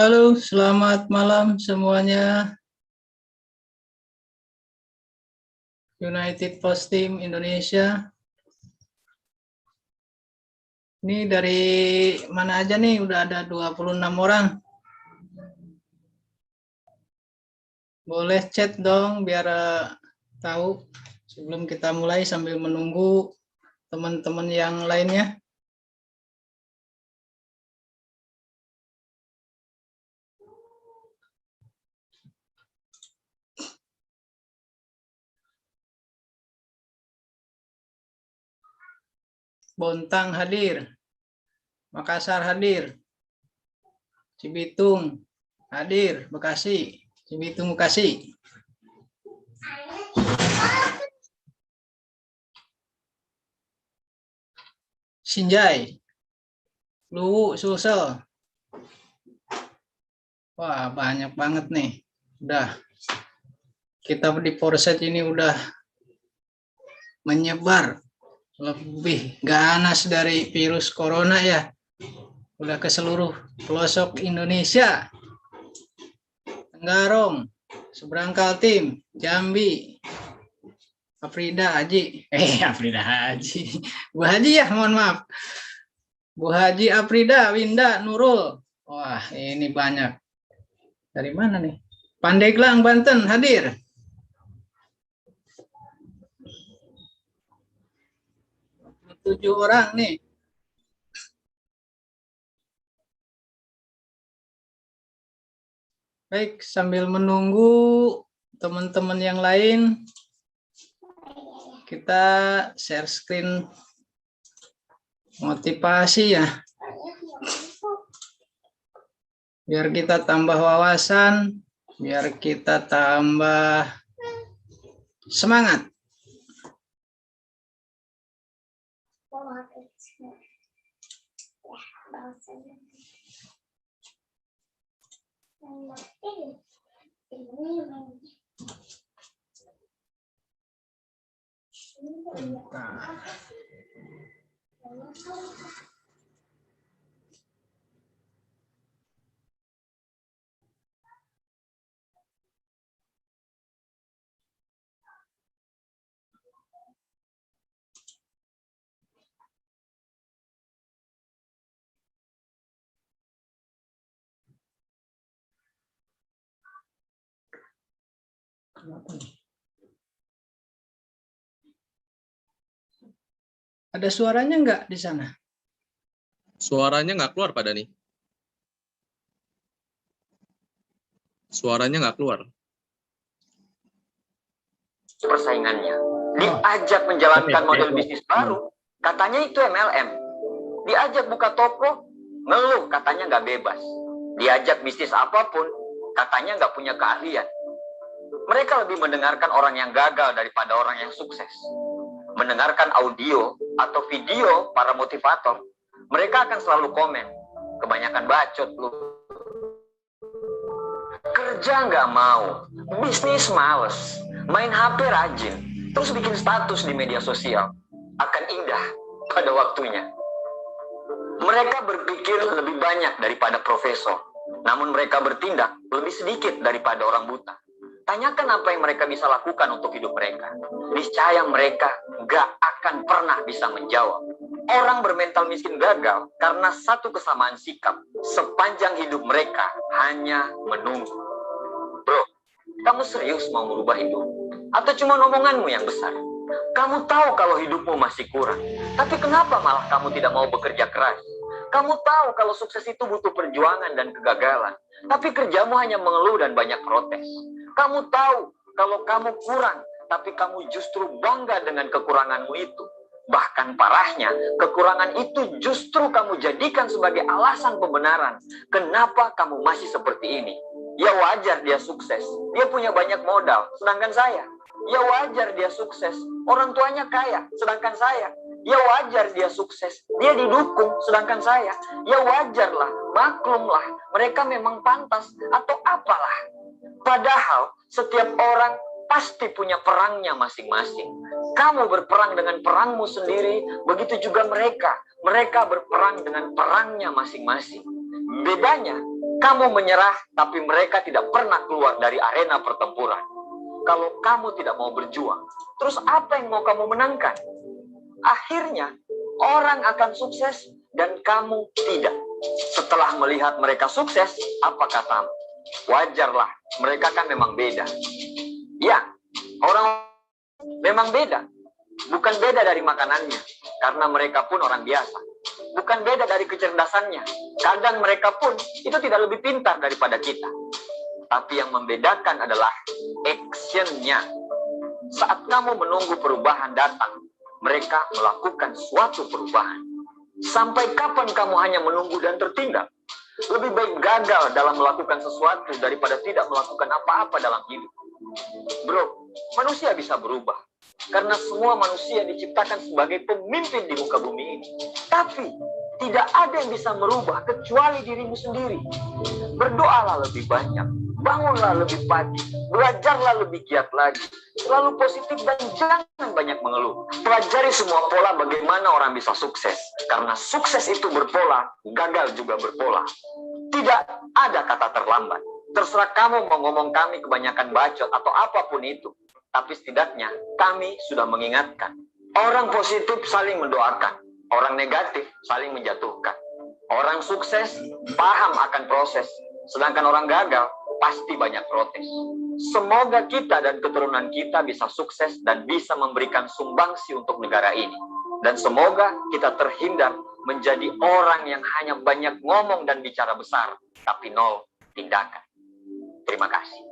Halo, selamat malam semuanya. United Post Team Indonesia. Ini dari mana aja nih? Udah ada 26 orang. Boleh chat dong biar tahu sebelum kita mulai sambil menunggu teman-teman yang lainnya. Bontang hadir, Makassar hadir, Cibitung hadir, Bekasi, Cibitung Bekasi. Sinjai, Luwu, Sulsel. Wah, banyak banget nih. Udah, kita di Polsek ini udah menyebar lebih ganas dari virus corona ya. Udah ke seluruh pelosok Indonesia. Tenggarong, seberang Kaltim, Jambi, Afrida Haji. Afrida Haji. Bu Haji ya, mohon maaf. Bu Haji Afrida, Winda, Nurul. Wah, ini banyak. Dari mana nih? Pandeglang, Banten hadir. Tujuh orang nih. Baik, sambil menunggu teman-teman yang lain, kita share screen motivasi ya. Biar kita tambah wawasan, biar kita tambah semangat. Ada suaranya nggak di sana? Suaranya nggak keluar, Pak Dani. Suaranya nggak keluar. Persaingannya diajak menjalankan model bisnis baru, katanya itu MLM. Diajak buka toko, ngeluh katanya nggak bebas. Diajak bisnis apapun, katanya nggak punya keahlian. Mereka lebih mendengarkan orang yang gagal daripada orang yang sukses. Mendengarkan audio atau video para motivator, mereka akan selalu komen, kebanyakan bacot lu. Kerja nggak mau, bisnis males, main HP rajin, terus bikin status di media sosial. Akan indah pada waktunya. Mereka berpikir lebih banyak daripada profesor, namun mereka bertindak lebih sedikit daripada orang buta. Tanyakan apa yang mereka bisa lakukan untuk hidup mereka. Niscaya mereka nggak akan pernah bisa menjawab. Orang bermental miskin gagal karena satu kesamaan sikap. Sepanjang hidup mereka hanya menunggu. Bro, kamu serius mau merubah hidup? Atau cuma omonganmu yang besar? Kamu tahu kalau hidupmu masih kurang. Tapi kenapa malah kamu tidak mau bekerja keras? Kamu tahu kalau sukses itu butuh perjuangan dan kegagalan. Tapi kerjamu hanya mengeluh dan banyak protes. Kamu tahu kalau kamu kurang, tapi kamu justru bangga dengan kekuranganmu itu. Bahkan parahnya, kekurangan itu justru kamu jadikan sebagai alasan pembenaran. Kenapa kamu masih seperti ini? Ya wajar dia sukses, dia punya banyak modal, sedangkan saya. Ya wajar dia sukses, orang tuanya kaya, sedangkan saya. Ya wajar dia sukses, dia didukung, sedangkan saya. Ya wajarlah, maklumlah, mereka memang pantas atau apalah. Padahal setiap orang pasti punya perangnya masing-masing. Kamu berperang dengan perangmu sendiri, begitu juga mereka. Mereka berperang dengan perangnya masing-masing. Bedanya, Kamu menyerah, tapi mereka tidak pernah keluar dari arena pertempuran. Kalau kamu tidak mau berjuang, terus apa yang mau kamu menangkan? Akhirnya, orang akan sukses dan kamu tidak. Setelah melihat mereka sukses, apa katamu? Wajarlah, mereka kan memang beda. Ya, orang memang beda. Bukan beda dari makanannya, karena mereka pun orang biasa. Bukan beda dari kecerdasannya. Kadang mereka pun itu tidak lebih pintar daripada kita. Tapi yang membedakan adalah action-nya. Saat kamu menunggu perubahan datang, mereka melakukan suatu perubahan. Sampai kapan kamu hanya menunggu dan tertinggal? Lebih baik gagal dalam melakukan sesuatu daripada tidak melakukan apa-apa dalam hidup. Bro, manusia bisa berubah. Karena semua manusia diciptakan sebagai pemimpin di muka bumi ini. Tapi, tidak ada yang bisa merubah kecuali dirimu sendiri. Berdoalah lebih banyak, bangunlah lebih pagi, belajarlah lebih giat lagi. Selalu positif dan jangan banyak mengeluh. Pelajari semua pola bagaimana orang bisa sukses. Karena sukses itu berpola, gagal juga berpola. Tidak ada kata terlambat. Terserah kamu mau ngomong kami kebanyakan bacot atau apapun itu. Tapi setidaknya kami sudah mengingatkan. Orang positif saling mendoakan. Orang negatif saling menjatuhkan. Orang sukses paham akan proses. Sedangkan orang gagal pasti banyak protes. Semoga kita dan keturunan kita bisa sukses dan bisa memberikan sumbangsi untuk negara ini. Dan semoga kita terhindar menjadi orang yang hanya banyak ngomong dan bicara besar, tapi nol tindakan. Terima kasih.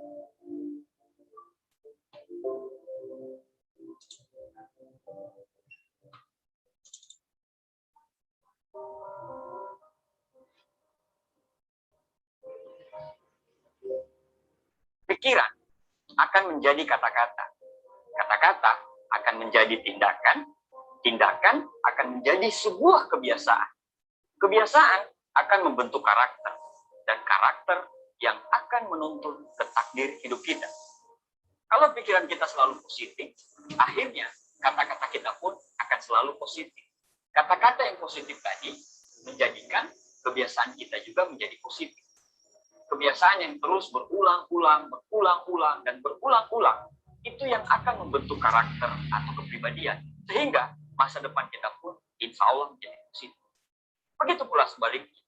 Pikiran akan menjadi kata-kata. Kata-kata akan menjadi tindakan. Tindakan akan menjadi sebuah kebiasaan. Kebiasaan akan membentuk karakter. Dan karakter yang akan menuntun ke takdir hidup kita. Kalau pikiran kita selalu positif, akhirnya kata-kata kita pun akan selalu positif. Kata-kata yang positif tadi menjadikan kebiasaan kita juga menjadi positif. Kebiasaan yang terus berulang-ulang, dan berulang-ulang, itu yang akan membentuk karakter atau kepribadian. Sehingga masa depan kita pun insya Allah menjadi positif. Begitu pula sebaliknya.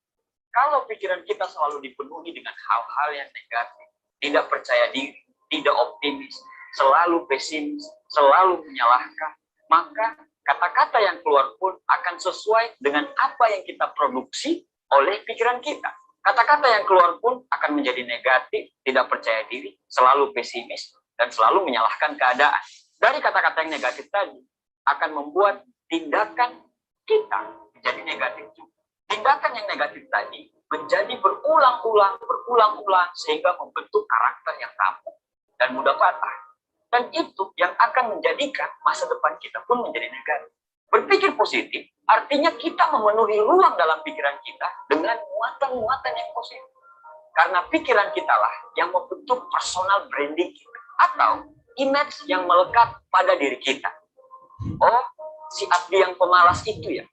Kalau pikiran kita selalu dipenuhi dengan hal-hal yang negatif, tidak percaya diri, tidak optimis, selalu pesimis, selalu menyalahkan, maka kata-kata yang keluar pun akan sesuai dengan apa yang kita produksi oleh pikiran kita. Kata-kata yang keluar pun akan menjadi negatif, tidak percaya diri, selalu pesimis, dan selalu menyalahkan keadaan. Dari kata-kata yang negatif tadi, akan membuat tindakan kita menjadi negatif juga. Tindakan yang negatif tadi menjadi berulang-ulang, sehingga membentuk karakter yang rapuh dan mudah patah. Dan itu yang akan menjadikan masa depan kita pun menjadi negatif. Berpikir positif artinya kita memenuhi ruang dalam pikiran kita dengan muatan-muatan yang positif. Karena pikiran kita lah yang membentuk personal branding kita atau image yang melekat pada diri kita. Oh, si Abdi yang pemalas itu ya.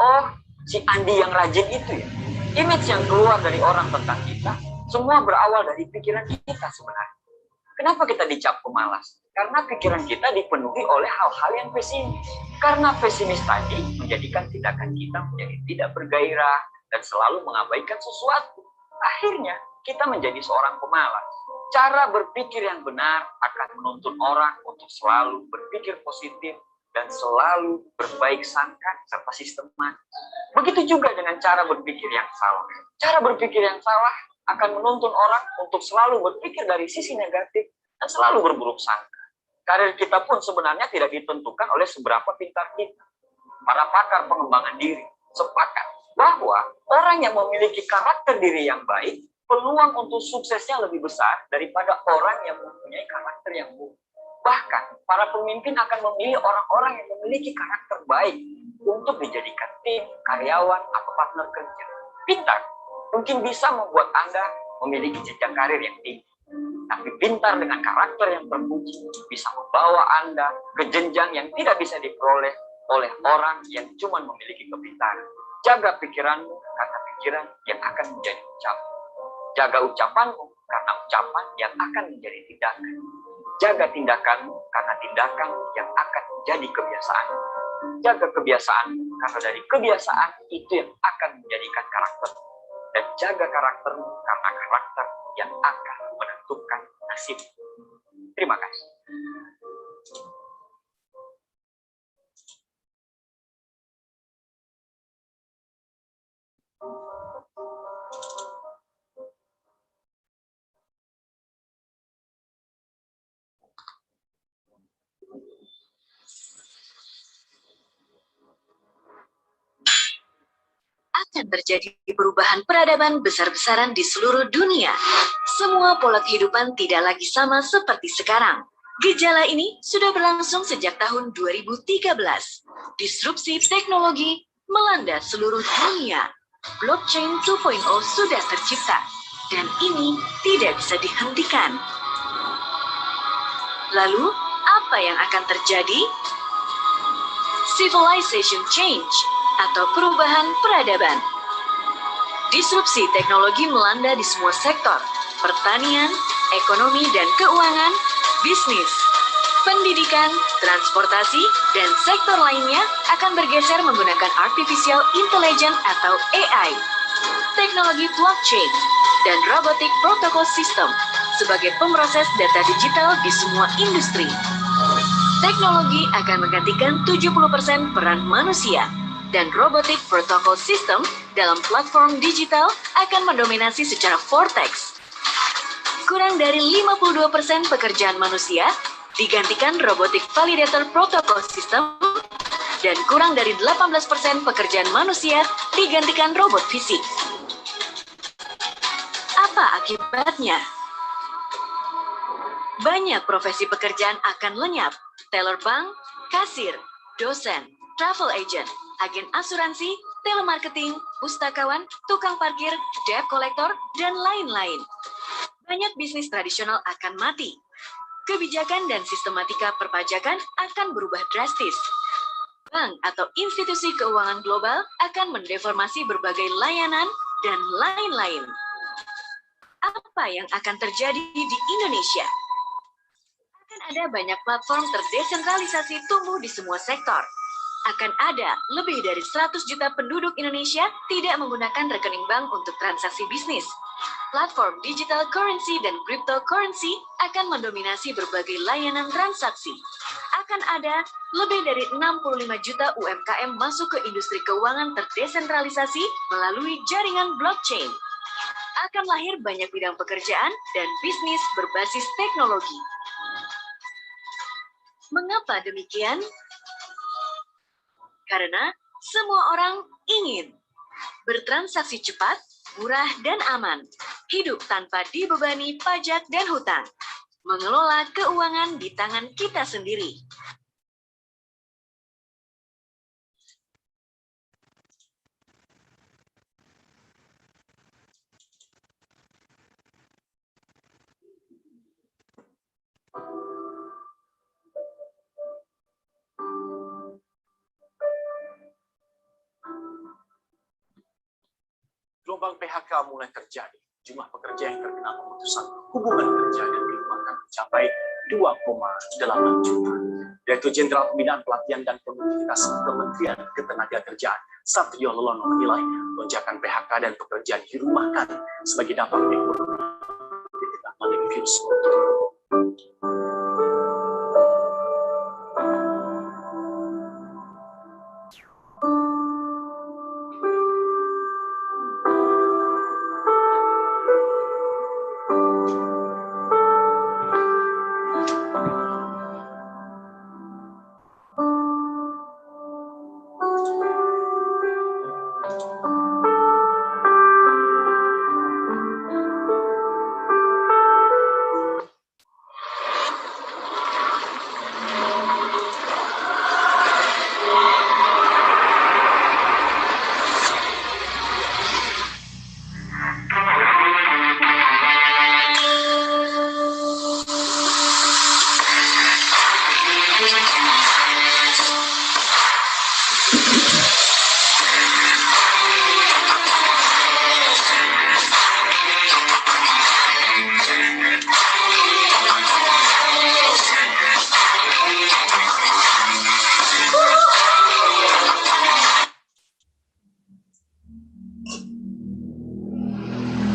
Oh, si Andi yang rajin itu ya. Image yang keluar dari orang tentang kita semua berawal dari pikiran kita sebenarnya. Kenapa kita dicap pemalas? Karena pikiran kita dipenuhi oleh hal-hal yang pesimis. Karena pesimis tadi menjadikan tindakan kita menjadi tidak bergairah dan selalu mengabaikan sesuatu. Akhirnya kita menjadi seorang pemalas. Cara berpikir yang benar akan menuntun orang untuk selalu berpikir positif dan selalu berbaik sangka serta sistematis. Begitu juga dengan cara berpikir yang salah. Cara berpikir yang salah akan menuntun orang untuk selalu berpikir dari sisi negatif dan selalu berburuk sangka. Karir kita pun sebenarnya tidak ditentukan oleh seberapa pintar kita. Para pakar pengembangan diri sepakat bahwa orang yang memiliki karakter diri yang baik, peluang untuk suksesnya lebih besar daripada orang yang mempunyai karakter yang buruk. Bahkan, para pemimpin akan memilih orang-orang yang memiliki karakter baik untuk dijadikan tim, karyawan, atau partner kerja. Pintar mungkin bisa membuat Anda memiliki jenjang karir yang tinggi. Tapi pintar dengan karakter yang terpuji bisa membawa Anda ke jenjang yang tidak bisa diperoleh oleh orang yang cuma memiliki kepintaran. Jaga pikiranmu karena pikiran yang akan menjadi ucapan. Jaga ucapanmu karena ucapan yang akan menjadi tindakan. Jaga tindakanmu karena tindakan yang akan menjadi kebiasaan. Jaga kebiasaan karena dari kebiasaan itu yang akan menjadikan karakter. Dan jaga karaktermu karena karakter yang akan menentukan nasib. Terima kasih. Akan terjadi perubahan peradaban besar-besaran di seluruh dunia. Semua pola kehidupan tidak lagi sama seperti sekarang. Gejala ini sudah berlangsung sejak tahun 2013. Disrupsi teknologi melanda seluruh dunia. Blockchain 2.0 sudah tercipta, dan ini tidak bisa dihentikan. Lalu, apa yang akan terjadi? Civilization change atau perubahan peradaban. Disrupsi teknologi melanda di semua sektor, pertanian, ekonomi dan keuangan, bisnis, pendidikan, transportasi, dan sektor lainnya akan bergeser menggunakan artificial intelligence atau AI, teknologi blockchain, dan robotic protocol system sebagai pemroses data digital di semua industri. Teknologi akan menggantikan 70% peran manusia, dan robotic protocol system dalam platform digital akan mendominasi secara vortex. Kurang dari 52% pekerjaan manusia digantikan robotic validator protocol system, dan kurang dari 18% pekerjaan manusia digantikan robot fisik. Apa akibatnya? Banyak profesi pekerjaan akan lenyap. Teller bank, kasir, dosen, travel agent, agen asuransi, telemarketing, pustakawan, tukang parkir, debt collector, dan lain-lain. Banyak bisnis tradisional akan mati. Kebijakan dan sistematika perpajakan akan berubah drastis. Bank atau institusi keuangan global akan mendeformasi berbagai layanan dan lain-lain. Apa yang akan terjadi di Indonesia? Akan ada banyak platform terdesentralisasi tumbuh di semua sektor. Akan ada lebih dari 100 juta penduduk Indonesia tidak menggunakan rekening bank untuk transaksi bisnis. Platform digital currency dan cryptocurrency akan mendominasi berbagai layanan transaksi. Akan ada lebih dari 65 juta UMKM masuk ke industri keuangan terdesentralisasi melalui jaringan blockchain. Akan lahir banyak bidang pekerjaan dan bisnis berbasis teknologi. Mengapa demikian? Karena semua orang ingin bertransaksi cepat, murah, dan aman, hidup tanpa dibebani pajak dan hutang, mengelola keuangan di tangan kita sendiri. Gelombang PHK mulai terjadi. Jumlah pekerja yang terkena pemutusan hubungan kerja dan dirumahkan mencapai 2,8 juta. Direktur Jenderal Pembinaan Pelatihan dan Produktivitas Kementerian Ketenagakerjaan, Satrio Lelono menilai lonjakan PHK dan pekerjaan dirumahkan sebagai dampak ekonomi di tengah pandemi virus corona.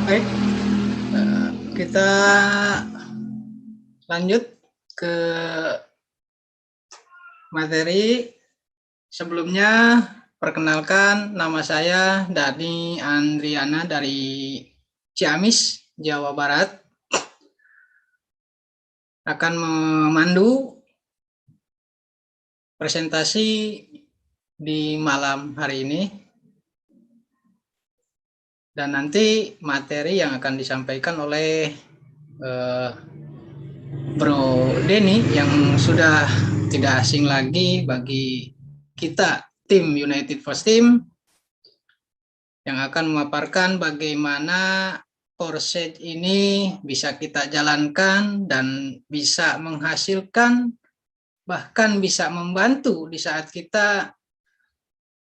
Baik, kita lanjut ke materi. Sebelumnya, perkenalkan, nama saya Dani Andriana dari Ciamis, Jawa Barat. Akan memandu presentasi di malam hari ini. Dan nanti materi yang akan disampaikan oleh Bro Denny yang sudah tidak asing lagi bagi kita tim United First Team, yang akan memaparkan bagaimana Foresight ini bisa kita jalankan dan bisa menghasilkan, bahkan bisa membantu di saat kita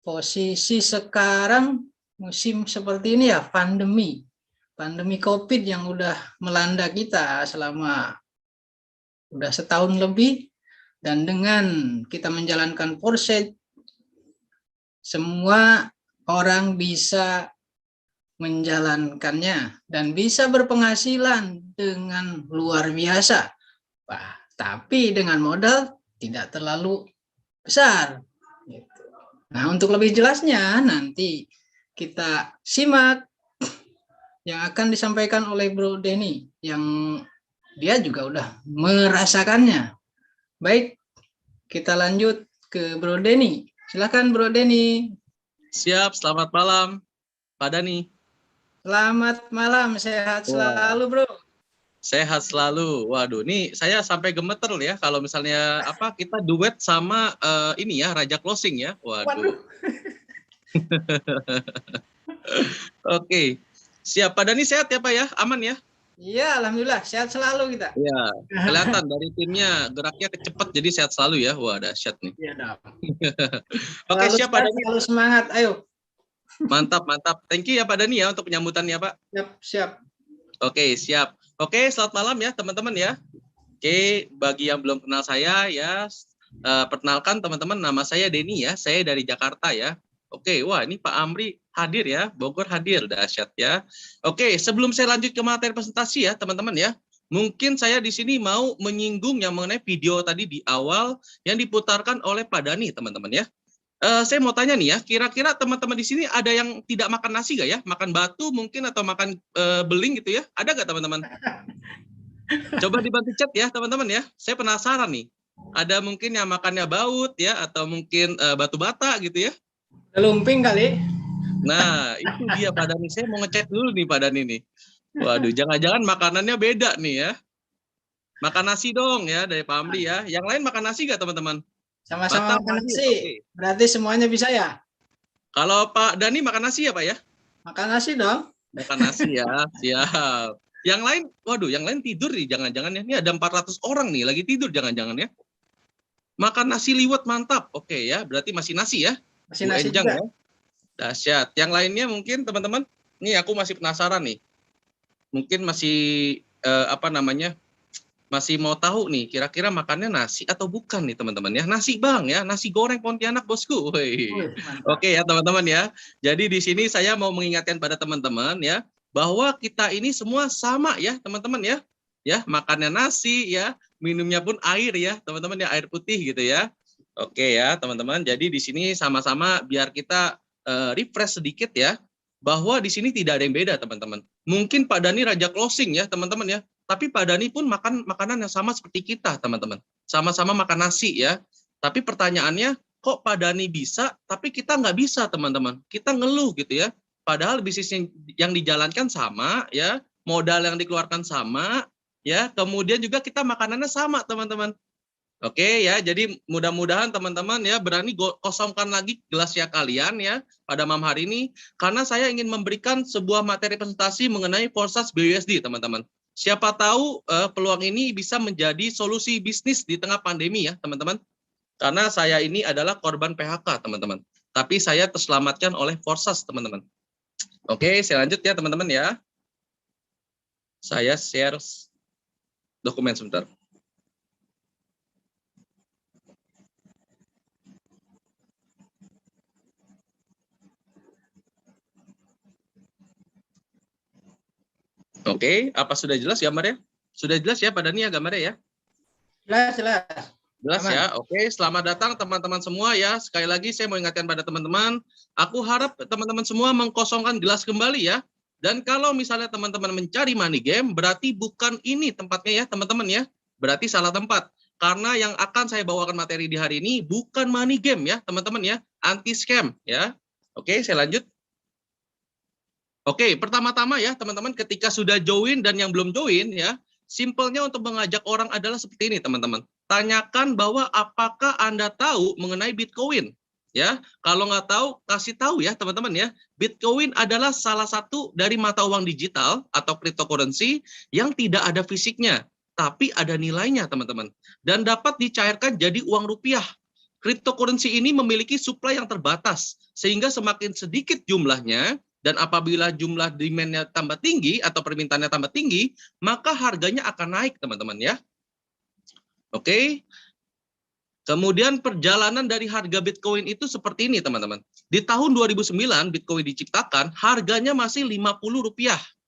posisi sekarang musim seperti ini ya, pandemi COVID yang udah melanda kita selama udah setahun lebih. Dan dengan kita menjalankan Foresight, semua orang bisa menjalankannya dan bisa berpenghasilan dengan luar biasa. Tapi dengan modal tidak terlalu besar. Nah, untuk lebih jelasnya nanti kita simak yang akan disampaikan oleh Bro Denny yang dia juga udah merasakannya. Baik, kita lanjut ke Bro Denny. Silakan Bro Denny. Siap, selamat malam, Pak Dani. Selamat malam, sehat selalu Bro. Sehat selalu. Waduh, nih saya sampai gemeter ya kalau misalnya kita duet sama ini ya, Raja Closing ya. Waduh. Oke. Siap, Pak Dani sehat ya Pak ya? Aman ya? Iya, alhamdulillah sehat selalu kita. Iya, kelihatan dari timnya geraknya cepat jadi sehat selalu ya. Wah, dahsyat nih. Iya dong. Oke, siap Pak Dani. Selalu semangat, ayo. Mantap, mantap. Thank you ya Pak Dani ya untuk penyambutannya Pak. Siap. Oke, siap. Oke, selamat malam ya teman-teman ya. Oke, bagi yang belum kenal saya ya, perkenalkan teman-teman, nama saya Denny ya. Saya dari Jakarta ya. Oke, wah ini Pak Amri hadir ya, Bogor hadir, dahsyat ya. Oke, sebelum saya lanjut ke materi presentasi ya teman-teman ya, mungkin saya di sini mau menyinggung yang mengenai video tadi di awal yang diputarkan oleh Pak Dani teman-teman ya. Saya mau tanya nih ya, kira-kira teman-teman di sini ada yang tidak makan nasi nggak ya? Makan batu mungkin atau makan beling gitu ya? Ada nggak teman-teman? Coba dibantu chat ya teman-teman ya. Saya penasaran nih. Ada mungkin yang makannya baut ya, atau mungkin batu bata gitu ya? Lumping kali. Nah, itu dia Pak Dani. Saya mau ngecek dulu nih Pak Dani nih. Waduh, jangan-jangan makanannya beda nih ya. Makan nasi dong ya dari Pak Amri ya. Yang lain makan nasi nggak teman-teman? Sama-sama makan nasi. Okay. Berarti semuanya bisa ya? Kalau Pak Dani makan nasi ya Pak ya? Makan nasi dong. Makan nasi ya, siap. Yang lain, waduh, yang lain tidur nih, jangan-jangan ya. Ini ada 400 orang nih, lagi tidur jangan-jangan ya. Makan nasi liwet mantap, oke ya. Berarti masih nasi ya? Masih nasi juga. Ya. Dahsyat. Yang lainnya mungkin teman-teman, nih aku masih penasaran nih. Mungkin masih masih mau tahu nih, kira-kira makannya nasi atau bukan nih teman-teman ya. Nasi bang ya, nasi goreng Pontianak bosku. Oke ya teman-teman ya. Jadi di sini saya mau mengingatkan pada teman-teman ya, bahwa kita ini semua sama ya teman-teman ya. Ya, makannya nasi ya, minumnya pun air ya teman-teman ya, air putih gitu ya. Oke ya teman-teman. Jadi di sini sama-sama biar kita refresh sedikit ya, bahwa di sini tidak ada yang beda teman-teman. Mungkin Pak Dani Raja Closing ya teman-teman ya, tapi Pak Dani pun makan makanan yang sama seperti kita teman-teman. Sama-sama makan nasi ya. Tapi pertanyaannya, kok Pak Dani bisa, tapi kita nggak bisa teman-teman. Kita ngeluh gitu ya. Padahal bisnis yang dijalankan sama ya, modal yang dikeluarkan sama ya, kemudian juga kita makanannya sama teman-teman. Oke ya, jadi mudah-mudahan teman-teman ya berani kosongkan lagi gelasnya kalian ya pada malam hari ini, karena saya ingin memberikan sebuah materi presentasi mengenai Foresight BUSD teman-teman. Siapa tahu peluang ini bisa menjadi solusi bisnis di tengah pandemi ya teman-teman. Karena saya ini adalah korban PHK teman-teman. Tapi saya terselamatkan oleh Foresight teman-teman. Oke, saya lanjut ya teman-teman ya. Saya share dokumen sebentar. Oke, apa sudah jelas gambarnya? Sudah jelas ya Pak Dani ya gambarnya ya? Jelas. Jelas Aman. ya. Oke, selamat datang teman-teman semua ya. Sekali lagi saya mau ingatkan pada teman-teman, aku harap teman-teman semua mengkosongkan gelas kembali ya. Dan kalau misalnya teman-teman mencari money game, berarti bukan ini tempatnya ya teman-teman ya. Berarti salah tempat. Karena yang akan saya bawakan materi di hari ini bukan money game ya teman-teman ya. Anti scam ya. Oke, saya lanjut. Oke, pertama-tama ya teman-teman, ketika sudah join dan yang belum join ya, simpelnya untuk mengajak orang adalah seperti ini teman-teman. Tanyakan bahwa apakah Anda tahu mengenai Bitcoin? Ya, kalau nggak tahu, kasih tahu ya teman-teman ya. Bitcoin adalah salah satu dari mata uang digital atau cryptocurrency yang tidak ada fisiknya, tapi ada nilainya teman-teman. Dan dapat dicairkan jadi uang rupiah. Cryptocurrency ini memiliki supply yang terbatas, sehingga semakin sedikit jumlahnya, dan apabila jumlah demand-nya tambah tinggi atau permintaannya tambah tinggi, maka harganya akan naik teman-teman ya. Oke. Kemudian perjalanan dari harga Bitcoin itu seperti ini teman-teman. Di tahun 2009 Bitcoin diciptakan, harganya masih Rp50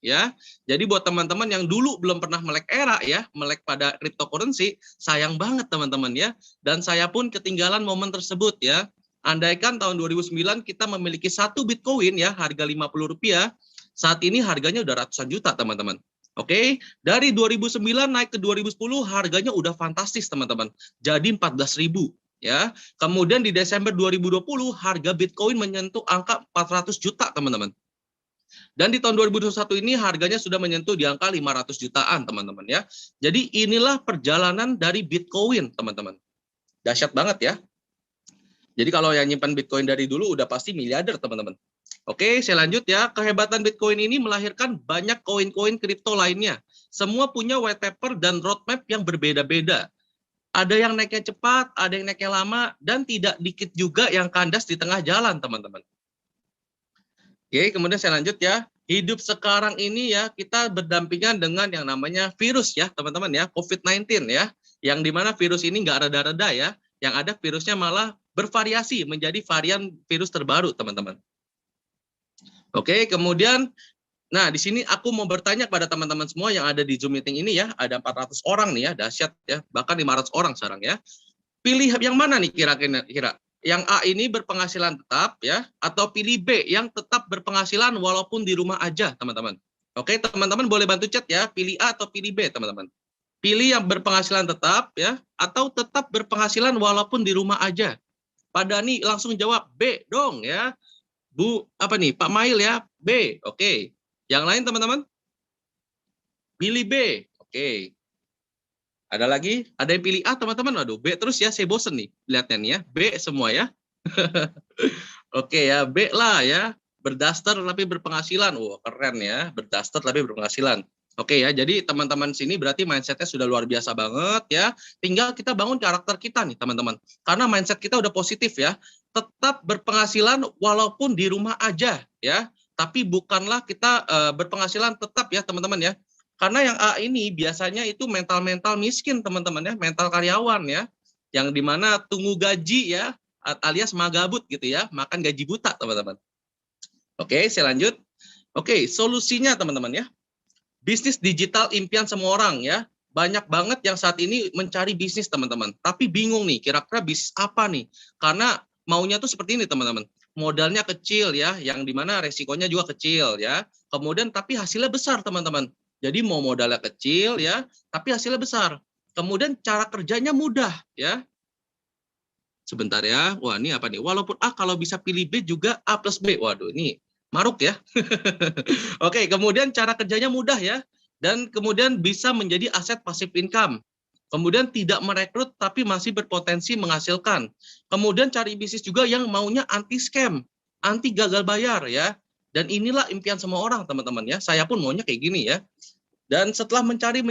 ya. Jadi buat teman-teman yang dulu belum pernah melek era ya, melek pada cryptocurrency, sayang banget teman-teman ya. Dan saya pun ketinggalan momen tersebut ya. Andaikan tahun 2009 kita memiliki 1 Bitcoin ya, harga Rp50, saat ini harganya udah ratusan juta teman-teman. Oke, dari 2009 naik ke 2010 harganya udah fantastis teman-teman. Jadi 14.000 ya. Kemudian di Desember 2020 harga Bitcoin menyentuh angka 400 juta teman-teman. Dan di tahun 2021 ini harganya sudah menyentuh di angka 500 jutaan teman-teman ya. Jadi inilah perjalanan dari Bitcoin teman-teman. Dahsyat banget ya. Jadi kalau yang nyimpan Bitcoin dari dulu udah pasti miliarder teman-teman. Oke, saya lanjut ya. Kehebatan Bitcoin ini melahirkan banyak koin-koin kripto lainnya. Semua punya white paper dan roadmap yang berbeda-beda. Ada yang naiknya cepat, ada yang naiknya lama, dan tidak dikit juga yang kandas di tengah jalan, teman-teman. Oke, kemudian saya lanjut ya. Hidup sekarang ini ya, kita berdampingan dengan yang namanya virus ya, teman-teman ya, COVID-19 ya. Yang dimana virus ini nggak reda-reda ya. Yang ada virusnya malah bervariasi menjadi varian virus terbaru, teman-teman. Oke, kemudian, nah di sini aku mau bertanya kepada teman-teman semua yang ada di Zoom meeting ini ya, ada 400 orang nih ya, dahsyat ya, bahkan 500 orang sekarang ya. Pilih yang mana nih kira-kira? Yang A ini berpenghasilan tetap ya, atau pilih B yang tetap berpenghasilan walaupun di rumah aja, teman-teman. Oke, teman-teman boleh bantu chat ya, pilih A atau pilih B, teman-teman. Pilih yang berpenghasilan tetap ya, atau tetap berpenghasilan walaupun di rumah aja. Pak Dani langsung jawab B dong ya. Bu, apa nih? Pak Mail ya, B. Oke. Yang lain teman-teman? Pilih B. Oke. Ada lagi? Ada yang pilih A teman-teman? Waduh, B terus ya, saya bosen nih lihatnya nih ya. B semua ya. Oke ya, B lah ya. Berdaster tapi berpenghasilan. Wah, keren ya. Berdaster tapi berpenghasilan. Oke ya, jadi teman-teman sini berarti mindsetnya sudah luar biasa banget ya. Tinggal kita bangun karakter kita nih teman-teman. Karena mindset kita udah positif ya. Tetap berpenghasilan walaupun di rumah aja ya. Tapi bukanlah kita berpenghasilan tetap ya teman-teman ya. Karena yang A ini biasanya itu mental-mental miskin teman-teman ya. Mental karyawan ya. Yang dimana tunggu gaji ya. Alias magabut gitu ya. Makan gaji buta teman-teman. Oke, saya lanjut. Oke, solusinya teman-teman ya. Bisnis digital impian semua orang ya. Banyak banget yang saat ini mencari bisnis teman-teman. Tapi bingung nih, kira-kira bisnis apa nih? Karena maunya tuh seperti ini teman-teman. Modalnya kecil ya, yang dimana resikonya juga kecil ya. Kemudian tapi hasilnya besar teman-teman. Jadi mau modalnya kecil ya, tapi hasilnya besar. Kemudian cara kerjanya mudah ya. Sebentar ya, wah ini apa nih? Walaupun A kalau bisa pilih B juga A plus B. Waduh ini maruk ya. Oke, kemudian cara kerjanya mudah ya. Dan kemudian bisa menjadi aset passive income. Kemudian tidak merekrut tapi masih berpotensi menghasilkan. Kemudian cari bisnis juga yang maunya anti scam, anti gagal bayar ya. Dan inilah impian semua orang teman-teman ya. Saya pun maunya kayak gini ya. Dan setelah mencari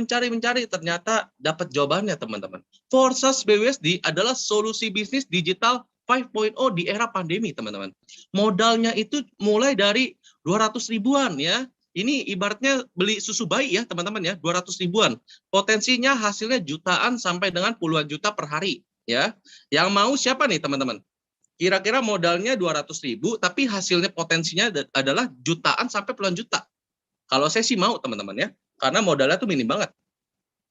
ternyata dapat jawabannya teman-teman. Forsas BUSD adalah solusi bisnis digital 5.0 di era pandemi teman-teman. Modalnya itu mulai dari 200 ribuan ya. Ini ibaratnya beli susu bayi ya teman-teman ya, 200 ribuan. Potensinya hasilnya jutaan sampai dengan puluhan juta per hari ya. Yang mau siapa nih teman-teman? Kira-kira modalnya 200 ribu tapi hasilnya potensinya adalah jutaan sampai puluhan juta. Kalau saya sih mau teman-teman ya, karena modalnya tuh minim banget.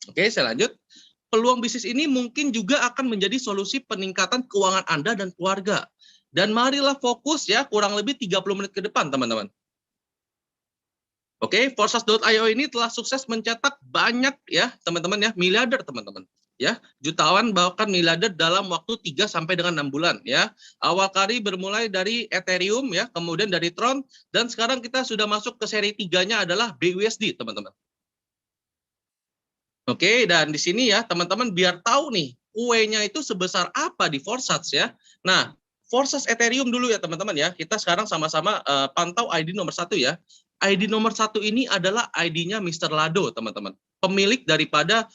Oke, saya lanjut. Peluang bisnis ini mungkin juga akan menjadi solusi peningkatan keuangan Anda dan keluarga. Dan marilah fokus ya, kurang lebih 30 menit ke depan, teman-teman. Oke, Forsas.io ini telah sukses mencetak banyak ya, teman-teman ya, miliarder, teman-teman. Ya, jutawan bahkan miliarder dalam waktu 3 sampai dengan 6 bulan ya. Awal kali bermulai dari Ethereum ya, kemudian dari Tron, dan sekarang kita sudah masuk ke seri 3-nya adalah BUSD, teman-teman. Oke, dan di sini ya teman-teman biar tahu nih kuenya itu sebesar apa di Forsas ya. Nah, Forsas Ethereum dulu ya teman-teman ya. Kita sekarang sama-sama pantau ID nomor 1 ya. ID nomor 1 ini adalah ID-nya Mr. Lado teman-teman. Pemilik daripada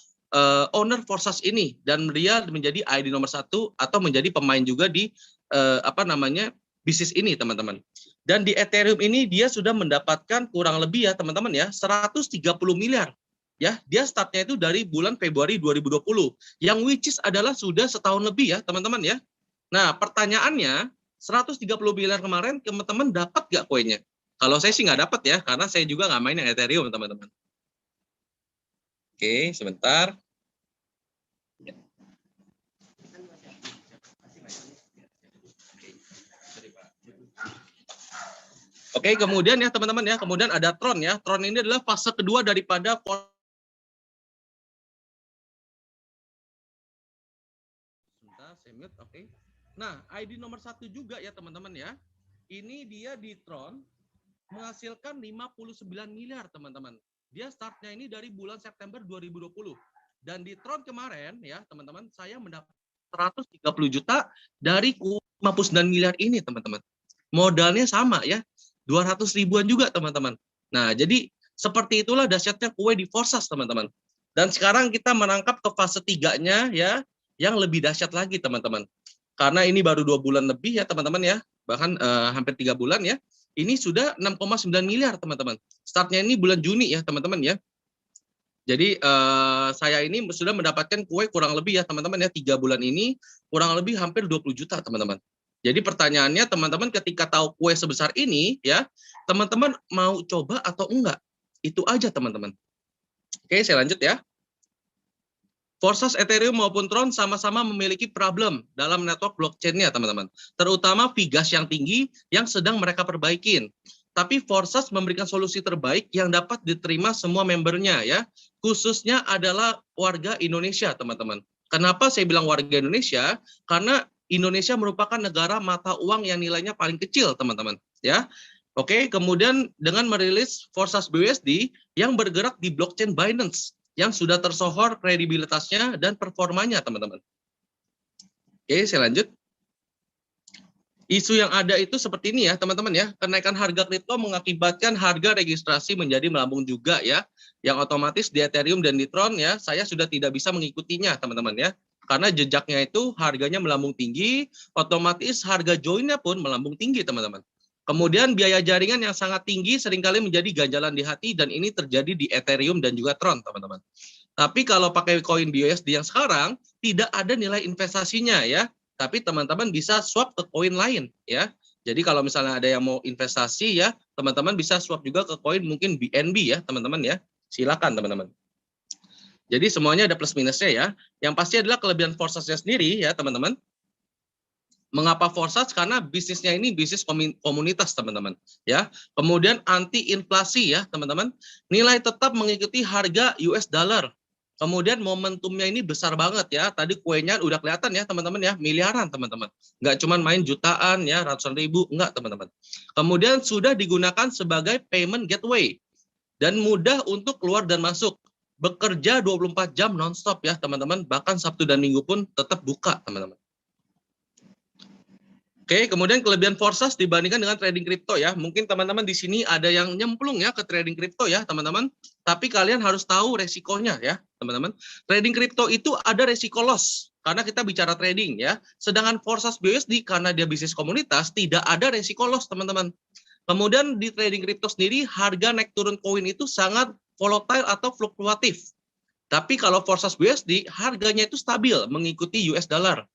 owner Forsas ini, dan dia menjadi ID nomor 1 atau menjadi pemain juga di bisnis ini teman-teman. Dan di Ethereum ini dia sudah mendapatkan kurang lebih ya teman-teman ya 130 miliar. Ya, dia startnya itu dari bulan Februari 2020, yang which is adalah sudah setahun lebih ya, teman-teman ya. Nah, pertanyaannya, 130 miliar kemarin, teman-teman dapat nggak koinnya? Kalau saya sih nggak dapat ya, karena saya juga nggak main yang Ethereum, teman-teman. Oke, sebentar. Oke, kemudian ya teman-teman ya, kemudian ada Tron ya. Tron ini adalah fase kedua daripada Oke. Nah, ID nomor 1 juga ya teman-teman ya. Ini dia di Tron menghasilkan 59 miliar teman-teman. Dia startnya ini dari bulan September 2020. Dan di Tron kemarin ya teman-teman, saya mendapat 130 juta dari 59 miliar ini teman-teman. Modalnya sama ya, 200 ribuan juga teman-teman. Nah, jadi seperti itulah dahsyatnya kue di Forsas teman-teman. Dan sekarang kita menangkap ke fase 3-nya ya, yang lebih dahsyat lagi teman-teman. Karena ini baru 2 bulan lebih ya teman-teman ya, bahkan hampir 3 bulan ya. Ini sudah 6,9 miliar teman-teman. Startnya ini bulan Juni ya teman-teman ya. Jadi saya ini sudah mendapatkan kue kurang lebih ya teman-teman ya, 3 bulan ini kurang lebih hampir 20 juta teman-teman. Jadi pertanyaannya teman-teman ketika tahu kue sebesar ini ya, teman-teman mau coba atau enggak? Itu aja teman-teman. Oke, saya lanjut ya. Forsas Ethereum maupun Tron sama-sama memiliki problem dalam network blockchain-nya, teman-teman. Terutama fee gas yang tinggi yang sedang mereka perbaikin. Tapi Forsas memberikan solusi terbaik yang dapat diterima semua membernya, ya. Khususnya adalah warga Indonesia, teman-teman. Kenapa saya bilang warga Indonesia? Karena Indonesia merupakan negara mata uang yang nilainya paling kecil, teman-teman. Ya. Oke, kemudian dengan merilis Forsas BUSD yang bergerak di blockchain Binance, yang sudah tersohor kredibilitasnya dan performanya, teman-teman. Oke, saya lanjut. Isu yang ada itu seperti ini ya, teman-teman ya. Kenaikan harga kripto mengakibatkan harga registrasi menjadi melambung juga ya. Yang otomatis di Ethereum dan di Tron ya, saya sudah tidak bisa mengikutinya, teman-teman ya. Karena jejaknya itu harganya melambung tinggi, otomatis harga joinnya pun melambung tinggi, teman-teman. Kemudian biaya jaringan yang sangat tinggi seringkali menjadi ganjalan di hati, dan ini terjadi di Ethereum dan juga Tron, teman-teman. Tapi kalau pakai koin BUSD yang sekarang, tidak ada nilai investasinya ya. Tapi teman-teman bisa swap ke koin lain ya. Jadi kalau misalnya ada yang mau investasi ya, teman-teman bisa swap juga ke koin mungkin BNB ya, teman-teman ya. Silakan teman-teman. Jadi semuanya ada plus minusnya ya. Yang pasti adalah kelebihan Forsasnya sendiri ya, teman-teman. Mengapa Forsas? Karena bisnisnya ini bisnis komunitas, teman-teman ya. Kemudian anti inflasi ya, teman-teman. Nilai tetap mengikuti harga US dollar. Kemudian momentumnya ini besar banget ya. Tadi kuenya udah kelihatan ya teman-teman ya, miliaran teman-teman. Nggak cuma main jutaan ya, ratusan ribu, enggak teman-teman. Kemudian sudah digunakan sebagai payment gateway dan mudah untuk keluar dan masuk. Bekerja 24 jam nonstop ya teman-teman. Bahkan Sabtu dan Minggu pun tetap buka teman-teman. Oke, kemudian kelebihan Forsas dibandingkan dengan trading kripto ya. Mungkin teman-teman di sini ada yang nyemplung ya ke trading kripto ya, teman-teman. Tapi kalian harus tahu resikonya ya, teman-teman. Trading kripto itu ada resiko loss karena kita bicara trading ya. Sedangkan Forsas BUSD karena dia bisnis komunitas tidak ada resiko loss, teman-teman. Kemudian di trading kripto sendiri harga naik turun koin itu sangat volatile atau fluktuatif. Tapi kalau Forsas BUSD harganya itu stabil mengikuti US dollar.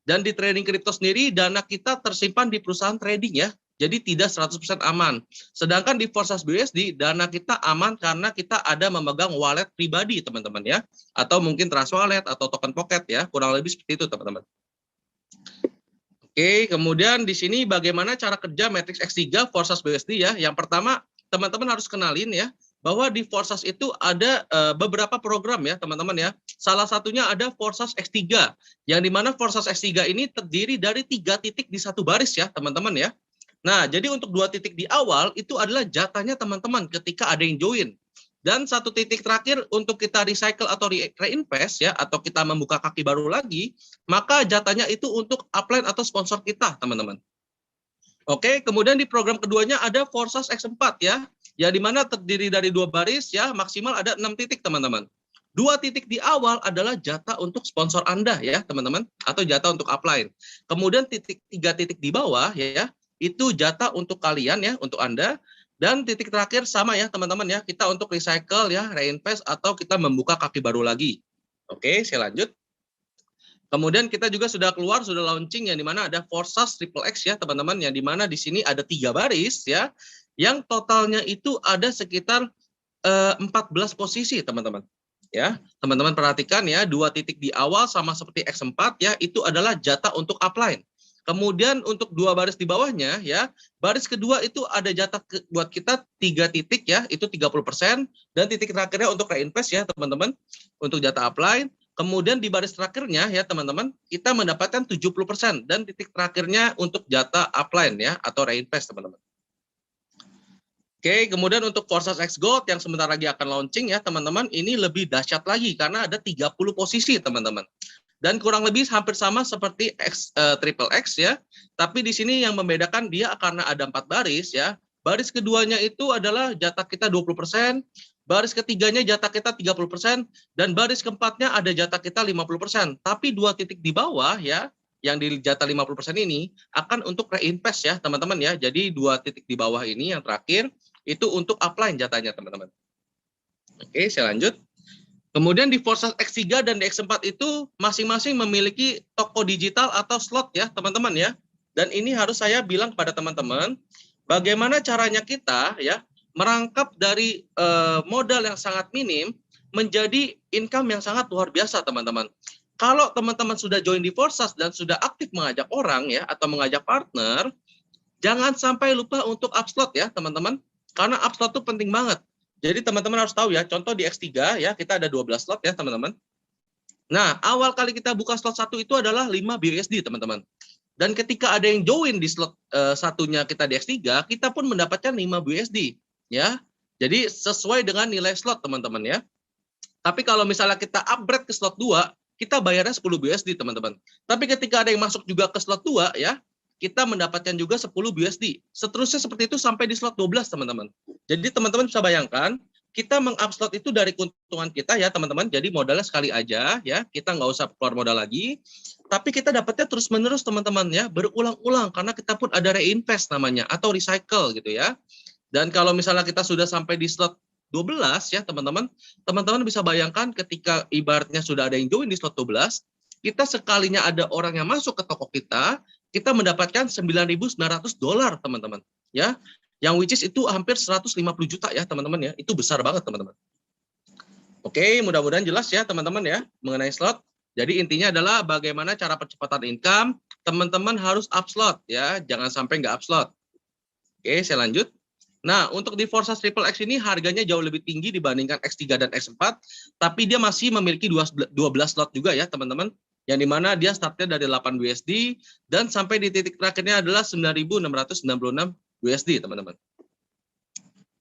Dan di trading kripto sendiri, dana kita tersimpan di perusahaan trading ya. Jadi tidak 100% aman. Sedangkan di Forsas BUSD, dana kita aman karena kita ada memegang wallet pribadi, teman-teman ya. Atau mungkin Trust Wallet atau token pocket ya. Kurang lebih seperti itu, teman-teman. Oke, kemudian di sini bagaimana cara kerja Matrix X3 Forsas BUSD ya. Yang pertama, teman-teman harus kenalin ya, bahwa di Forsas itu ada beberapa program ya, teman-teman ya. Salah satunya ada Forsas X3, yang dimana Forsas X3 ini terdiri dari 3 titik di satu baris ya, teman-teman ya. Nah, jadi untuk 2 titik di awal itu adalah jatahnya teman-teman ketika ada yang join. Dan 1 titik terakhir untuk kita recycle atau reinvest ya, atau kita membuka kaki baru lagi, maka jatahnya itu untuk upline atau sponsor kita, teman-teman. Oke, kemudian di program keduanya ada Forsas X4 ya, di mana terdiri dari 2 baris ya, maksimal ada 6 titik, teman-teman. 2 titik di awal adalah jatah untuk sponsor Anda ya, teman-teman, atau jatah untuk upline. Kemudian 3 titik di bawah ya, itu jatah untuk kalian ya, untuk Anda. Dan titik terakhir sama ya teman-teman ya, kita untuk recycle ya, reinvest atau kita membuka kaki baru lagi. Oke, saya lanjut. Kemudian kita juga sudah keluar, sudah launching yang dimana ada Forsas Triple X ya teman-teman, yang dimana di sini ada 3 baris ya, yang totalnya itu ada sekitar 14 posisi teman-teman. Ya, teman-teman perhatikan ya, 2 titik di awal sama seperti X4 ya, itu adalah jatah untuk upline. Kemudian untuk 2 baris di bawahnya ya, baris kedua itu ada jatah buat kita 3 titik ya, itu 30%, dan titik terakhirnya untuk reinvest ya teman-teman, untuk jatah upline. Kemudian di baris terakhirnya ya teman-teman, kita mendapatkan 70%, dan titik terakhirnya untuk jatah upline ya, atau reinvest teman-teman. Oke, kemudian untuk Forsas X Gold yang sebentar lagi akan launching ya teman-teman, ini lebih dahsyat lagi karena ada 30 posisi teman-teman. Dan kurang lebih hampir sama seperti Triple X ya. Tapi di sini yang membedakan dia karena ada 4 baris ya. Baris keduanya itu adalah jatah kita 20%, baris ketiganya jatah kita 30%, dan baris keempatnya ada jatah kita 50%. Tapi 2 titik di bawah ya, yang di jatah 50% ini akan untuk reinvest ya teman-teman ya. Jadi 2 titik di bawah ini yang terakhir itu untuk upline jatahnya teman-teman. Oke, saya lanjut. Kemudian di Forsas X3 dan di X4 itu masing-masing memiliki toko digital atau slot ya teman-teman ya. Dan ini harus saya bilang kepada teman-teman, bagaimana caranya kita ya merangkap dari modal yang sangat minim menjadi income yang sangat luar biasa teman-teman. Kalau teman-teman sudah join di Forsas dan sudah aktif mengajak orang ya, atau mengajak partner, jangan sampai lupa untuk upslot ya teman-teman. Karena upslot itu penting banget. Jadi teman-teman harus tahu ya, contoh di X3 ya, kita ada 12 slot ya teman-teman. Nah, awal kali kita buka slot 1 itu adalah 5 BUSD teman-teman. Dan ketika ada yang join di slot satunya kita di X3, kita pun mendapatkan 5 BUSD ya. Jadi sesuai dengan nilai slot teman-teman ya. Tapi kalau misalnya kita upgrade ke slot 2, kita bayarnya 10 BUSD teman-teman. Tapi ketika ada yang masuk juga ke slot 2 ya, kita mendapatkan juga 10 BUSD. Seterusnya seperti itu sampai di slot 12, teman-teman. Jadi teman-teman bisa bayangkan, kita meng-upslot itu dari keuntungan kita ya, teman-teman. Jadi modalnya sekali aja ya, kita nggak usah keluar modal lagi. Tapi kita dapatnya terus-menerus, teman-teman ya, berulang-ulang karena kita pun ada reinvest namanya atau recycle gitu ya. Dan kalau misalnya kita sudah sampai di slot 12 ya, teman-teman, teman-teman bisa bayangkan ketika ibaratnya sudah ada yang join di slot 12, kita sekalinya ada orang yang masuk ke toko kita mendapatkan $9.900 teman-teman ya, yang which is itu hampir 150 juta ya teman-teman ya, itu besar banget teman-teman. Oke, mudah-mudahan jelas ya teman-teman ya mengenai slot. Jadi intinya adalah bagaimana cara percepatan income, teman-teman harus upslot ya, jangan sampai nggak upslot. Oke, saya lanjut. Nah, untuk di Forsas Triple X ini harganya jauh lebih tinggi dibandingkan X3 dan X4, tapi dia masih memiliki 12 slot juga ya teman-teman, yang dimana dia startnya dari 8 USD dan sampai di titik terakhirnya adalah 9.696 USD teman-teman.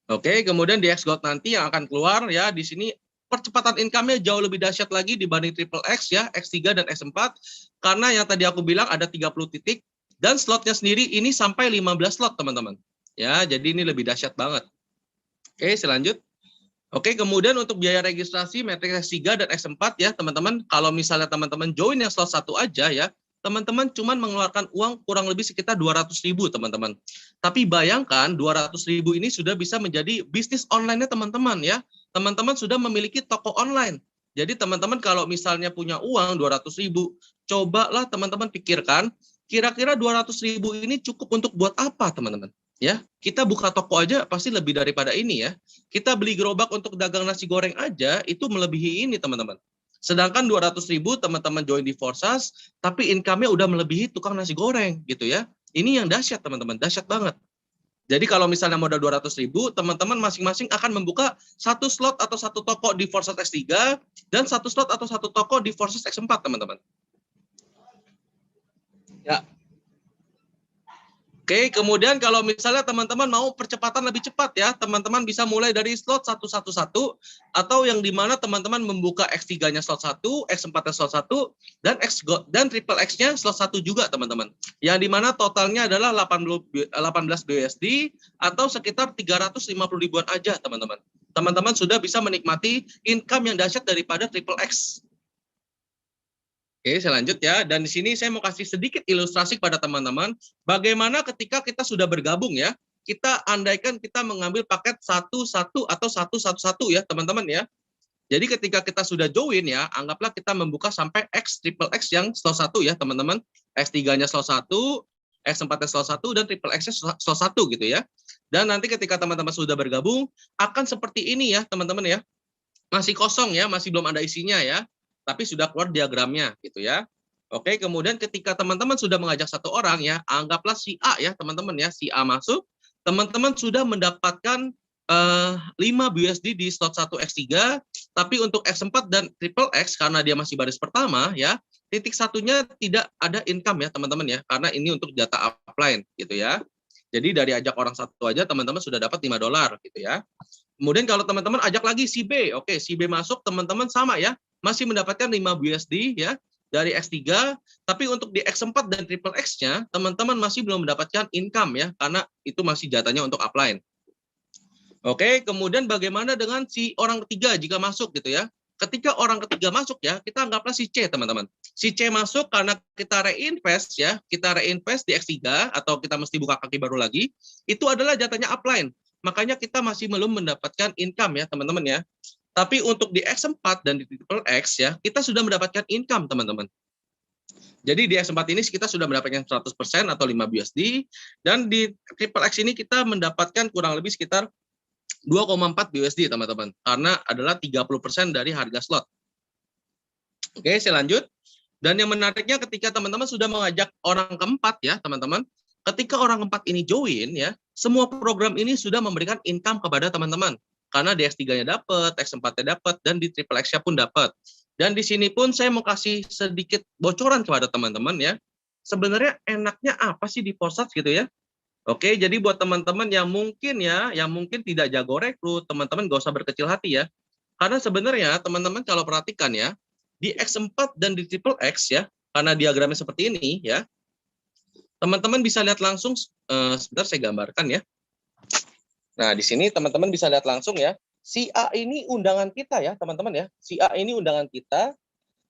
Oke, kemudian di X Gold nanti yang akan keluar ya, di sini percepatan income-nya jauh lebih dahsyat lagi dibanding Triple X ya, X3 dan X4, karena yang tadi aku bilang ada 30 titik dan slotnya sendiri ini sampai 15 slot teman-teman. Ya, jadi ini lebih dahsyat banget. Oke, selanjut. Oke, kemudian untuk biaya registrasi Matrix X3 dan X4 ya, teman-teman, kalau misalnya teman-teman join yang slot 1 aja ya, teman-teman cuma mengeluarkan uang kurang lebih sekitar 200.000 teman-teman. Tapi bayangkan 200.000 ini sudah bisa menjadi bisnis online-nya teman-teman ya. Teman-teman sudah memiliki toko online. Jadi teman-teman kalau misalnya punya uang 200.000, cobalah teman-teman pikirkan kira-kira 200.000 ini cukup untuk buat apa, teman-teman? Ya, kita buka toko aja pasti lebih daripada ini ya. Kita beli gerobak untuk dagang nasi goreng aja itu melebihi ini, teman-teman. Sedangkan 200.000 teman-teman join di Forsas, tapi income-nya udah melebihi tukang nasi goreng gitu ya. Ini yang dahsyat, teman-teman, dahsyat banget. Jadi kalau misalnya modal 200.000, teman-teman masing-masing akan membuka satu slot atau satu toko di Forsas X3 dan satu slot atau satu toko di Forsas X4, teman-teman. Ya. Oke, kemudian kalau misalnya teman-teman mau percepatan lebih cepat ya, teman-teman bisa mulai dari slot 111 atau yang dimana teman-teman membuka X3-nya slot 1, X4-nya slot 1, dan triple X-nya slot 1 juga, teman-teman. Yang dimana totalnya adalah 18 BUSD atau sekitar 350 ribuan aja, teman-teman. Teman-teman sudah bisa menikmati income yang dahsyat daripada triple X. Oke, saya lanjut ya. Dan di sini saya mau kasih sedikit ilustrasi kepada teman-teman bagaimana ketika kita sudah bergabung ya. Kita andaikan kita mengambil paket 11 atau 111 ya, teman-teman ya. Jadi ketika kita sudah join ya, anggaplah kita membuka sampai X triple X yang slot 1 ya, teman-teman. X3-nya slot 1, X4-nya slot 1 dan triple X-nya slot 1 gitu ya. Dan nanti ketika teman-teman sudah bergabung akan seperti ini ya, teman-teman ya. Masih kosong ya, masih belum ada isinya ya. Tapi sudah keluar diagramnya gitu ya. Oke, kemudian ketika teman-teman sudah mengajak satu orang ya, anggaplah si A ya teman-teman ya, si A masuk, teman-teman sudah mendapatkan 5 BUSD di slot 1 X3, tapi untuk X4 dan triple X karena dia masih baris pertama ya, titik satunya tidak ada income ya teman-teman ya, karena ini untuk data upline gitu ya. Jadi dari ajak orang satu aja teman-teman sudah dapat $5 gitu ya. Kemudian kalau teman-teman ajak lagi si B, oke si B masuk teman-teman sama ya, masih mendapatkan 5 BUSD ya dari X3, tapi untuk di X4 dan triple X-nya teman-teman masih belum mendapatkan income ya, karena itu masih jatahnya untuk upline. Oke, kemudian bagaimana dengan si orang ketiga jika masuk gitu ya? Ketika orang ketiga masuk ya, kita anggaplah si C teman-teman. Si C masuk karena kita reinvest ya, kita reinvest di X3 atau kita mesti buka kaki baru lagi, itu adalah jatahnya upline. Makanya kita masih belum mendapatkan income ya teman-teman ya. Tapi untuk di X4 dan di triple X ya, kita sudah mendapatkan income teman-teman. Jadi di X4 ini kita sudah mendapatkan 100% atau 5 BUSD, dan di triple X ini kita mendapatkan kurang lebih sekitar 2,4 BUSD teman-teman, karena adalah 30% dari harga slot. Oke, saya lanjut. Dan yang menariknya ketika teman-teman sudah mengajak orang keempat ya teman-teman, ketika orang keempat ini join ya, semua program ini sudah memberikan income kepada teman-teman. Karena di X3-nya dapat, X4-nya dapat, dan di triple X-nya pun dapat. Dan di sini pun saya mau kasih sedikit bocoran kepada teman-teman ya. Sebenarnya enaknya apa sih di Forsas gitu ya? Oke, jadi buat teman-teman yang mungkin tidak jago rekrut, teman-teman gak usah berkecil hati ya. Karena sebenarnya teman-teman kalau perhatikan ya, di X4 dan di triple X ya, karena diagramnya seperti ini ya, teman-teman bisa lihat langsung, sebentar saya gambarkan ya. Nah, di sini teman-teman bisa lihat langsung ya, si A ini undangan kita ya, teman-teman ya. Si A ini undangan kita,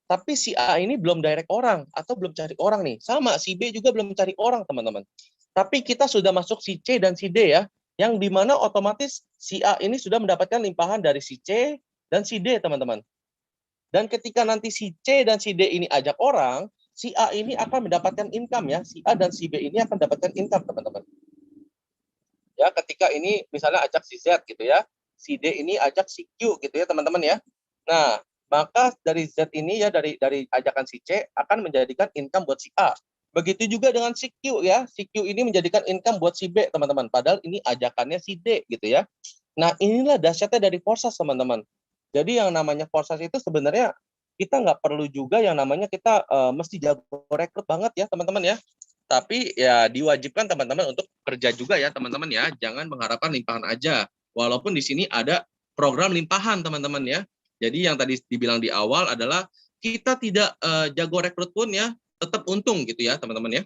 tapi si A ini belum direct orang atau belum cari orang nih. Sama, si B juga belum cari orang, teman-teman. Tapi kita sudah masuk si C dan si D ya, yang dimana otomatis si A ini sudah mendapatkan limpahan dari si C dan si D, teman-teman. Dan ketika nanti si C dan si D ini ajak orang, si A ini akan mendapatkan income ya, si A dan si B ini akan mendapatkan income, teman-teman. Ya, ketika ini misalnya ajak si Z gitu ya, si D ini ajak si Q gitu ya teman-teman ya. Nah, maka dari Z ini ya, dari ajakan si C akan menjadikan income buat si A. Begitu juga dengan si Q ya, si Q ini menjadikan income buat si B teman-teman. Padahal ini ajakannya si D gitu ya. Nah, inilah dahsyatnya dari Forsas teman-teman. Jadi yang namanya Forsas itu sebenarnya kita nggak perlu juga yang namanya kita mesti jago rekrut banget ya teman-teman ya. Tapi ya diwajibkan teman-teman untuk kerja juga ya teman-teman ya. Jangan mengharapkan limpahan aja. Walaupun di sini ada program limpahan teman-teman ya. Jadi yang tadi dibilang di awal adalah kita tidak jago rekrut pun ya tetap untung gitu ya teman-teman ya.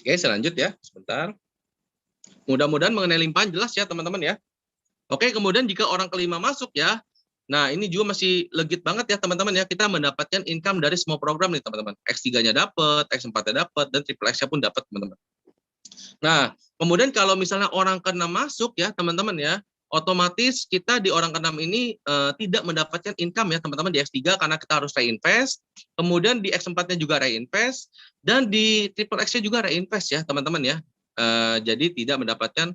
Oke, saya lanjut ya sebentar. Mudah-mudahan mengenai limpahan jelas ya teman-teman ya. Oke, kemudian jika orang kelima masuk ya. Nah, ini juga masih legit banget ya teman-teman ya. Kita mendapatkan income dari semua program nih teman-teman. X3-nya dapat, X4-nya dapat, dan triple X-nya pun dapat teman-teman. Nah, kemudian kalau misalnya orang ke-6 masuk ya teman-teman ya. otomatis kita di orang keenam ini tidak mendapatkan income ya teman-teman di X3 karena kita harus reinvest. Kemudian di X4-nya juga reinvest dan di triple X-nya juga reinvest ya teman-teman ya. Jadi tidak mendapatkan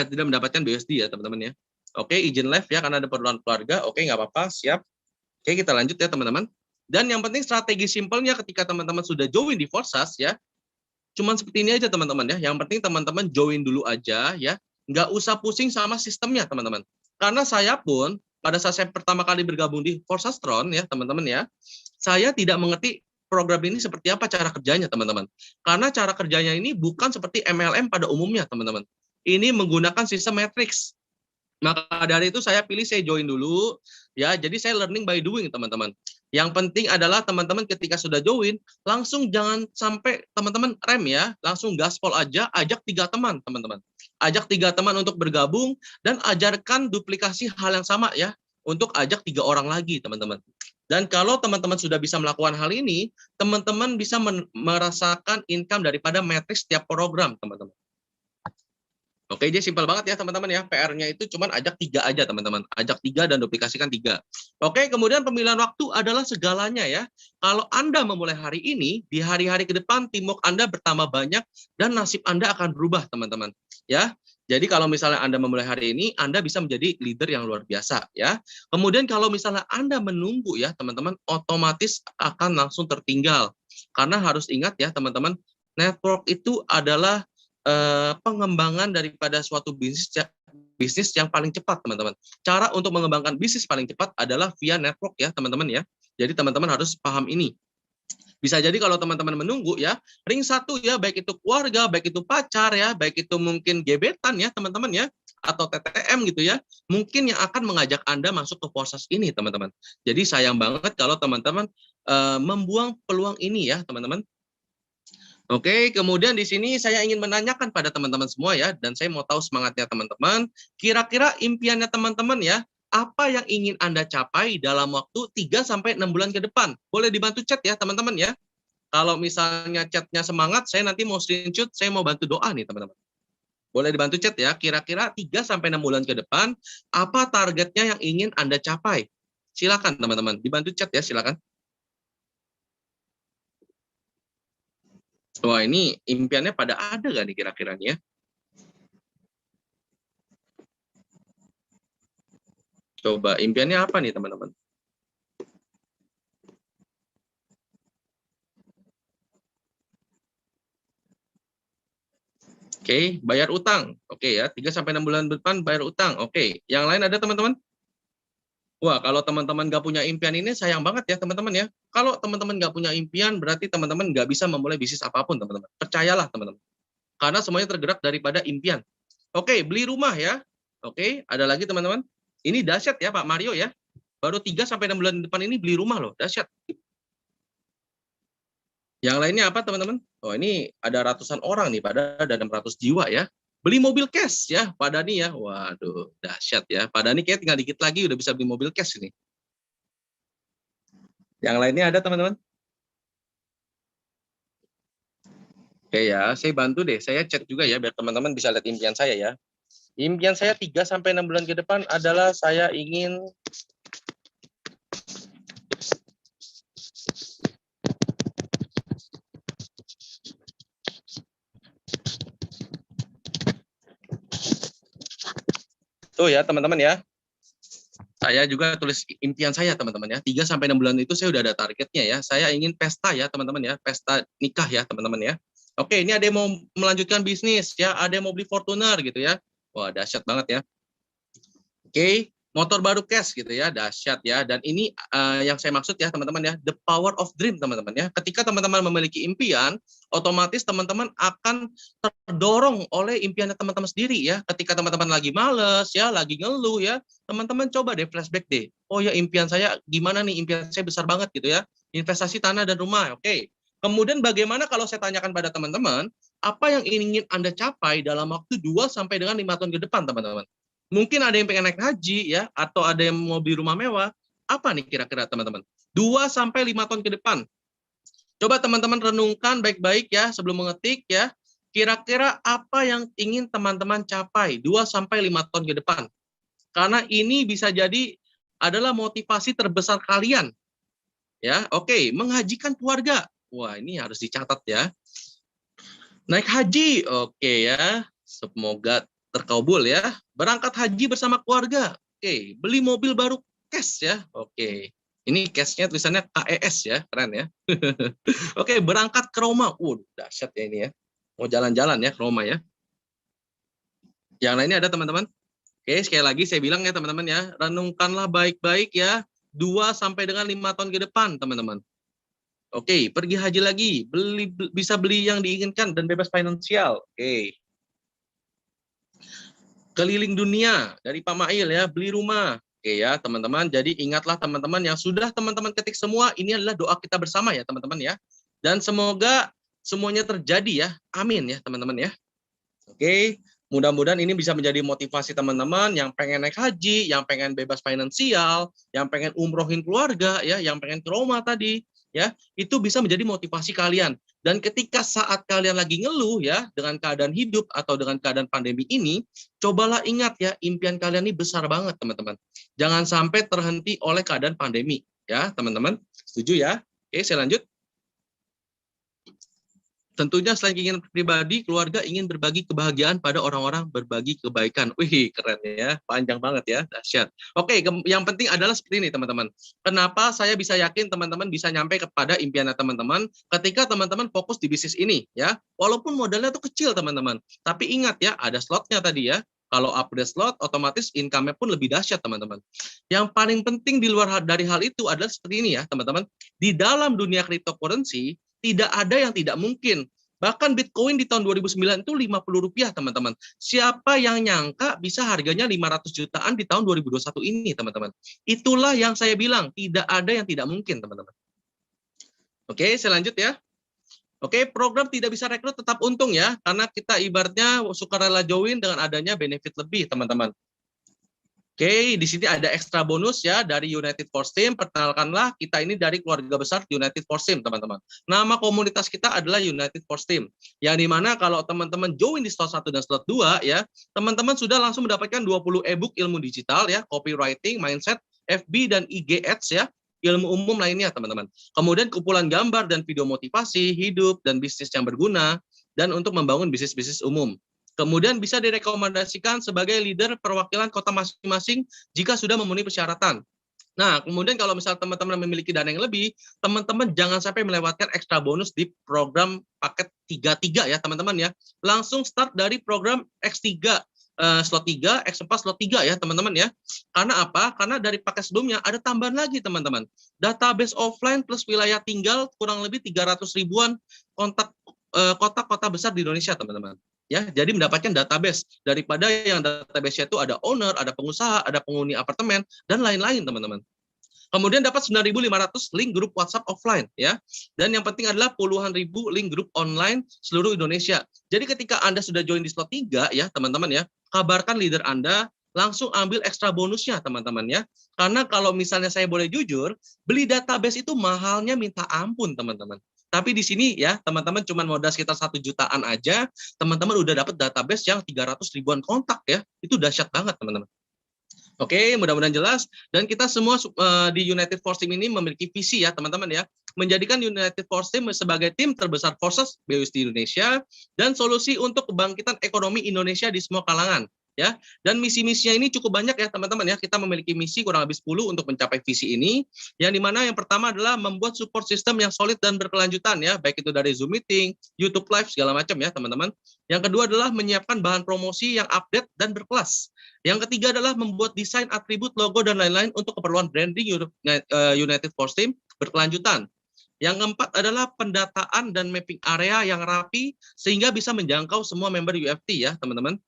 tidak mendapatkan BUSD ya teman-teman ya. Oke, izin live ya karena ada keperluan keluarga. Oke, nggak apa-apa, siap. Oke, kita lanjut ya teman-teman. Dan yang penting strategi simpelnya ketika teman-teman sudah join di Forsas ya, cuman seperti ini aja teman-teman ya. Yang penting teman-teman join dulu aja ya. Nggak usah pusing sama sistemnya teman-teman. Karena saya pun pada saat saya pertama kali bergabung di Forsastron ya teman-teman ya, saya tidak mengerti program ini seperti apa cara kerjanya teman-teman. Karena cara kerjanya ini bukan seperti MLM pada umumnya teman-teman. Ini menggunakan sistem matrix. Maka dari itu saya pilih saya join dulu ya. Jadi saya learning by doing teman-teman. Yang penting adalah teman-teman ketika sudah join langsung jangan sampai teman-teman rem ya, langsung gaspol aja, ajak 3 teman teman-teman. Ajak 3 teman untuk bergabung dan ajarkan duplikasi hal yang sama ya untuk ajak 3 orang lagi teman-teman. Dan kalau teman-teman sudah bisa melakukan hal ini, teman-teman bisa merasakan income daripada matrix setiap program teman-teman. Oke, jadi simpel banget ya teman-teman ya. PR-nya itu cuman ajak 3 aja teman-teman. Ajak 3 dan duplikasikan 3. Oke, kemudian pemilihan waktu adalah segalanya ya. Kalau Anda memulai hari ini, di hari-hari ke depan teamwork Anda bertambah banyak dan nasib Anda akan berubah teman-teman. Ya, jadi kalau misalnya Anda memulai hari ini, Anda bisa menjadi leader yang luar biasa ya. Kemudian kalau misalnya Anda menunggu ya teman-teman, otomatis akan langsung tertinggal. Karena harus ingat ya teman-teman, network itu adalah pengembangan daripada suatu bisnis yang paling cepat teman-teman. Cara untuk mengembangkan bisnis paling cepat adalah via network ya teman-teman ya. Jadi teman-teman harus paham ini. Bisa jadi kalau teman-teman menunggu ya, ring 1 ya, baik itu keluarga, baik itu pacar ya, baik itu mungkin gebetan ya teman-teman ya, atau TTM gitu ya, mungkin yang akan mengajak Anda masuk ke Forsas ini teman-teman. Jadi sayang banget kalau teman-teman membuang peluang ini ya teman-teman. Oke, kemudian di sini saya ingin menanyakan pada teman-teman semua ya, dan saya mau tahu semangatnya teman-teman. Kira-kira impiannya teman-teman ya, apa yang ingin Anda capai dalam waktu 3-6 bulan ke depan? Boleh dibantu chat ya teman-teman ya. Kalau misalnya chatnya semangat, saya nanti mau screenshot, saya mau bantu doa nih teman-teman. Boleh dibantu chat ya, kira-kira 3-6 bulan ke depan, apa targetnya yang ingin Anda capai? Silakan teman-teman, dibantu chat ya, silakan. Wah, ini impiannya pada ada nggak nih kira-kira nih ya? Coba impiannya apa nih teman-teman? Oke, bayar utang. Oke ya, 3-6 bulan depan bayar utang. Oke, yang lain ada teman-teman? Wah, kalau teman-teman nggak punya impian ini sayang banget ya teman-teman ya. Kalau teman-teman nggak punya impian, berarti teman-teman nggak bisa memulai bisnis apapun teman-teman. Percayalah teman-teman. Karena semuanya tergerak daripada impian. Oke, beli rumah ya. Oke, ada lagi teman-teman. Ini dahsyat ya Pak Mario ya. Baru 3-6 bulan depan ini beli rumah loh, dahsyat. Yang lainnya apa teman-teman? Oh, ini ada ratusan orang nih, pada ada 600 jiwa ya. Beli mobil cash ya, Pak Dani ya. Waduh, dahsyat ya. Pak Dani kayak tinggal dikit lagi udah bisa beli mobil cash ini. Yang lainnya ada teman-teman? Oke ya, saya bantu deh. Saya chat juga ya biar teman-teman bisa lihat impian saya ya. Impian saya 3-6 bulan ke depan adalah saya ingin tuh ya teman-teman ya. Saya juga tulis impian saya teman-teman ya. 3-6 bulan itu saya udah ada targetnya ya. Saya ingin pesta ya teman-teman ya. Pesta nikah ya teman-teman ya. Oke, ini ada yang mau melanjutkan bisnis ya. Ada yang mau beli Fortuner gitu ya. Wah, dahsyat banget ya. Oke, motor baru cash gitu ya. Dahsyat ya. Dan ini yang saya maksud ya teman-teman ya. The power of dream teman-teman ya. Ketika teman-teman memiliki impian, otomatis teman-teman akan terdorong oleh impiannya teman-teman sendiri ya. Ketika teman-teman lagi males ya, lagi ngeluh ya, teman-teman coba deh flashback deh. Oh ya, impian saya gimana nih? Impian saya besar banget gitu ya. Investasi tanah dan rumah. Oke. Kemudian bagaimana kalau saya tanyakan pada teman-teman, apa yang ingin Anda capai dalam waktu 2 sampai dengan 5 tahun ke depan, teman-teman? Mungkin ada yang pengen naik haji ya, atau ada yang mau beli rumah mewah. Apa nih kira-kira teman-teman? 2 sampai 5 tahun ke depan. Coba teman-teman renungkan baik-baik ya sebelum mengetik ya. Kira-kira apa yang ingin teman-teman capai 2-5 tahun ke depan? Karena ini bisa jadi adalah motivasi terbesar kalian. Ya, oke, menghajikan keluarga. Wah, ini harus dicatat ya. Naik haji, oke ya. Semoga terkabul ya. Berangkat haji bersama keluarga. Oke, beli mobil baru cash ya. Oke. Ini cash-nya tulisannya KES ya, keren ya. Oke, berangkat ke Roma. Dahsyat ya ini ya. Mau jalan-jalan ya ke Roma ya. Yang lainnya ada teman-teman? Oke, sekali lagi saya bilang ya teman-teman ya, renungkanlah baik-baik ya, 2-5 tahun ke depan teman-teman. Oke, pergi haji lagi, bisa beli yang diinginkan dan bebas finansial. Oke. Keliling dunia dari Pak Mail ya, beli rumah. Oke ya teman-teman, jadi ingatlah teman-teman yang sudah teman-teman ketik semua, ini adalah doa kita bersama ya teman-teman ya. Dan semoga semuanya terjadi ya, amin ya teman-teman ya. Oke. Mudah-mudahan ini bisa menjadi motivasi teman-teman yang pengen naik haji, yang pengen bebas finansial, yang pengen umrohin keluarga, ya, yang pengen ke Roma tadi, ya, itu bisa menjadi motivasi kalian. Dan ketika saat kalian lagi ngeluh, ya, dengan keadaan hidup atau dengan keadaan pandemi ini, cobalah ingat ya, impian kalian ini besar banget, teman-teman. Jangan sampai terhenti oleh keadaan pandemi, ya, teman-teman. Setuju ya? Oke, saya lanjut. Tentunya selain keinginan pribadi, keluarga ingin berbagi kebahagiaan pada orang-orang, berbagi kebaikan. Wih, keren ya, panjang banget ya, dahsyat. Oke, yang penting adalah seperti ini teman-teman. Kenapa saya bisa yakin teman-teman bisa nyampe kepada impian teman-teman ketika teman-teman fokus di bisnis ini ya. Walaupun modalnya itu kecil teman-teman, tapi ingat ya, ada slotnya tadi ya. Kalau upgrade slot, otomatis income-nya pun lebih dahsyat teman-teman. Yang paling penting di luar dari hal itu adalah seperti ini ya teman-teman. Di dalam dunia cryptocurrency, tidak ada yang tidak mungkin. Bahkan Bitcoin di tahun 2009 itu Rp50 teman-teman. Siapa yang nyangka bisa harganya 500 jutaan di tahun 2021 ini teman-teman. Itulah yang saya bilang, tidak ada yang tidak mungkin teman-teman. Oke, saya lanjut ya. Oke, program tidak bisa rekrut tetap untung ya, karena kita ibaratnya sukarela join dengan adanya benefit lebih teman-teman. Oke, di sini ada ekstra bonus ya dari United Force Team. Perkenalkanlah, kita ini dari keluarga besar United Force Team, teman-teman. Nama komunitas kita adalah United Force Team. Yang dimana kalau teman-teman join di slot 1 dan slot 2 ya, teman-teman sudah langsung mendapatkan 20 e-book ilmu digital ya, copywriting, mindset, FB dan IG Ads ya, ilmu umum lainnya, teman-teman. Kemudian kumpulan gambar dan video motivasi, hidup dan bisnis yang berguna, dan untuk membangun bisnis-bisnis umum. Kemudian bisa direkomendasikan sebagai leader perwakilan kota masing-masing jika sudah memenuhi persyaratan. Nah, kemudian kalau misal teman-teman memiliki dana yang lebih, teman-teman jangan sampai melewatkan ekstra bonus di program paket 33 ya, teman-teman ya. Langsung start dari program X3, slot 3, X4, slot 3 ya, teman-teman ya. Karena apa? Karena dari paket sebelumnya ada tambahan lagi, teman-teman. Database offline plus wilayah tinggal kurang lebih 300 ribuan kontak kota-kota besar di Indonesia, teman-teman. Ya, jadi mendapatkan database daripada yang database-nya itu ada owner, ada pengusaha, ada penghuni apartemen dan lain-lain teman-teman. Kemudian dapat 9.500 link grup WhatsApp offline ya. Dan yang penting adalah puluhan ribu link grup online seluruh Indonesia. Jadi ketika Anda sudah join di slot 3 ya, teman-teman ya, kabarkan leader Anda, langsung ambil ekstra bonusnya teman-teman ya. Karena kalau misalnya saya boleh jujur, beli database itu mahalnya minta ampun teman-teman. Tapi di sini ya, teman-teman cuma modal sekitar 1 jutaan aja, teman-teman udah dapat database yang 300 ribuan kontak ya. Itu dahsyat banget, teman-teman. Oke, mudah-mudahan jelas. Dan kita semua di United Force Team ini memiliki visi ya, teman-teman ya. Menjadikan United Force Team sebagai tim terbesar forces BUS di Indonesia dan solusi untuk kebangkitan ekonomi Indonesia di semua kalangan. Ya, dan misi-misinya ini cukup banyak ya teman-teman ya. Kita memiliki misi kurang lebih 10 untuk mencapai visi ini. Yang dimana yang pertama adalah membuat support system yang solid dan berkelanjutan ya, baik itu dari Zoom meeting, YouTube live segala macam ya teman-teman. Yang kedua adalah menyiapkan bahan promosi yang update dan berkelas. Yang ketiga adalah membuat desain atribut, logo dan lain-lain untuk keperluan branding United Force Team berkelanjutan. Yang keempat adalah pendataan dan mapping area yang rapi sehingga bisa menjangkau semua member UFT ya teman-teman.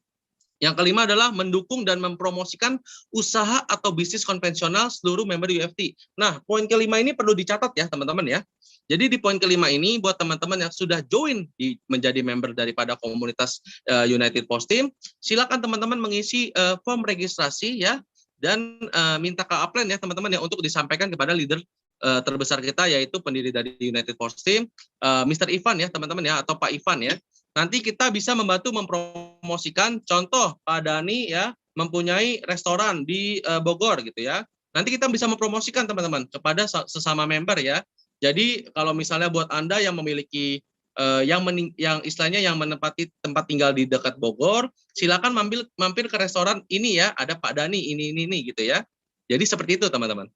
Yang kelima adalah mendukung dan mempromosikan usaha atau bisnis konvensional seluruh member UFT. Nah, poin kelima ini perlu dicatat ya teman-teman ya. Jadi di poin kelima ini buat teman-teman yang sudah join menjadi member daripada komunitas United Force Team, silakan teman-teman mengisi form registrasi ya dan minta ke upline ya teman-teman ya untuk disampaikan kepada leader terbesar kita yaitu pendiri dari United Force Team, Mr. Ivan ya teman-teman ya atau Pak Ivan ya. nanti kita bisa membantu mempromosikan. Contoh Pak Dani ya mempunyai restoran di Bogor gitu ya. Nanti kita bisa mempromosikan teman-teman kepada sesama member ya. Jadi kalau misalnya buat Anda yang memiliki yang istilahnya yang menempati tempat tinggal di dekat Bogor, silakan mampir ke restoran ini ya, ada Pak Dani ini gitu ya. Jadi seperti itu teman-teman.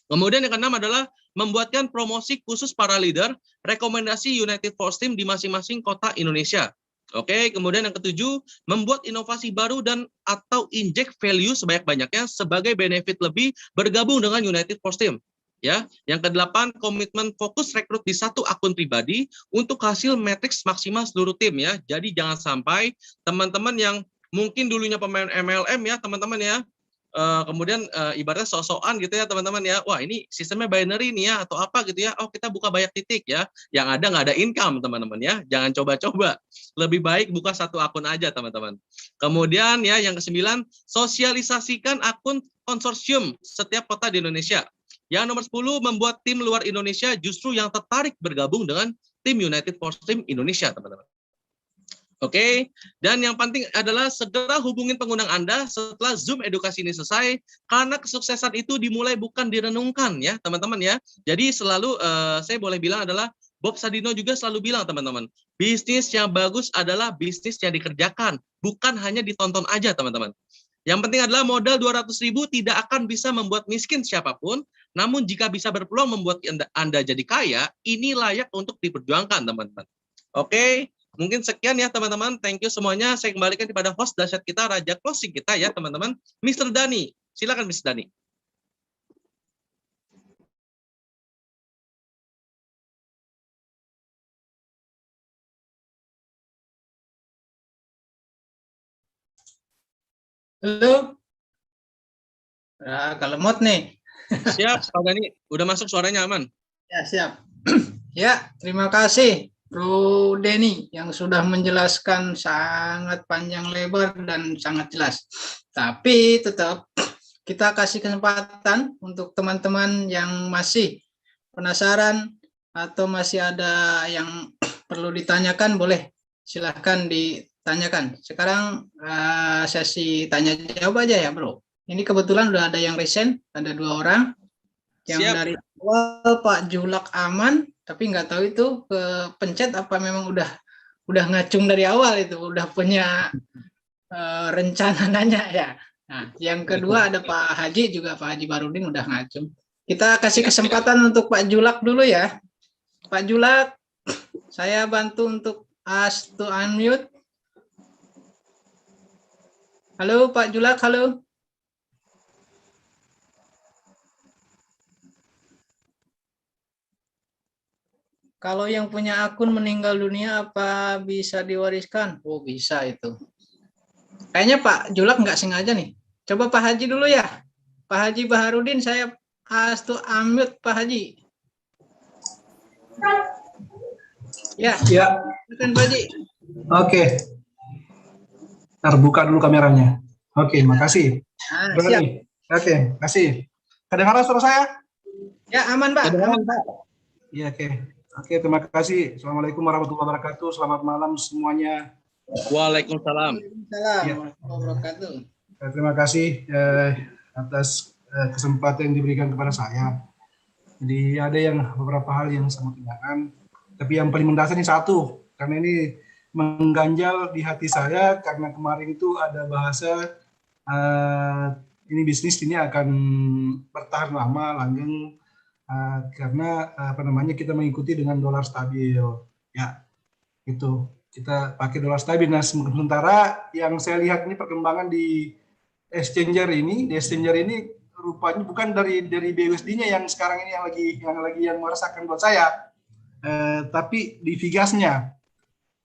Kemudian yang keenam adalah membuatkan promosi khusus para leader, rekomendasi United Force Team di masing-masing kota Indonesia. Oke, kemudian yang ketujuh, membuat inovasi baru dan atau inject value sebanyak-banyaknya sebagai benefit lebih bergabung dengan United Force Team. Ya, yang kedelapan, komitmen fokus rekrut di satu akun pribadi untuk hasil matriks maksimal seluruh tim ya. Jadi jangan sampai teman-teman yang mungkin dulunya pemain MLM ya teman-teman ya, kemudian ibaratnya sok-sokan gitu ya teman-teman ya, wah ini sistemnya binary nih ya atau apa gitu ya, oh kita buka banyak titik ya, yang ada nggak ada income teman-teman ya, jangan coba-coba, lebih baik buka satu akun aja teman-teman. Kemudian ya yang kesembilan, sosialisasikan akun konsorsium setiap kota di Indonesia. Yang nomor 10, membuat tim luar Indonesia justru yang tertarik bergabung dengan tim United Force Team Indonesia teman-teman. Oke, dan yang penting adalah segera hubungin pengundang Anda setelah Zoom edukasi ini selesai, karena kesuksesan itu dimulai bukan direnungkan ya teman-teman ya. Jadi selalu saya boleh bilang adalah Bob Sadino juga selalu bilang teman-teman, bisnis yang bagus adalah bisnis yang dikerjakan, bukan hanya ditonton aja teman-teman. Yang penting adalah modal 200.000 tidak akan bisa membuat miskin siapapun, namun jika bisa berpeluang membuat Anda jadi kaya, ini layak untuk diperjuangkan teman-teman. Oke. Mungkin sekian ya teman-teman, thank you semuanya. Saya kembalikan kepada host dahsyat kita, raja closing kita ya teman-teman, Mr. Dani. Silakan Mr. Dani. Halo. Kalau lemot nih. Siap Pak Dani, udah masuk suaranya aman. Ya siap. Ya, terima kasih Bro Denny yang sudah menjelaskan sangat panjang lebar dan sangat jelas. Tapi tetap kita kasih kesempatan untuk teman-teman yang masih penasaran atau masih ada yang perlu ditanyakan, boleh silahkan ditanyakan. Sekarang sesi tanya jawab aja ya Bro. Ini kebetulan udah ada yang resign, ada 2 orang. Yang Siap. dari awal Pak Julak aman, tapi nggak tahu itu pencet apa memang udah ngacung dari awal, itu udah punya rencana nanya ya. Nah, yang kedua ada Pak Haji juga, Pak Haji Barudin udah ngacung. Kita kasih kesempatan untuk Pak Julak dulu ya. Pak Julak, saya bantu untuk ask to unmute. Halo Pak Julak, halo. Kalau yang punya akun meninggal dunia apa bisa diwariskan? Oh bisa itu. Kayaknya Pak Julak nggak sengaja nih. Coba Pak Haji dulu ya. Pak Haji Baharudin, saya ask to unmute Pak Haji. Ya. Ya. Silakan Pak Haji. Oke. Terbuka dulu kameranya. Oke, makasih. Siap. Oke, makasih. Kedengaran suara saya? Ya, aman Pak. Aman Pak. Iya, oke. Oke, terima kasih. Assalamualaikum warahmatullahi wabarakatuh. Selamat malam semuanya. Waalaikumsalam. Waalaikumsalam warahmatullahi wabarakatuh. Terima kasih atas kesempatan yang diberikan kepada saya. Jadi ada yang beberapa hal yang saya mau tanyakan, tapi yang paling mendasar ini satu, karena ini mengganjal di hati saya karena kemarin itu ada bahasa ini bisnis ini akan bertahan lama, langgeng. Karena kita mengikuti dengan dolar stabil ya, itu kita pakai dolar stabil. Nah, sementara yang saya lihat ini perkembangan di exchanger ini rupanya bukan dari BUSD-nya yang sekarang ini yang merasakan buat saya, tapi di Vigasnya.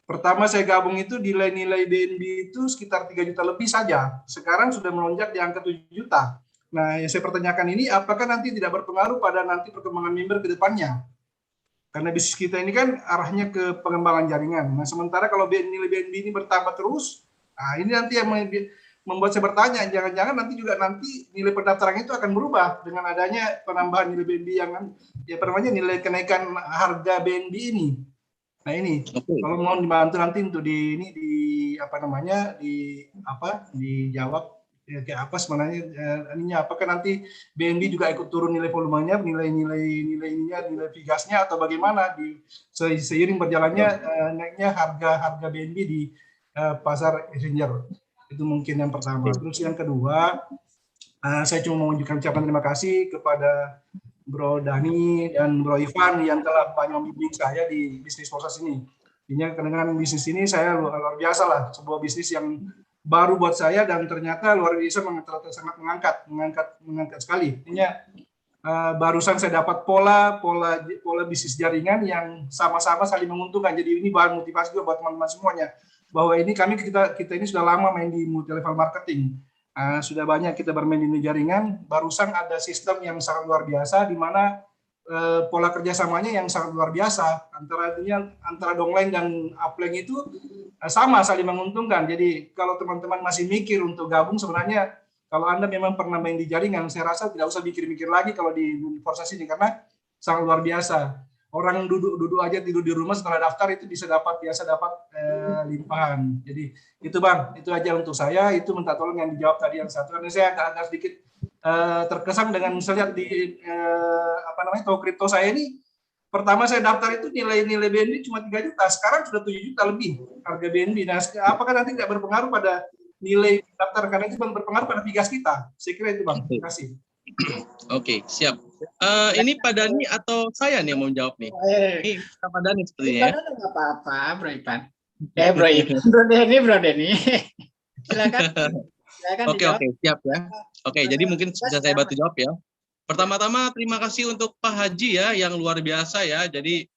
Pertama saya gabung itu nilai BNB itu sekitar 3 juta lebih saja, sekarang sudah melonjak di angka 7 juta. Nah, yang saya pertanyakan ini, apakah nanti tidak berpengaruh pada nanti perkembangan member ke depannya? Karena bisnis kita ini kan arahnya ke pengembangan jaringan. Nah, sementara kalau nilai BNB ini bertambah terus, nah ini nanti yang membuat saya bertanya, jangan-jangan nanti nilai pendaftaran itu akan berubah dengan adanya penambahan nilai BNB yang nilai kenaikan harga BNB ini. Nah ini, kalau mohon dibantu nanti untuk dijawab kayak apa sebenarnya ininya, apakah nanti BNB juga ikut turun nilai volumenya, nilai figasnya, atau bagaimana seiring berjalannya naiknya harga BNB di pasar exchanger. Itu mungkin yang pertama. Terus yang kedua, saya cuma mau menunjukkan ucapan terima kasih kepada Bro Dani dan Bro Ivan yang telah banyak membimbing saya di bisnis proses ini. Intinya dengan bisnis ini saya luar biasa lah, sebuah bisnis yang baru buat saya dan ternyata luar biasa, sangat mengangkat sekali. Intinya barusan saya dapat pola bisnis jaringan yang sama-sama saling menguntungkan. Jadi ini bahan motivasi juga buat teman-teman semuanya, bahwa ini kita ini sudah lama main di multi level marketing. Sudah banyak kita bermain di jaringan, barusan ada sistem yang sangat luar biasa di mana pola kerjasamanya yang sangat luar biasa antara downline dan upline itu sama saling menguntungkan. Jadi kalau teman-teman masih mikir untuk gabung, sebenarnya kalau Anda memang pernah main di jaringan, saya rasa tidak usah mikir-mikir lagi kalau di proses ini, karena sangat luar biasa. Orang duduk aja, tidur di rumah, setelah daftar itu bisa dapat limpahan. Jadi itu Bang, itu aja untuk saya. Itu minta tolong yang dijawab tadi yang satu, karena saya agak sedikit terkesan dengan misalnya di toko kripto saya ini. Pertama saya daftar itu nilai BNB cuma 3 juta, sekarang sudah 7 juta lebih harga BNB. Nah, apakah nanti tidak berpengaruh pada nilai daftar, karena itu berpengaruh pada figas kita? Saya kira itu Bang. Terima kasih. Oke, siap. Ini Pak Dani atau saya nih yang mau jawab nih? Ini Pak Dani sepertinya. Nggak apa-apa, Bro Ivan. Bro Denny. Silakan. Oke, siap ya. Oke, jadi mungkin bisa saya bantu jawab ya. Pertama-tama terima kasih untuk Pak Haji ya, yang luar biasa ya. Jadi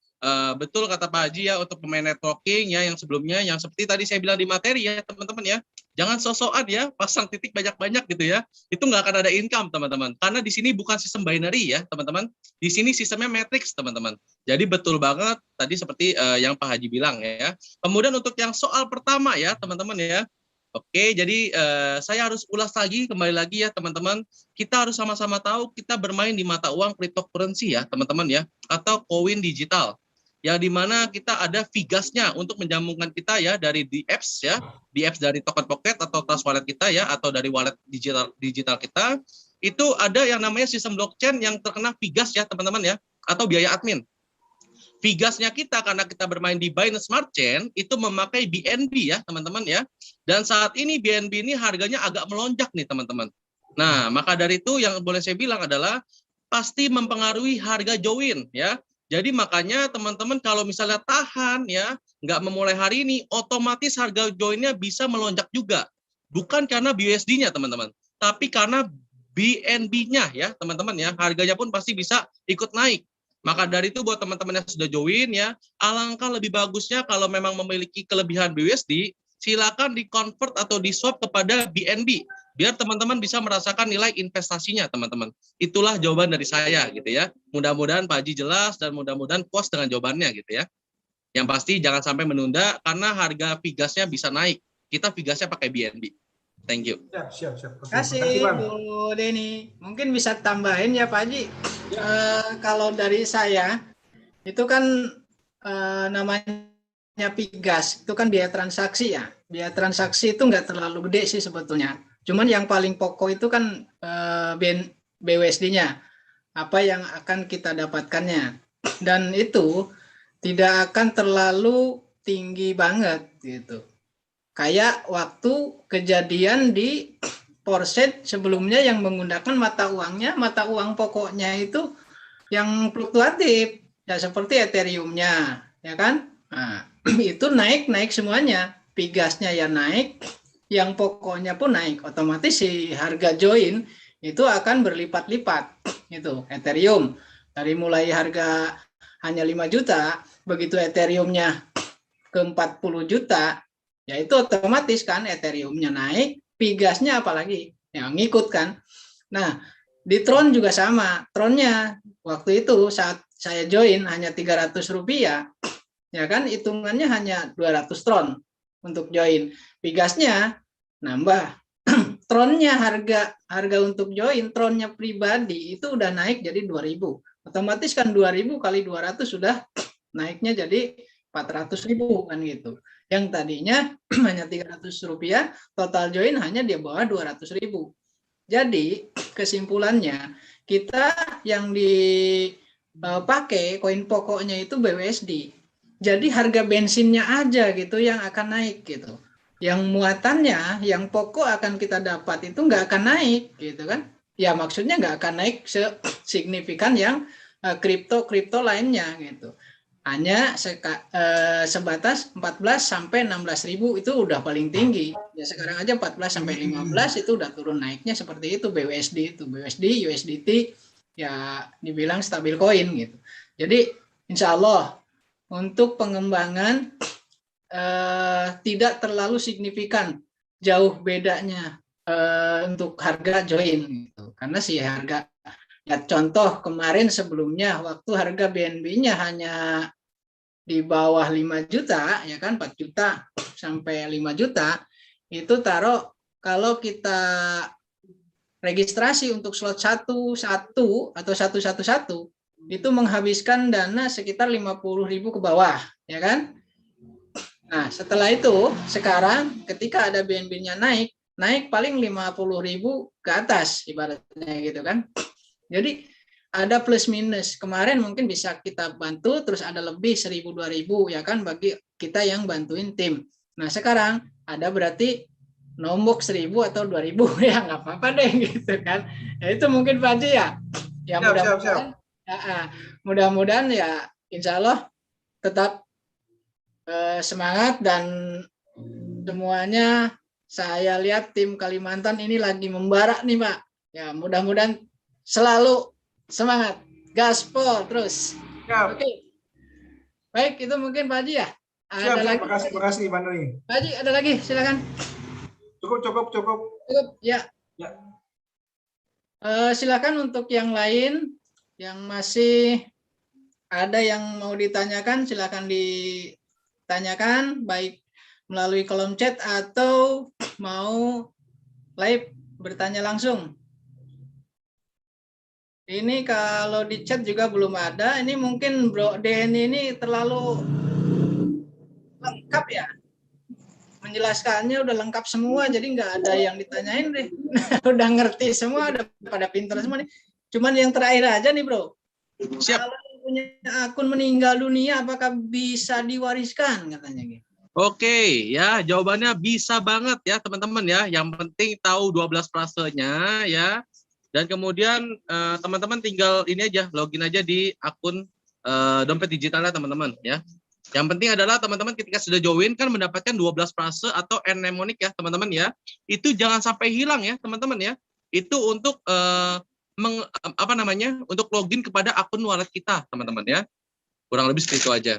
betul kata Pak Haji ya, untuk pemain networking ya yang sebelumnya, yang seperti tadi saya bilang di materi ya teman-teman ya. Jangan sosokan ya, pasang titik banyak-banyak gitu ya. Itu nggak akan ada income teman-teman. Karena di sini bukan sistem binary ya teman-teman. Di sini sistemnya matrix teman-teman. Jadi betul banget tadi seperti yang Pak Haji bilang ya. Kemudian untuk yang soal pertama ya teman-teman ya. Oke, jadi saya harus ulas lagi, kembali lagi ya teman-teman. Kita harus sama-sama tahu kita bermain di mata uang cryptocurrency ya teman-teman ya. Atau koin digital. Yang dimana kita ada figasnya untuk menjambungkan kita ya dari di apps ya, di apps dari Token Pocket atau Trust Wallet kita ya, atau dari wallet digital kita, itu ada yang namanya sistem blockchain yang terkena figas ya teman-teman ya, atau biaya admin. Figasnya kita karena kita bermain di Binance Smart Chain itu memakai BNB ya teman-teman ya, dan saat ini BNB ini harganya agak melonjak nih teman-teman. Nah maka dari itu yang boleh saya bilang adalah pasti mempengaruhi harga join ya. Jadi makanya teman-teman kalau misalnya tahan ya, nggak memulai hari ini, otomatis harga joinnya bisa melonjak juga. Bukan karena BUSD-nya teman-teman, tapi karena BNB-nya ya teman-teman ya, harganya pun pasti bisa ikut naik. Maka dari itu buat teman-teman yang sudah join ya, alangkah lebih bagusnya kalau memang memiliki kelebihan BUSD, silakan di-convert atau di-swap kepada BNB. Biar teman-teman bisa merasakan nilai investasinya teman-teman. Itulah jawaban dari saya gitu ya. Mudah-mudahan Pak Haji jelas dan mudah-mudahan puas dengan jawabannya gitu ya. Yang pasti jangan sampai menunda karena harga figasnya bisa naik. Kita figasnya pakai BNB. Thank you. Siap. Terima kasih Bu Denny. Mungkin bisa tambahin ya Pak Haji. Kalau dari saya itu kan namanya figas itu kan biaya transaksi ya. Biaya transaksi itu nggak terlalu gede sih sebetulnya. Cuman yang paling pokok itu kan BUSD-nya, apa yang akan kita dapatkannya. Dan itu tidak akan terlalu tinggi banget gitu. Kayak waktu kejadian di Porset sebelumnya yang menggunakan mata uang pokoknya itu yang fluktuatif, ya seperti Ethereum-nya, ya kan? Nah, itu naik semuanya, figasnya ya naik, yang pokoknya pun naik, otomatis si harga join itu akan berlipat-lipat. Itu Ethereum dari mulai harga hanya 5 juta, begitu Ethereum-nya ke 40 juta, ya itu otomatis kan Ethereum-nya naik, figasnya apalagi yang ngikut kan. Nah, di Tron juga sama. Tronnya waktu itu saat saya join hanya 300 rupiah, ya kan hitungannya hanya 200 Tron untuk join. Figasnya nambah. Tronnya harga untuk join, Tronnya pribadi itu udah naik jadi 2000. Otomatis kan 2000 kali 200 sudah naiknya jadi 400.000 kan gitu. Yang tadinya hanya 300 rupiah, total join hanya di bawah 200.000. Jadi kesimpulannya kita yang dipakai koin pokoknya itu BUSD. Jadi harga bensinnya aja gitu yang akan naik gitu. Yang muatannya, yang pokok akan kita dapat itu nggak akan naik gitu kan. Ya maksudnya nggak akan naik signifikan yang kripto lainnya gitu. Hanya sebatas 14 sampai 16.000 itu udah paling tinggi. Ya sekarang aja 14 sampai 15 itu udah turun naiknya seperti itu BUSD itu. BUSD, USDT ya dibilang stabil koin gitu. Jadi insya Allah untuk pengembangan tidak terlalu signifikan jauh bedanya untuk harga join gitu. Karena si harga ya contoh kemarin sebelumnya waktu harga BNB-nya hanya di bawah 5 juta ya kan 4 juta sampai 5 juta itu taruh kalau kita registrasi untuk slot 11 atau 111 itu menghabiskan dana sekitar 50.000 ke bawah ya kan. Nah, setelah itu sekarang ketika ada BNB-nya naik paling 50.000 ke atas ibaratnya gitu kan. Jadi ada plus minus. Kemarin mungkin bisa kita bantu terus ada lebih 1.000-2.000 ya kan bagi kita yang bantuin tim. Nah, sekarang ada berarti nombok 1.000 atau 2.000 ya nggak apa-apa deh gitu kan. Ya, itu mungkin Pak Haji ya. Ya mudah-mudahan mudah-mudahan ya insya Allah tetap semangat dan semuanya saya lihat tim Kalimantan ini lagi membara nih Pak. Ya mudah-mudahan selalu semangat, gaspol terus. Oke. Baik itu mungkin Pak Haji ya. Ada lagi? Makasih Pak Nuri. Pak Haji ada lagi silakan. Cukup ya. Silakan untuk yang lain yang masih ada yang mau ditanyakan silakan ditanyakan baik melalui kolom chat atau mau live bertanya langsung. Ini kalau di chat juga belum ada. Ini mungkin Bro Den ini terlalu lengkap ya. Menjelaskannya udah lengkap semua, jadi nggak ada yang ditanyain deh. Udah ngerti semua, udah pada pinter semua nih. Cuman yang terakhir aja nih Bro. Siap. Kalau punya akun meninggal dunia, apakah bisa diwariskan katanya gitu? Oke, ya jawabannya bisa banget ya teman-teman ya. Yang penting tahu 12 frasenya ya. Dan kemudian teman-teman tinggal ini aja, login aja di akun dompet digitalnya teman-teman ya. Yang penting adalah teman-teman ketika sudah join kan mendapatkan 12 frase atau mnemonic ya teman-teman ya. Itu jangan sampai hilang ya teman-teman ya. Itu untuk untuk login kepada akun wallet kita teman-teman ya. Kurang lebih seperti itu aja.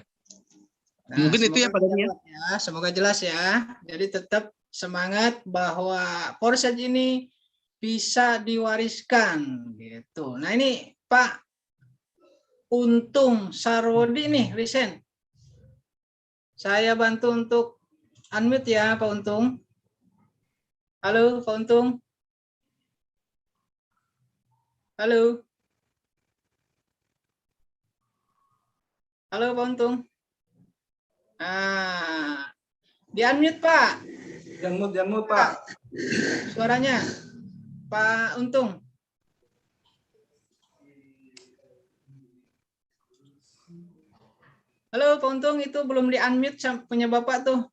Nah, mungkin itu ya padanya. Ya, semoga jelas ya. Jadi tetap semangat bahwa Porsche ini bisa diwariskan gitu. Nah ini Pak Untung Sarwodi nih Risen. Saya bantu untuk unmute ya Pak Untung. Halo Pak Untung. Halo. Halo Pak Untung. Ah, di unmute Pak. Jangan mute Pak. Suaranya Pak Untung. Halo Pak Untung, itu belum di unmute punya Bapak tuh.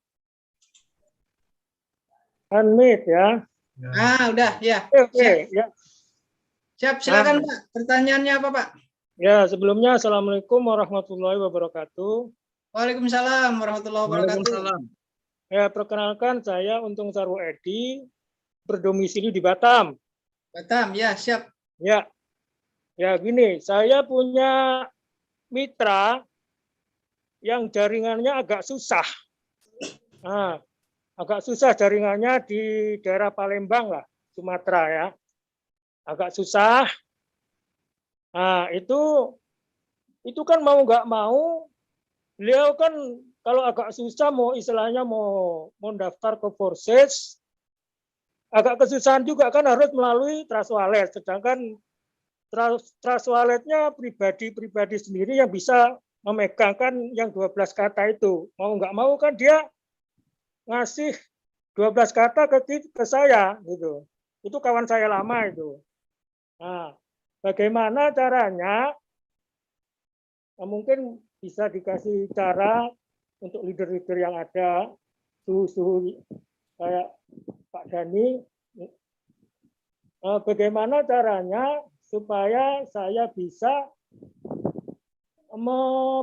Unmute ya. Ah, udah ya. Oke, ya. Siap, silakan Pak. Pertanyaannya apa Pak? Ya, sebelumnya Assalamualaikum warahmatullahi wabarakatuh. Waalaikumsalam warahmatullahi wabarakatuh. Waalaikumsalam. Ya, perkenalkan saya Untung Sarwo Edi, berdomisili di Batam. Batam, ya siap. Ya, ya gini, saya punya mitra yang jaringannya agak susah. Nah, agak susah jaringannya di daerah Palembang lah, Sumatera ya. Agak susah. Nah, itu kan mau nggak mau, beliau kan kalau agak susah mau istilahnya mau daftar ke Forces, agak kesusahan juga kan harus melalui Trust Wallet. Sedangkan Trust Walletnya pribadi sendiri yang bisa memegangkan yang 12 kata itu. Mau nggak mau kan dia ngasih 12 kata ke saya gitu. Itu kawan saya lama itu. Nah, bagaimana caranya? Nah, mungkin bisa dikasih cara untuk leader-leader yang ada, suhu-suhu kayak Pak Dhani. Bagaimana caranya supaya saya bisa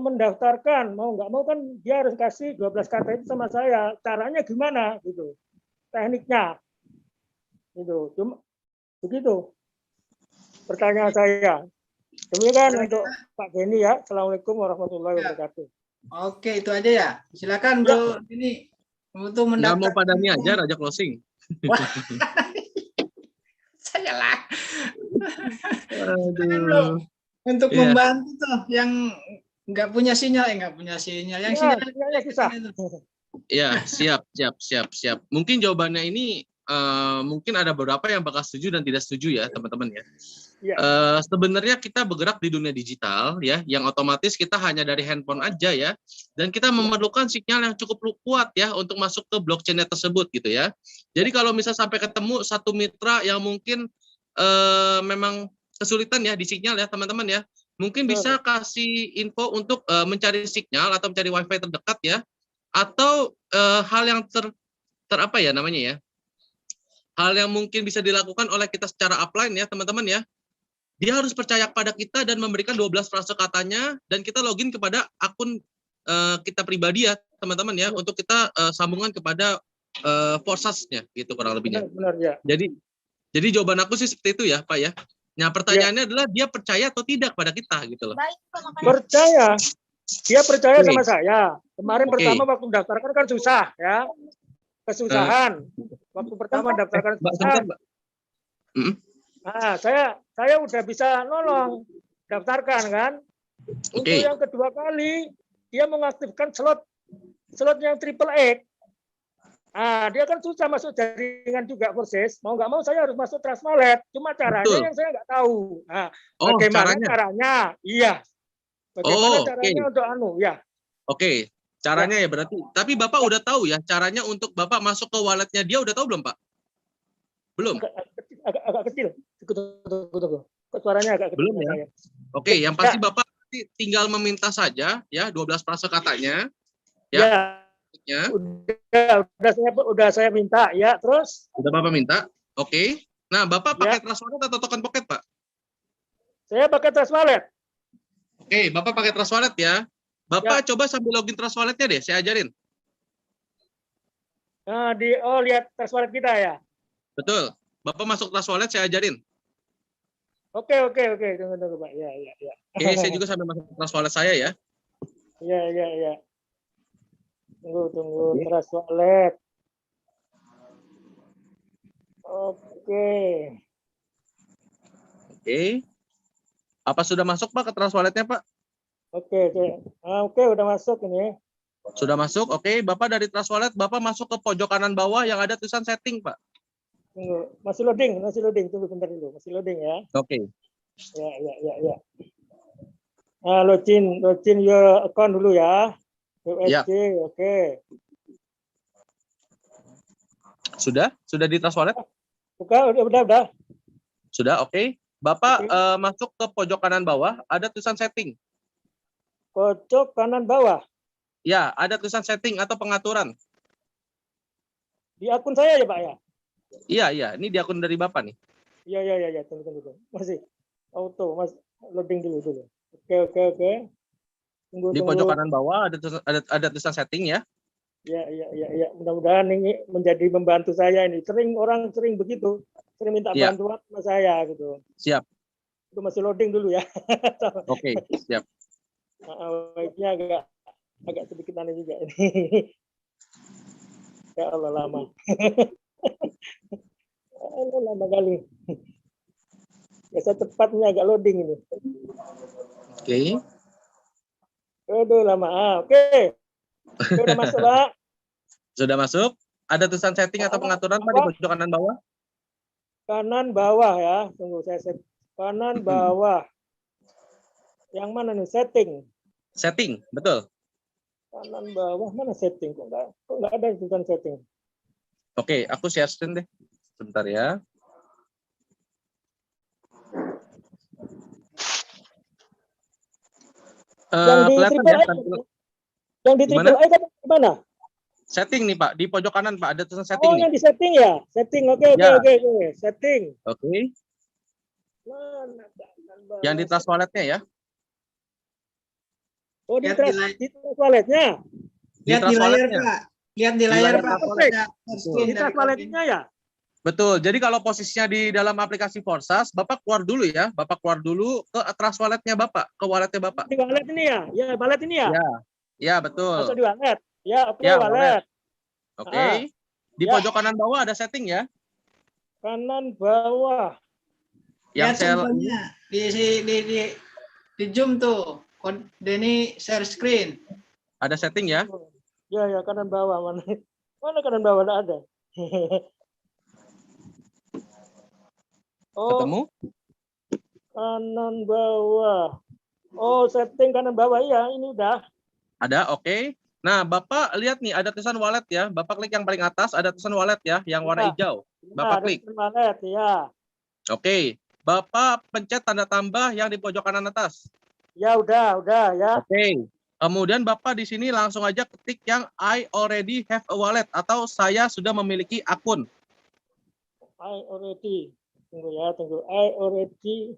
mendaftarkan, mau nggak mau kan dia harus kasih 12 kata itu sama saya. Caranya gimana gitu, tekniknya gitu. Cuma begitu pertanyaan saya. Demikian untuk Pak Beni ya. Assalamualaikum warahmatullahi wabarakatuh. Oke, itu aja ya. Silakan Bro. Ini untuk Nggak mendaftar. mau Pak Dhani aja raja closing. Wah. Saya lah. Aduh. Untuk Iya. membantu tuh yang nggak punya sinyal, yang Ya, sinyalnya susah. Ya, siap. Mungkin jawabannya ini mungkin ada beberapa yang bakal setuju dan tidak setuju ya, teman-teman ya. Ya. Sebenarnya kita bergerak di dunia digital ya, yang otomatis kita hanya dari handphone aja ya, dan kita memerlukan sinyal yang cukup kuat ya untuk masuk ke blockchain tersebut gitu ya. Jadi kalau misal sampai ketemu satu mitra yang mungkin memang kesulitan ya di sinyal ya teman-teman ya, mungkin bisa kasih info untuk mencari sinyal atau mencari wifi terdekat ya, atau hal yang apa ya namanya ya, hal yang mungkin bisa dilakukan oleh kita secara offline ya teman-teman ya. Dia harus percaya pada kita dan memberikan 12 frase katanya, dan kita login kepada akun kita pribadi ya teman-teman ya, untuk kita sambungan kepada forsasnya gitu kurang lebihnya. Benar ya. Jadi jawaban aku sih seperti itu ya Pak ya. Nah pertanyaannya adalah dia percaya atau tidak pada kita gitu loh. Percaya. Dia percaya sama saya. Kemarin Oke. pertama waktu mendaftarkan kan susah ya. Kesusahan. Waktu pertama mendaftarkan susah. Mbak. Nah, saya udah bisa nolong daftarkan kan. Untuk yang kedua kali dia mengaktifkan slot yang triple X. Nah, dia kan susah masuk jaringan juga proses. Mau nggak mau saya harus masuk Transmart. Cuma caranya yang saya nggak tahu. Nah, bagaimana caranya? Iya. Bagaimana caranya untuk ya. Oke, caranya ya berarti. Tapi Bapak udah tahu ya caranya untuk Bapak masuk ke walletnya dia, udah tahu belum Pak? Belum. Agak kecil. Tunggu. Suaranya agak kecil. Belum ya. Oke, yang pasti Bapak tinggal meminta saja ya 12 frase katanya. Ya. Udah saya minta ya, terus udah Bapak minta. Oke. Nah, Bapak pakai Trust Wallet atau token pocket, Pak? Saya pakai Trust Wallet. Oke, Bapak pakai Trust Wallet ya. Bapak coba sambil login Trust Wallet-nya deh, saya ajarin. Nah, lihat Trust Wallet kita ya. Betul. Bapak masuk Trust Wallet, saya ajarin. Oke, tunggu Pak. Ya. Oke, saya juga sambil masuk Trust Wallet saya ya. Iya. Tunggu Trust Wallet. Oke. Apa sudah masuk Pak ke Trust Wallet-nya Pak? Oke, udah masuk ini. Sudah masuk. Oke, Bapak dari Trust Wallet, Bapak masuk ke pojok kanan bawah yang ada tulisan setting, Pak. Tunggu, masih loading. Tunggu bentar dulu, masih loading ya. Oke. Ya. Nah, login your account dulu ya. USD, oke. Sudah di Trust Wallet? Udah. Sudah, oke. Bapak masuk ke pojok kanan bawah, ada tulisan setting. Pojok kanan bawah? Ya, ada tulisan setting atau pengaturan. Di akun saya ya Pak ya? Iya. Ini di akun dari Bapak nih. Iya. Tunggu. Masih auto, loading dulu. Oke. Tunggu. Di pojok kanan bawah ada tulisan setting ya. Iya. Mudah-mudahan ini menjadi membantu saya ini. Orang sering begitu. Sering minta bantuan sama saya gitu. Siap. Itu masih loading dulu ya. Oke, siap. Ini agak sedikit aneh juga ini. Ya Allah lama. Lama kali. Biasa cepatnya agak loading ini. Oke. Aduh lama. Oke. Sudah masuk Pak. Sudah masuk. Ada tulisan setting atau pengaturan Pak di pojok kanan bawah? Kanan bawah ya. Tunggu saya set. Kanan bawah. Yang mana nih setting? Setting, betul. Kanan bawah mana setting? Kok nggak ada tulisan setting? Oke, aku share screen deh. Sebentar ya. Yang di Kelihatan triple ya? A, yang di Gimana? triple A kan gimana? Setting nih Pak, di pojok kanan Pak, ada tulisan Oh, setting nih. yang di setting ya? Setting, oke. Ya. Setting. Oke, Mana kanan bawah? yang di tas walletnya ya. Oh, di Lihat trans di walletnya. Lihat di layar, Pak. Lihat di layar, layar Pak. trans Ada screen Di dari tas walletnya ya? Betul. Jadi kalau posisinya di dalam aplikasi Forsas, Bapak keluar dulu ya. Bapak keluar dulu ke trust walletnya Bapak, ke walletnya Bapak. Di wallet ini ya? Ya, wallet ini ya? Ya, ya betul. Masuk di wallet. Ya, oke, Ya, wallet. Oke. Di Ya. pojok kanan bawah ada setting ya. Kanan bawah. Lihat Yang saya contohnya di zoom tuh. Denny share screen. ada setting ya. Ya, kanan bawah mana? Mana kanan bawah nggak ada? Oh, Ketemu? kanan bawah. Oh, setting kanan bawah ya, ini udah. Ada, oke. Nah, Bapak lihat nih ada tulisan wallet ya. Bapak klik yang paling atas ada tulisan wallet ya, yang warna hijau. Bapak Ada klik. wallet ya. Oke. Bapak pencet tanda tambah yang di pojok kanan atas. Ya udah ya. Oke. Kemudian Bapak di sini langsung aja ketik yang I already have a wallet atau saya sudah memiliki akun. I already. Tunggu. I already.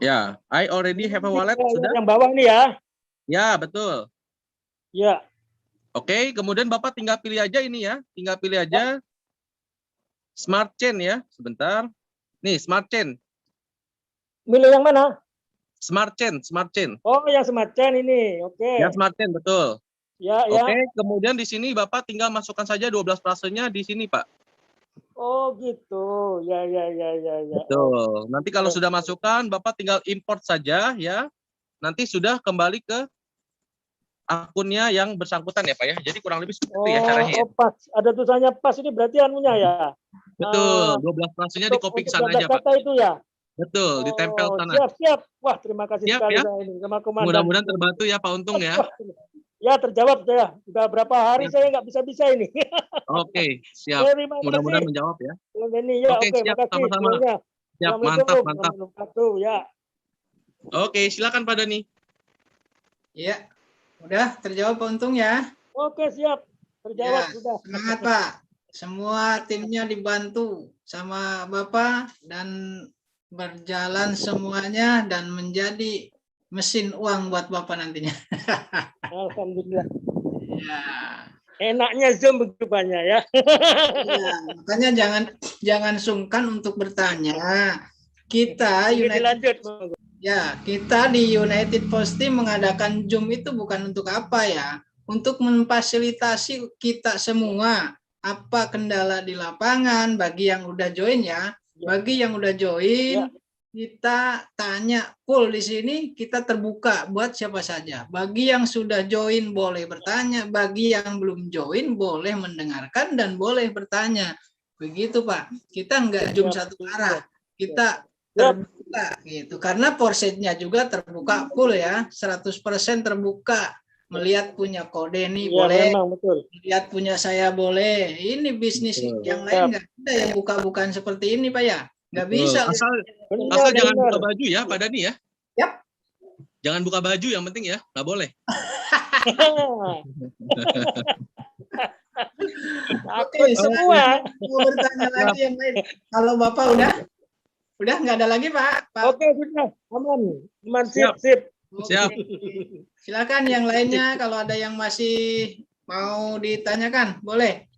Ya, I already have a wallet sudah. Yang bawah nih ya. Ya, betul. Ya. Oke, kemudian Bapak tinggal pilih aja ini ya. Tinggal pilih aja Smart Chain ya. Sebentar. Nih, Smart Chain. Milih yang mana? Smart Chain. Oh, yang Smart Chain ini. Oke. Yang Smart Chain, betul. Ya. Oke, kemudian di sini Bapak tinggal masukkan saja 12 frasenya di sini, Pak. Oh, gitu. Ya. Betul. Nanti kalau sudah masukkan, Bapak tinggal import saja ya. Nanti sudah kembali ke akunnya yang bersangkutan ya, Pak ya. Jadi kurang lebih seperti itu ya caranya ya. Oh, pas. Ada tulisannya pas ini berarti anunya ya. Betul. 12 frasenya di copy ke sana aja, Pak. Kata itu ya. Betul, ditempel ke sana. Siap. Wah, terima kasih Siap, sekali ya? saya ini sama komandan. Mudah-mudahan terbantu ya Pak Untung ya. Ya, terjawab saya. Sudah berapa hari saya nggak bisa ini. Oke, siap. Terima kasih. Mudah-mudahan menjawab ya. Ini ya, Oke, siap, makasih. sama-sama. Semuanya. Siap, Assalamualaikum mantap. warahmatullahi wabarakatuh, ya. Oke, silakan Pak Dani. Iya. Udah terjawab Pak Untung ya. Oke, siap. Terjawab Ya, sudah. semangat Pak. Semua timnya dibantu sama Bapak dan berjalan semuanya dan menjadi mesin uang buat Bapak nantinya. Alhamdulillah. Ya. Enaknya Zoom berubahnya ya. Ya, makanya jangan sungkan untuk bertanya. Kita Oke, United dilanjut. Ya, kita di United Post Team mengadakan Zoom itu bukan untuk apa ya? Untuk memfasilitasi kita semua. Apa kendala di lapangan bagi yang udah join ya. Bagi yang udah join, kita tanya full di sini, kita terbuka buat siapa saja. Bagi yang sudah join boleh bertanya, bagi yang belum join boleh mendengarkan dan boleh bertanya. Begitu Pak. Kita nggak Zoom satu arah. Kita terbuka gitu karena porsetnya juga terbuka full ya 100% terbuka melihat punya kode nih boleh memang, betul. lihat punya saya boleh ini bisnis yang lain nggak ada yang buka-bukaan seperti ini Pak ya nggak bisa asal Benar, jangan benar. buka baju ya Pak Dani ya. Yap. Jangan buka baju yang penting ya nggak boleh. Oke, semua. mau bertanya lagi yang lain kalau Bapak udah nggak ada lagi Pak. Oke, sudah aman Siap. sip. Siap. Silakan yang lainnya kalau ada yang masih mau ditanyakan boleh.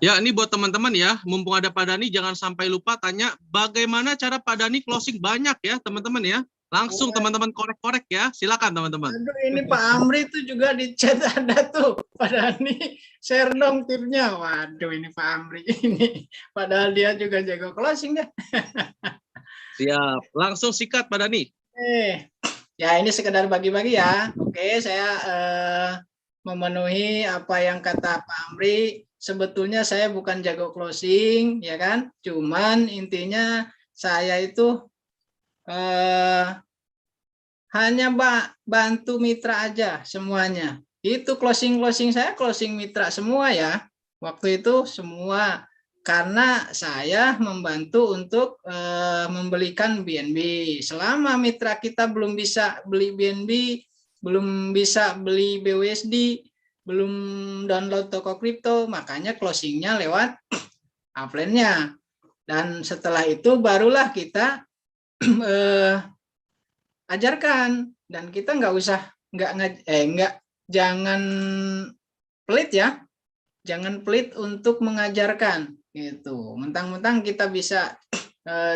Ya, ini buat teman-teman ya, mumpung ada Pak Dani, jangan sampai lupa tanya bagaimana cara Pak Dani closing banyak ya, teman-teman ya. Langsung teman-teman korek-korek ya, silakan teman-teman. Aduh, ini Pak Amri tuh juga di chat ada tuh, Pak Dani share dong tipnya. Waduh, ini Pak Amri ini, padahal dia juga jago closing deh. Siap, langsung sikat Pak Dani. Ya ini sekedar bagi-bagi ya. Oke, saya memenuhi apa yang kata Pak Amri. Sebetulnya saya bukan jago closing, ya kan? Cuman intinya saya itu hanya bantu mitra aja semuanya. Itu closing saya closing mitra semua ya. Waktu itu semua karena saya membantu untuk membelikan BNB. Selama mitra kita belum bisa beli BNB, belum bisa beli BUSD, belum download toko kripto, makanya closingnya lewat upline-nya. Dan setelah itu barulah kita ajarkan, dan kita nggak usah jangan pelit ya, jangan pelit untuk mengajarkan gitu. Mentang-mentang kita bisa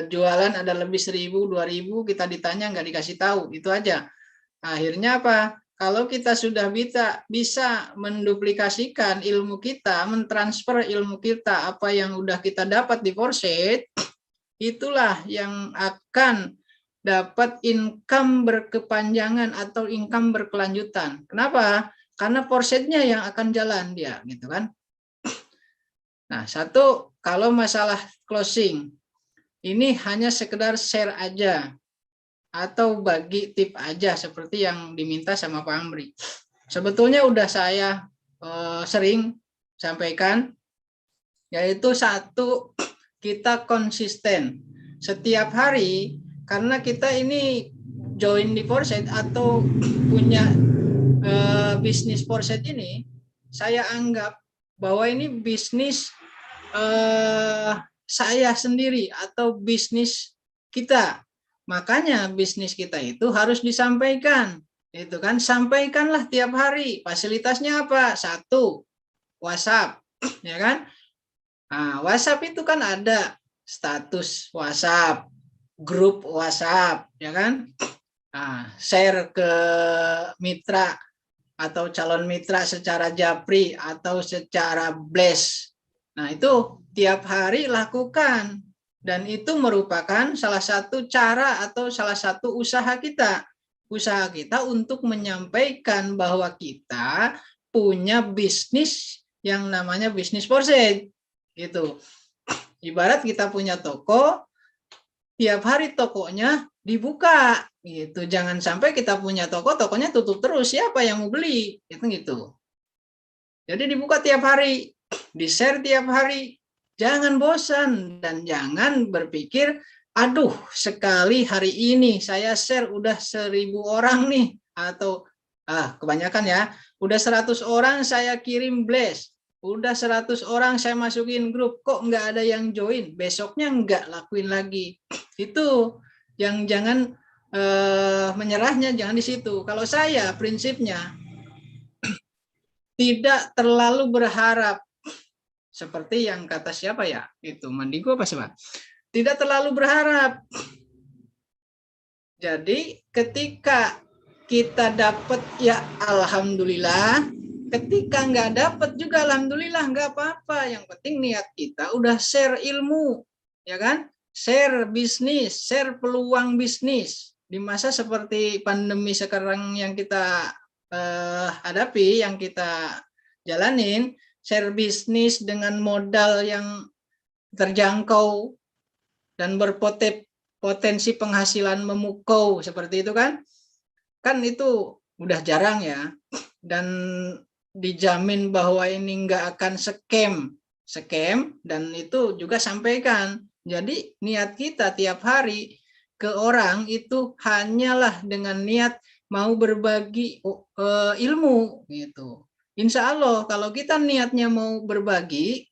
jualan ada lebih 1.000, 2.000, kita ditanya nggak dikasih tahu, itu aja. Akhirnya apa? Kalau kita sudah bisa menduplikasikan ilmu kita, mentransfer ilmu kita, apa yang udah kita dapat di Foresight, itulah yang akan dapat income berkepanjangan atau income berkelanjutan. Kenapa? Karena Foresight-nya yang akan jalan dia, gitu kan. Nah, satu, kalau masalah closing, ini hanya sekedar share aja, atau bagi tip aja seperti yang diminta sama Pak Amri. Sebetulnya udah saya sering sampaikan, yaitu satu, kita konsisten setiap hari, karena kita ini join di Foresight atau punya bisnis Foresight ini, saya anggap bahwa ini bisnis saya sendiri atau bisnis kita. Makanya bisnis kita itu harus disampaikan, itu kan, sampaikanlah tiap hari. Fasilitasnya apa? Satu, WhatsApp, ya kan? Nah, WhatsApp itu kan ada status WhatsApp, grup WhatsApp, ya kan? Nah, share ke mitra atau calon mitra secara japri atau secara blast. Nah, itu tiap hari lakukan. Dan itu merupakan salah satu cara atau salah satu usaha kita. Usaha kita untuk menyampaikan bahwa kita punya bisnis yang namanya bisnis Foresight. Gitu. Ibarat kita punya toko, tiap hari tokonya dibuka. Gitu. Jangan sampai kita punya toko, tokonya tutup terus. Siapa yang mau beli? Gitu. Jadi dibuka tiap hari, di-share tiap hari. Jangan bosan dan jangan berpikir, aduh sekali hari ini saya share udah 1.000 orang nih, atau kebanyakan ya, udah 100 orang saya kirim blast, udah 100 orang saya masukin grup, kok nggak ada yang join, besoknya nggak lakuin lagi. Itu yang jangan menyerahnya, jangan di situ. Kalau saya prinsipnya tidak terlalu berharap. Seperti yang kata siapa ya? Itu Mandigo apa siapa? Tidak terlalu berharap. Jadi ketika kita dapat ya alhamdulillah, ketika nggak dapat juga alhamdulillah, nggak apa-apa. Yang penting niat kita udah share ilmu, ya kan? Share bisnis, share peluang bisnis. Di masa seperti pandemi sekarang yang kita hadapi, yang kita jalanin, share bisnis dengan modal yang terjangkau dan berpotensi penghasilan memukau seperti itu kan itu udah jarang ya, dan dijamin bahwa ini nggak akan scam, dan itu juga sampaikan. Jadi niat kita tiap hari ke orang itu hanyalah dengan niat mau berbagi ilmu gitu. Insya Allah kalau kita niatnya mau berbagi,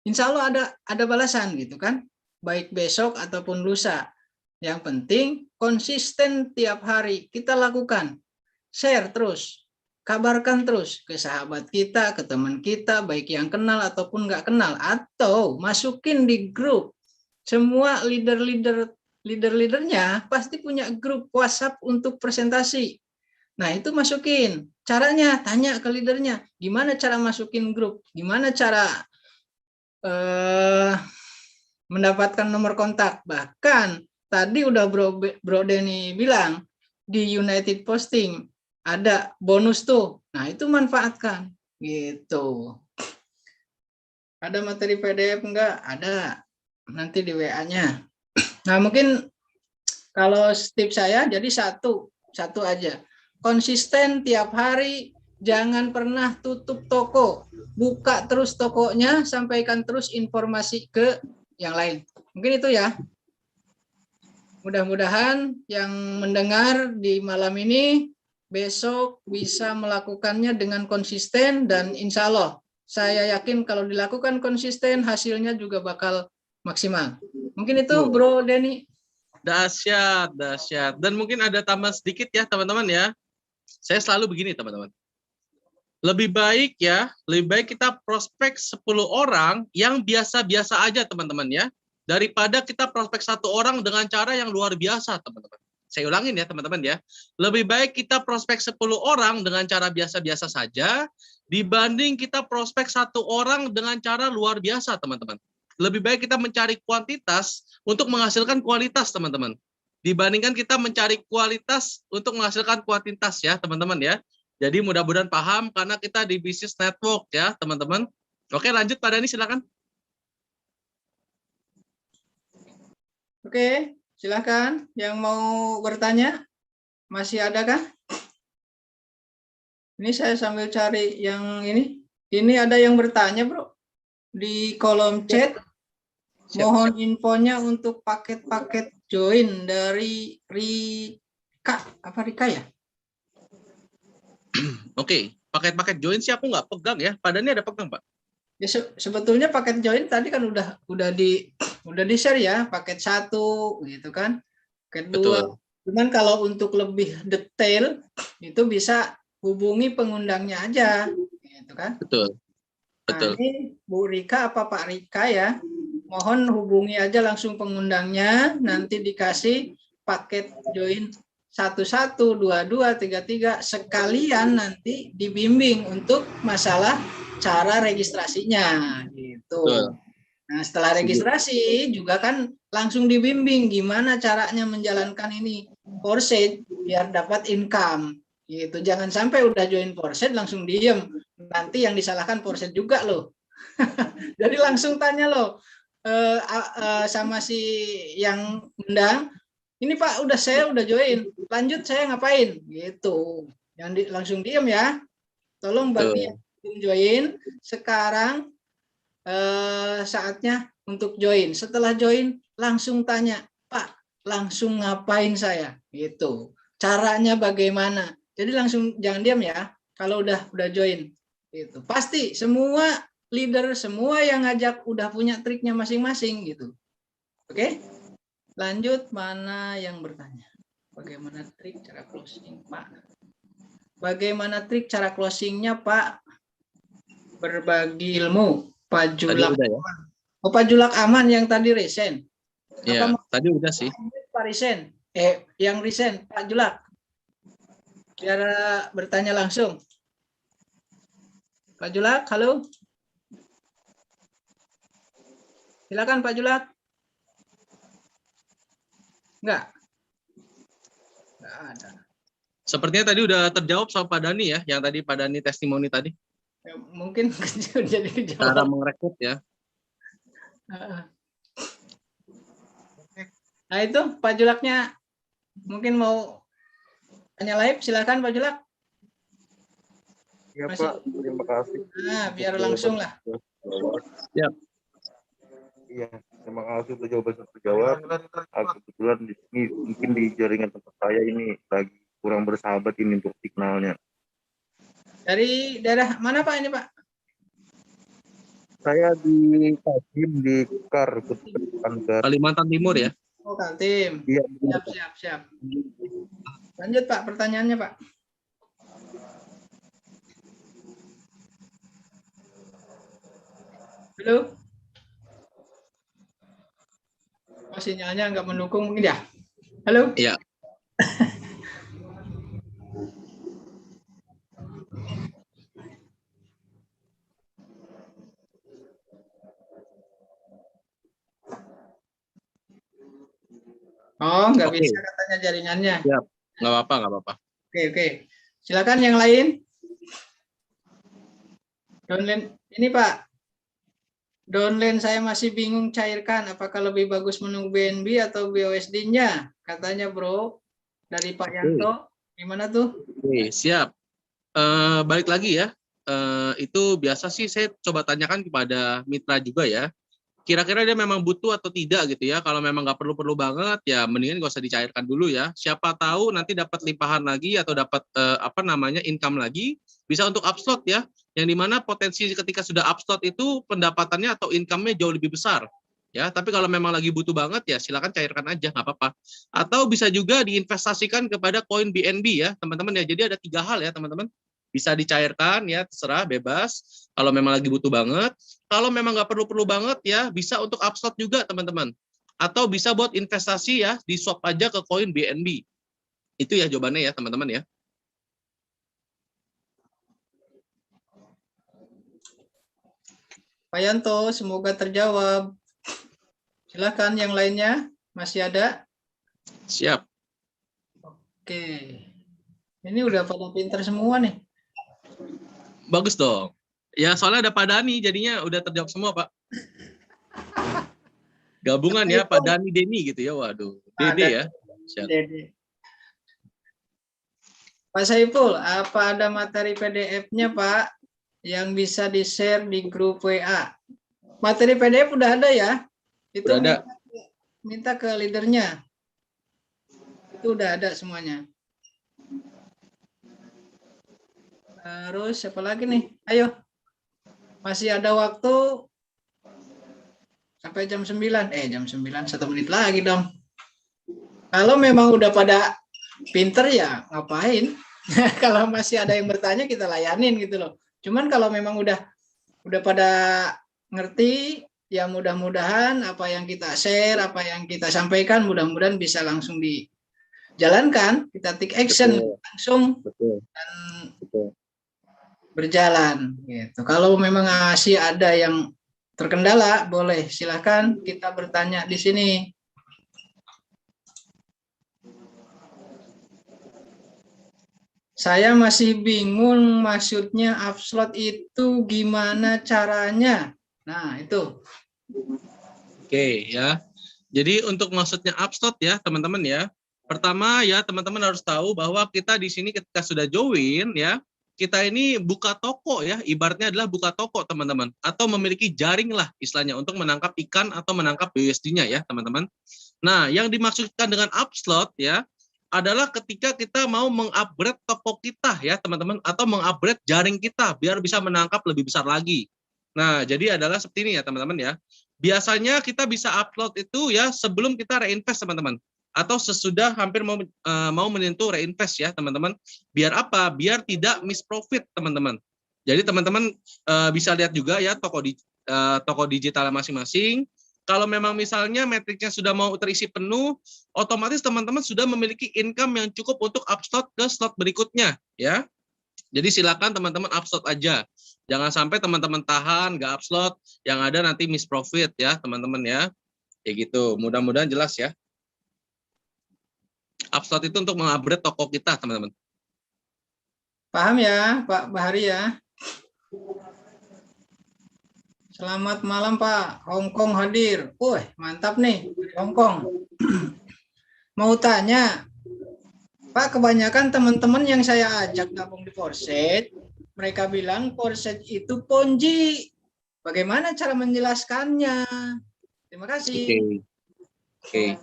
insya Allah ada balasan gitu kan, baik besok ataupun lusa. Yang penting konsisten tiap hari kita lakukan, share terus, kabarkan terus ke sahabat kita, ke teman kita, baik yang kenal ataupun nggak kenal, atau masukin di grup. Semua leadernya pasti punya grup WhatsApp untuk presentasi. Nah, itu masukin. Caranya tanya ke leadernya, gimana cara masukin grup, gimana cara mendapatkan nomor kontak. Bahkan tadi udah Bro Denny bilang di United Posting ada bonus tuh. Nah, itu manfaatkan gitu. Ada materi PDF enggak? Ada. Nanti di WA-nya. Nah, mungkin kalau tips saya jadi satu, satu aja. Konsisten tiap hari, jangan pernah tutup toko. Buka terus tokonya, sampaikan terus informasi ke yang lain. Mungkin itu ya. Mudah-mudahan yang mendengar di malam ini besok bisa melakukannya dengan konsisten, dan insya Allah saya yakin kalau dilakukan konsisten hasilnya juga bakal maksimal. Mungkin itu Bro Denny. Dahsyat, dahsyat. Dan mungkin ada tambah sedikit ya teman-teman ya. Saya selalu begini teman-teman. Lebih baik kita prospek 10 orang yang biasa-biasa aja teman-teman ya. Daripada kita prospek 1 orang dengan cara yang luar biasa teman-teman. Saya ulangin ya teman-teman ya. Lebih baik kita prospek 10 orang dengan cara biasa-biasa saja dibanding kita prospek 1 orang dengan cara luar biasa teman-teman. Lebih baik kita mencari kuantitas untuk menghasilkan kualitas teman-teman. Dibandingkan kita mencari kualitas untuk menghasilkan kuantitas ya teman-teman ya. Jadi mudah-mudahan paham karena kita di bisnis network ya teman-teman. Oke lanjut Pak Dhani silakan. Oke, silakan. Yang mau bertanya, masih adakah? Ini saya sambil cari yang ini. Ini ada yang bertanya, Bro. Di kolom chat, mohon infonya untuk paket-paket join dari Rika. Apa Rika ya? Oke, paket-paket join sih aku nggak pegang ya. Pak Dhani ada pegang, Pak? Ya, sebetulnya paket join tadi kan udah di share ya, paket 1 gitu kan, paket 2. Betul. Cuman kalau untuk lebih detail itu bisa hubungi pengundangnya aja, gitu kan. Betul. Betul. Nah, ini Bu Rika apa Pak Rika ya, mohon hubungi aja langsung pengundangnya, nanti dikasih paket join 1, 2, 2, 3, 3 sekalian nanti dibimbing untuk masalah cara registrasinya gitu. Betul. Nah, setelah registrasi juga kan langsung dibimbing gimana caranya menjalankan ini Forset biar dapat income gitu. Jangan sampai udah join Forset langsung diem. Nanti yang disalahkan Forset juga loh. Jadi langsung tanya loh sama si yang undang, ini Pak saya udah join, lanjut saya ngapain gitu. Yang langsung diem ya. Tolong bagi yang belum join sekarang saatnya untuk join. Setelah join langsung tanya, Pak, langsung ngapain saya? Gitu. Caranya bagaimana? Jadi langsung jangan diam ya. Kalau udah join. Gitu. Pasti semua leader, semua yang ngajak udah punya triknya masing-masing gitu. Oke? Lanjut, mana yang bertanya? Bagaimana trik cara closing, Pak? Bagaimana trik cara closingnya, Pak? Berbagi ilmu. Pak Julak ya? Oh, Pak Julak Aman yang tadi resign. Iya, tadi udah sih. Pak resign. Yang resign Pak Julak. Biar bertanya langsung. Pak Julak, halo. Silakan Pak Julak. Enggak ada. Sepertinya tadi udah terjawab sama Pak Dhani ya, yang tadi Pak Dhani testimoni tadi. Ya, mungkin jadi kejawab. Cara merekrut ya. Nah itu Pak Julaknya mungkin mau tanya live, silakan Pak Julak. Ya Pak, terima kasih. Nah, biar langsung lah. Ya. Iya, terima kasih untuk jawaban terjawab. Kebetulan di sini mungkin di jaringan tempat saya ini lagi kurang bersahabat ini untuk signalnya. Dari daerah mana Pak ini Pak? Saya di Kaltim di Kalimantan Timur ya. Oh Kaltim. Iya. Siap. Lanjut Pak pertanyaannya Pak. Halo. Oh, sinyalnya nggak mendukung mungkin ya. Halo. Iya. Oh, nggak bisa katanya jaringannya. Ya, nggak apa-apa. Oke. Silakan yang lain. Downline ini Pak. Downline saya masih bingung cairkan. Apakah lebih bagus menunggu BNB atau BUSD-nya? Katanya Bro dari Pak Yanto. Gimana tuh? Oke, siap. Balik lagi ya. Itu biasa sih saya coba tanyakan kepada mitra juga ya. Kira-kira dia memang butuh atau tidak gitu ya. Kalau memang nggak perlu-perlu banget ya mendingan nggak usah dicairkan dulu ya. Siapa tahu nanti dapat limpahan lagi atau dapat income lagi bisa untuk upslot ya. Yang dimana potensi ketika sudah upslot itu pendapatannya atau income-nya jauh lebih besar. Ya, tapi kalau memang lagi butuh banget ya silakan cairkan aja nggak apa-apa. Atau bisa juga diinvestasikan kepada koin BNB ya teman-teman ya. Jadi ada 3 hal ya teman-teman. Bisa dicairkan ya terserah bebas. Kalau memang lagi butuh banget. Kalau memang nggak perlu-perlu banget ya bisa untuk upslot juga teman-teman. Atau bisa buat investasi ya di swap aja ke koin BNB. Itu ya jawabannya ya teman-teman ya. Pak Yanto, semoga terjawab. Silakan yang lainnya, masih ada? Siap. Oke. Ini udah pada pinter semua nih. Bagus dong. Ya soalnya ada Pak Dani, jadinya udah terjawab semua Pak. Gabungan ya Pak Dani Deni gitu ya, waduh. Dede ya. Siap. Dede. Pak Saiful, apa ada materi PDF-nya Pak yang bisa di-share di grup WA? Materi PDF udah ada ya? Itu Udah ada. Minta ke leadernya. Itu udah ada semuanya. Terus siapa lagi nih? Ayo. Masih ada waktu sampai jam 9. Jam 9, 1 menit lagi dong. Kalau memang udah pada pinter ya ngapain? Kalau masih ada yang bertanya kita layanin gitu loh. Cuman kalau memang udah pada ngerti, ya mudah-mudahan apa yang kita share, apa yang kita sampaikan mudah-mudahan bisa langsung dijalankan, kita take action. Betul. Langsung. Betul. Dan betul. Berjalan gitu. Kalau memang masih ada yang terkendala, boleh silakan kita bertanya di sini. Saya masih bingung maksudnya upslot itu gimana caranya. Nah, itu. Oke ya. Jadi untuk maksudnya upslot ya teman-teman ya. Pertama ya teman-teman harus tahu bahwa kita di sini ketika sudah join ya, kita ini buka toko ya, ibaratnya adalah buka toko teman-teman, atau memiliki jaring lah istilahnya untuk menangkap ikan atau menangkap BUSD-nya ya teman-teman. Nah, yang dimaksudkan dengan upslot ya adalah ketika kita mau mengupgrade toko kita ya teman-teman, atau mengupgrade jaring kita biar bisa menangkap lebih besar lagi. Nah, jadi adalah seperti ini ya teman-teman ya. Biasanya kita bisa upload itu ya sebelum kita reinvest teman-teman, atau sesudah hampir mau menyentuh reinvest ya teman-teman. Biar apa? Biar tidak miss profit teman-teman. Jadi teman-teman bisa lihat juga ya toko digital masing-masing. Kalau memang misalnya metriknya sudah mau terisi penuh, otomatis teman-teman sudah memiliki income yang cukup untuk upslot ke slot berikutnya ya. Jadi silakan teman-teman upslot aja. Jangan sampai teman-teman tahan nggak upslot, yang ada nanti miss profit ya teman-teman ya. Kayak gitu. Mudah-mudahan jelas ya. Upslot itu untuk mengupgrade toko kita, teman-teman. Paham ya, Pak Bahari ya? Selamat malam, Pak. Hongkong hadir. Wih, mantap nih, Hongkong. Mau tanya, Pak, kebanyakan teman-teman yang saya ajak gabung di Forset, mereka bilang Forset itu Ponzi. Bagaimana cara menjelaskannya? Terima kasih. Oke.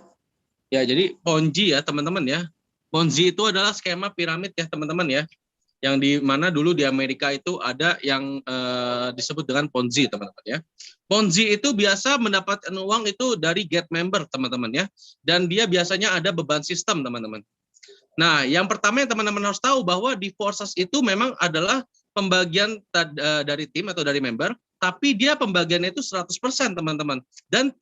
Ya, jadi Ponzi ya teman-teman ya. Ponzi itu adalah skema piramid ya teman-teman ya. Yang di mana dulu di Amerika itu ada yang disebut dengan Ponzi teman-teman ya. Ponzi itu biasa mendapatkan uang itu dari get member teman-teman ya. Dan dia biasanya ada beban sistem teman-teman. Nah, yang pertama yang teman-teman harus tahu bahwa di Forces itu memang adalah pembagian dari tim atau dari member, tapi dia pembagiannya itu 100% teman-teman. Dan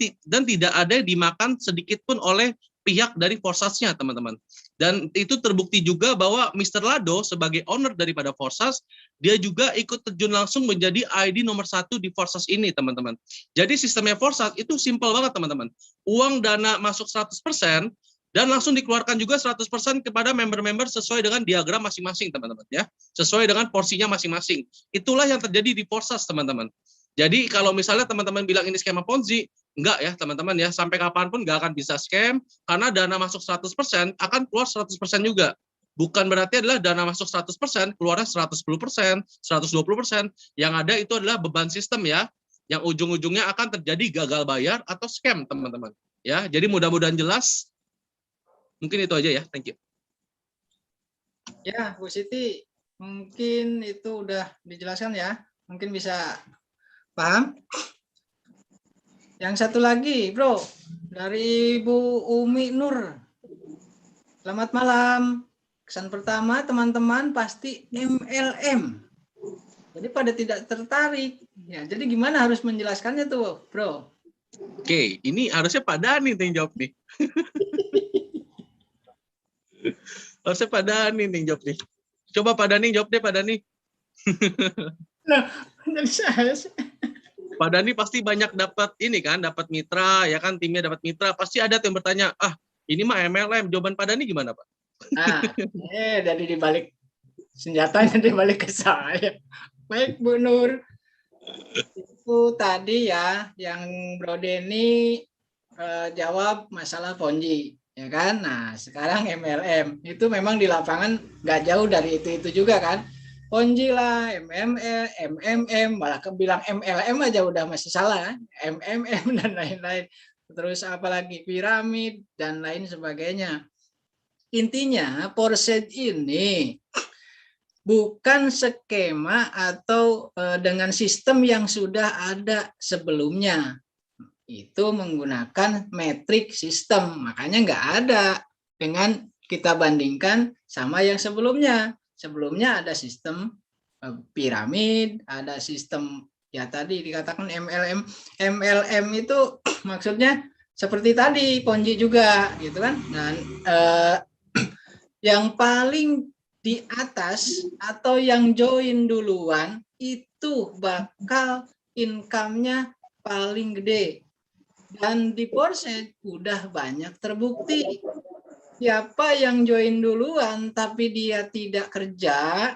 tidak ada yang dimakan sedikit pun oleh pihak dari Forces-nya teman-teman. Dan itu terbukti juga bahwa Mr. Lado sebagai owner daripada Forces, dia juga ikut terjun langsung menjadi ID nomor 1 di Forces ini teman-teman. Jadi sistemnya Forces itu simpel banget teman-teman. Uang dana masuk 100%, dan langsung dikeluarkan juga 100% kepada member-member sesuai dengan diagram masing-masing teman-teman ya. Sesuai dengan porsinya masing-masing. Itulah yang terjadi di Forces teman-teman. Jadi kalau misalnya teman-teman bilang ini skema Ponzi, enggak ya teman-teman ya, sampai kapanpun enggak akan bisa scam, karena dana masuk 100% akan keluar 100% juga. bukan berarti adalah dana masuk 100%, keluarnya 110%, 120%. Yang ada itu adalah beban sistem ya, yang ujung-ujungnya akan terjadi gagal bayar atau scam, teman-teman. Ya, jadi mudah-mudahan jelas. Mungkin itu aja ya, thank you. Ya, Bu Siti, mungkin itu udah dijelaskan ya. Mungkin bisa paham. Yang satu lagi, Bro, dari Bu Umi Nur. Selamat malam. Kesan pertama, teman-teman pasti MLM. Jadi pada tidak tertarik. Ya, jadi gimana harus menjelaskannya tuh, Bro? Oke, ini harusnya Pak Dani yang jawab nih. Harusnya Pak Dani yang jawab nih. Coba Pak Dani jawab deh, Pak Dani. Nah, jadi saya Pak Dani pasti banyak dapat ini kan, dapat mitra, ya kan, timnya dapat mitra. Pasti ada yang bertanya, ini mah MLM. Jawaban Pak Dani gimana, Pak? Nah, dari dibalik senjatanya dibalik ke saya. Baik, Bu Nur. Itu tadi ya, yang Bro Denny jawab masalah Ponzi, ya kan? Nah, sekarang MLM. Itu memang di lapangan nggak jauh dari itu juga kan? Ponzi lah, MMM, malah kebilang MLM aja udah masih salah, MMM dan lain-lain. Terus apalagi piramid dan lain sebagainya. Intinya Porset ini bukan skema atau dengan sistem yang sudah ada sebelumnya. Itu menggunakan metrik sistem, makanya nggak ada dengan kita bandingkan sama yang sebelumnya. Sebelumnya ada sistem piramid, ada sistem ya tadi dikatakan MLM. MLM itu maksudnya seperti tadi Ponzi juga gitu kan. Dan yang paling di atas atau yang join duluan itu bakal income-nya paling gede. Dan di Porset udah banyak terbukti. Siapa yang join duluan tapi dia tidak kerja,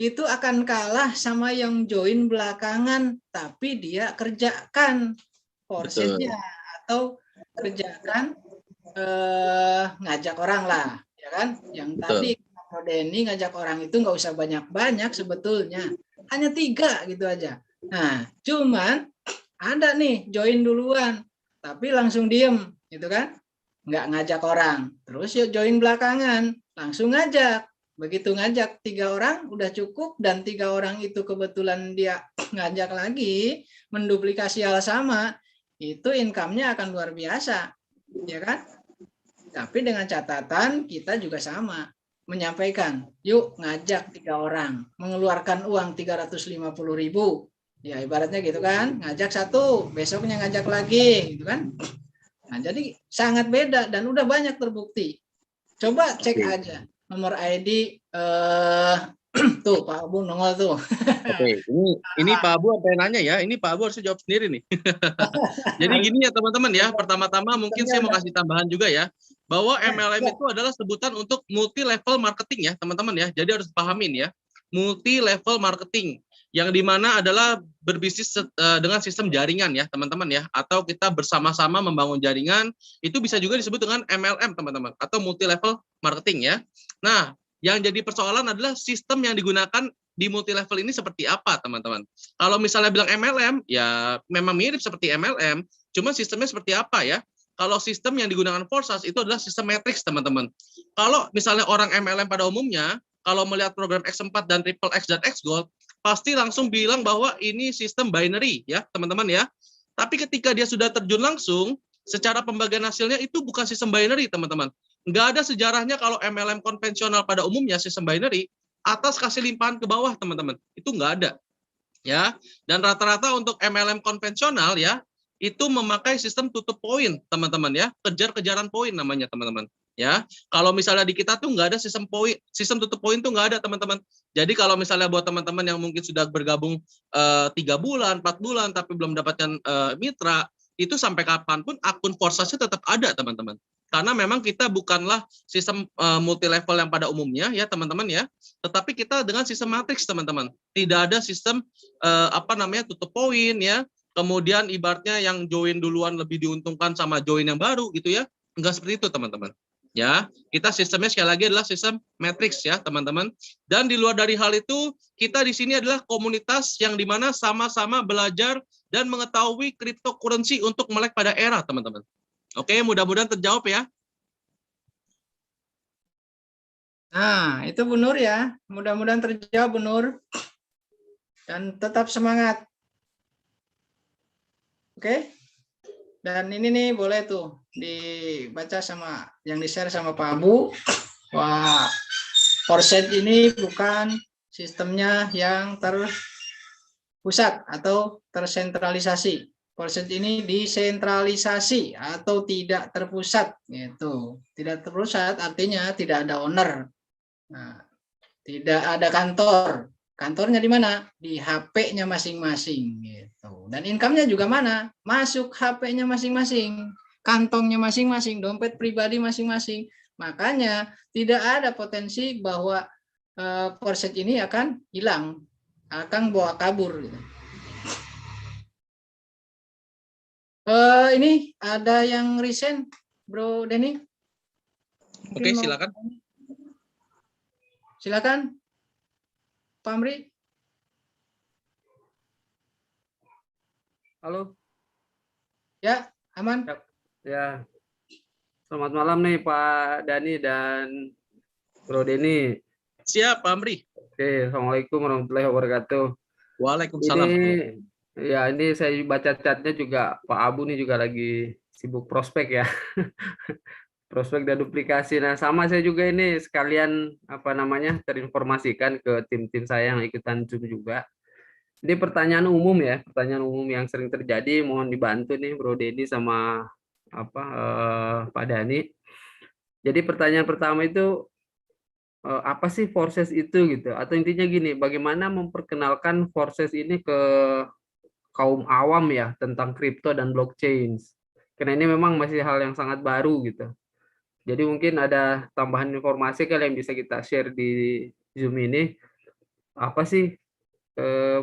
itu akan kalah sama yang join belakangan tapi dia kerjakan Porsetnya atau kerjakan ngajak orang lah, ya kan? Yang tadi Bro Denny ngajak orang itu nggak usah banyak-banyak sebetulnya, hanya 3 gitu aja. Nah, cuman ada nih join duluan tapi langsung diem, gitu kan? Nggak ngajak orang, terus ya join belakangan, langsung ngajak. Begitu ngajak 3 orang udah cukup, dan 3 orang itu kebetulan dia ngajak lagi, menduplikasi hal sama, itu income-nya akan luar biasa, ya kan? Tapi dengan catatan kita juga sama, menyampaikan, yuk ngajak 3 orang, mengeluarkan uang 350.000, ya ibaratnya gitu kan, ngajak 1, besoknya ngajak lagi, gitu kan? Nah, jadi sangat beda dan udah banyak terbukti. Coba cek aja nomor ID tuh Pak Abu nongol tuh. Oke, ini Pak Abu apa yang nanya ya? Ini Pak Abu harus jawab sendiri nih. Jadi gini ya teman-teman ya. Pertama-tama mungkin saya mau kasih tambahan juga ya, bahwa MLM itu adalah sebutan untuk multi level marketing ya teman-teman ya. Jadi harus pahamin ya, multi level marketing, yang dimana adalah berbisnis dengan sistem jaringan ya teman-teman ya, atau kita bersama-sama membangun jaringan, itu bisa juga disebut dengan MLM teman-teman, atau multi level marketing ya. Nah, yang jadi persoalan adalah sistem yang digunakan di multi level ini seperti apa teman-teman. Kalau misalnya bilang MLM, ya memang mirip seperti MLM, cuma sistemnya seperti apa ya. Kalau sistem yang digunakan Forsas itu adalah sistem matrix teman-teman. Kalau misalnya orang MLM pada umumnya, kalau melihat program X4 dan Triple X dan X Gold, pasti langsung bilang bahwa ini sistem binary ya teman-teman ya. Tapi ketika dia sudah terjun langsung, secara pembagian hasilnya itu bukan sistem binary teman-teman. Nggak ada sejarahnya kalau MLM konvensional pada umumnya sistem binary, atas kasih limpahan ke bawah teman-teman. Itu nggak ada. Ya. Dan rata-rata untuk MLM konvensional ya, itu memakai sistem tutup poin teman-teman ya. Kejar-kejaran poin namanya teman-teman. Ya, kalau misalnya di kita tuh nggak ada sistem poin, sistem tutup poin tuh nggak ada teman-teman. Jadi kalau misalnya buat teman-teman yang mungkin sudah bergabung 3 bulan, 4 bulan tapi belum dapatkan mitra, itu sampai kapanpun akun Forsasnya tetap ada teman-teman. Karena memang kita bukanlah sistem multi level yang pada umumnya ya teman-teman ya, tetapi kita dengan sistem matrix teman-teman. Tidak ada sistem tutup poin ya. Kemudian ibaratnya yang join duluan lebih diuntungkan sama join yang baru gitu ya. Enggak seperti itu teman-teman. Ya, kita sistemnya sekali lagi adalah sistem matrix ya, teman-teman. Dan di luar dari hal itu, kita di sini adalah komunitas yang dimana sama-sama belajar dan mengetahui cryptocurrency untuk melek pada era, teman-teman. Oke, mudah-mudahan terjawab ya. Nah, itu Bu Nur ya. Mudah-mudahan terjawab Bu Nur. Dan tetap semangat. Oke? Dan ini nih boleh tuh dibaca sama yang di-share sama Pak Abu. Wah, Forset ini bukan sistemnya yang terpusat atau tersentralisasi. Forset ini desentralisasi atau tidak terpusat gitu. Tidak terpusat artinya tidak ada owner. Nah, tidak ada kantor. Kantornya di mana? Di HP-nya masing-masing gitu. Dan income-nya juga mana? Masuk HP-nya masing-masing, kantongnya masing-masing, dompet pribadi masing-masing. Makanya tidak ada potensi bahwa Forset ini akan hilang, akan bawa kabur gitu. Ini ada yang resign, Bro Denny? Oke, silakan. Silakan. Pak Amri. Halo. Ya, aman. Ya. Selamat malam nih Pak Dani dan Bro Denny. Siap, Pak Amri. Oke, Assalamualaikum warahmatullahi wabarakatuh. Waalaikumsalam. Ini saya baca chatnya juga Pak Abu nih juga lagi sibuk prospek ya. Prospek dan duplikasi. Nah, sama saya juga ini sekalian terinformasikan ke tim-tim saya yang ikutan Zoom juga. Ini pertanyaan umum ya, pertanyaan umum yang sering terjadi, mohon dibantu nih Bro Denny sama Pak Dani. Jadi pertanyaan pertama itu apa sih Forces itu gitu? Atau intinya gini, bagaimana memperkenalkan Forces ini ke kaum awam ya tentang kripto dan blockchain? Karena ini memang masih hal yang sangat baru gitu. Jadi mungkin ada tambahan informasi kali yang bisa kita share di Zoom ini. Apa sih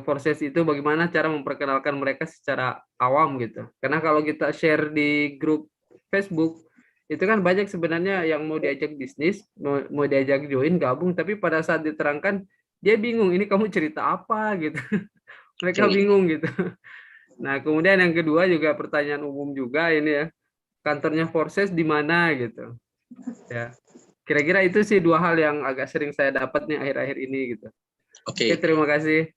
Forces itu, bagaimana cara memperkenalkan mereka secara awam gitu. Karena kalau kita share di grup Facebook, itu kan banyak sebenarnya yang mau diajak bisnis, mau diajak join, gabung, tapi pada saat diterangkan, dia bingung, ini kamu cerita apa gitu. Mereka bingung gitu. Nah, kemudian yang kedua juga pertanyaan umum juga ini ya, kantornya Forces di mana gitu. Ya, kira-kira itu sih dua hal yang agak sering saya dapat nih akhir-akhir ini gitu. Oke, terima kasih.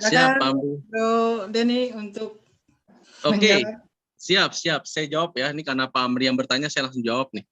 Siap, Pak Amri. Bro Denny untuk Oke, siap. Saya jawab ya. Ini karena Pak Amri yang bertanya, saya langsung jawab nih.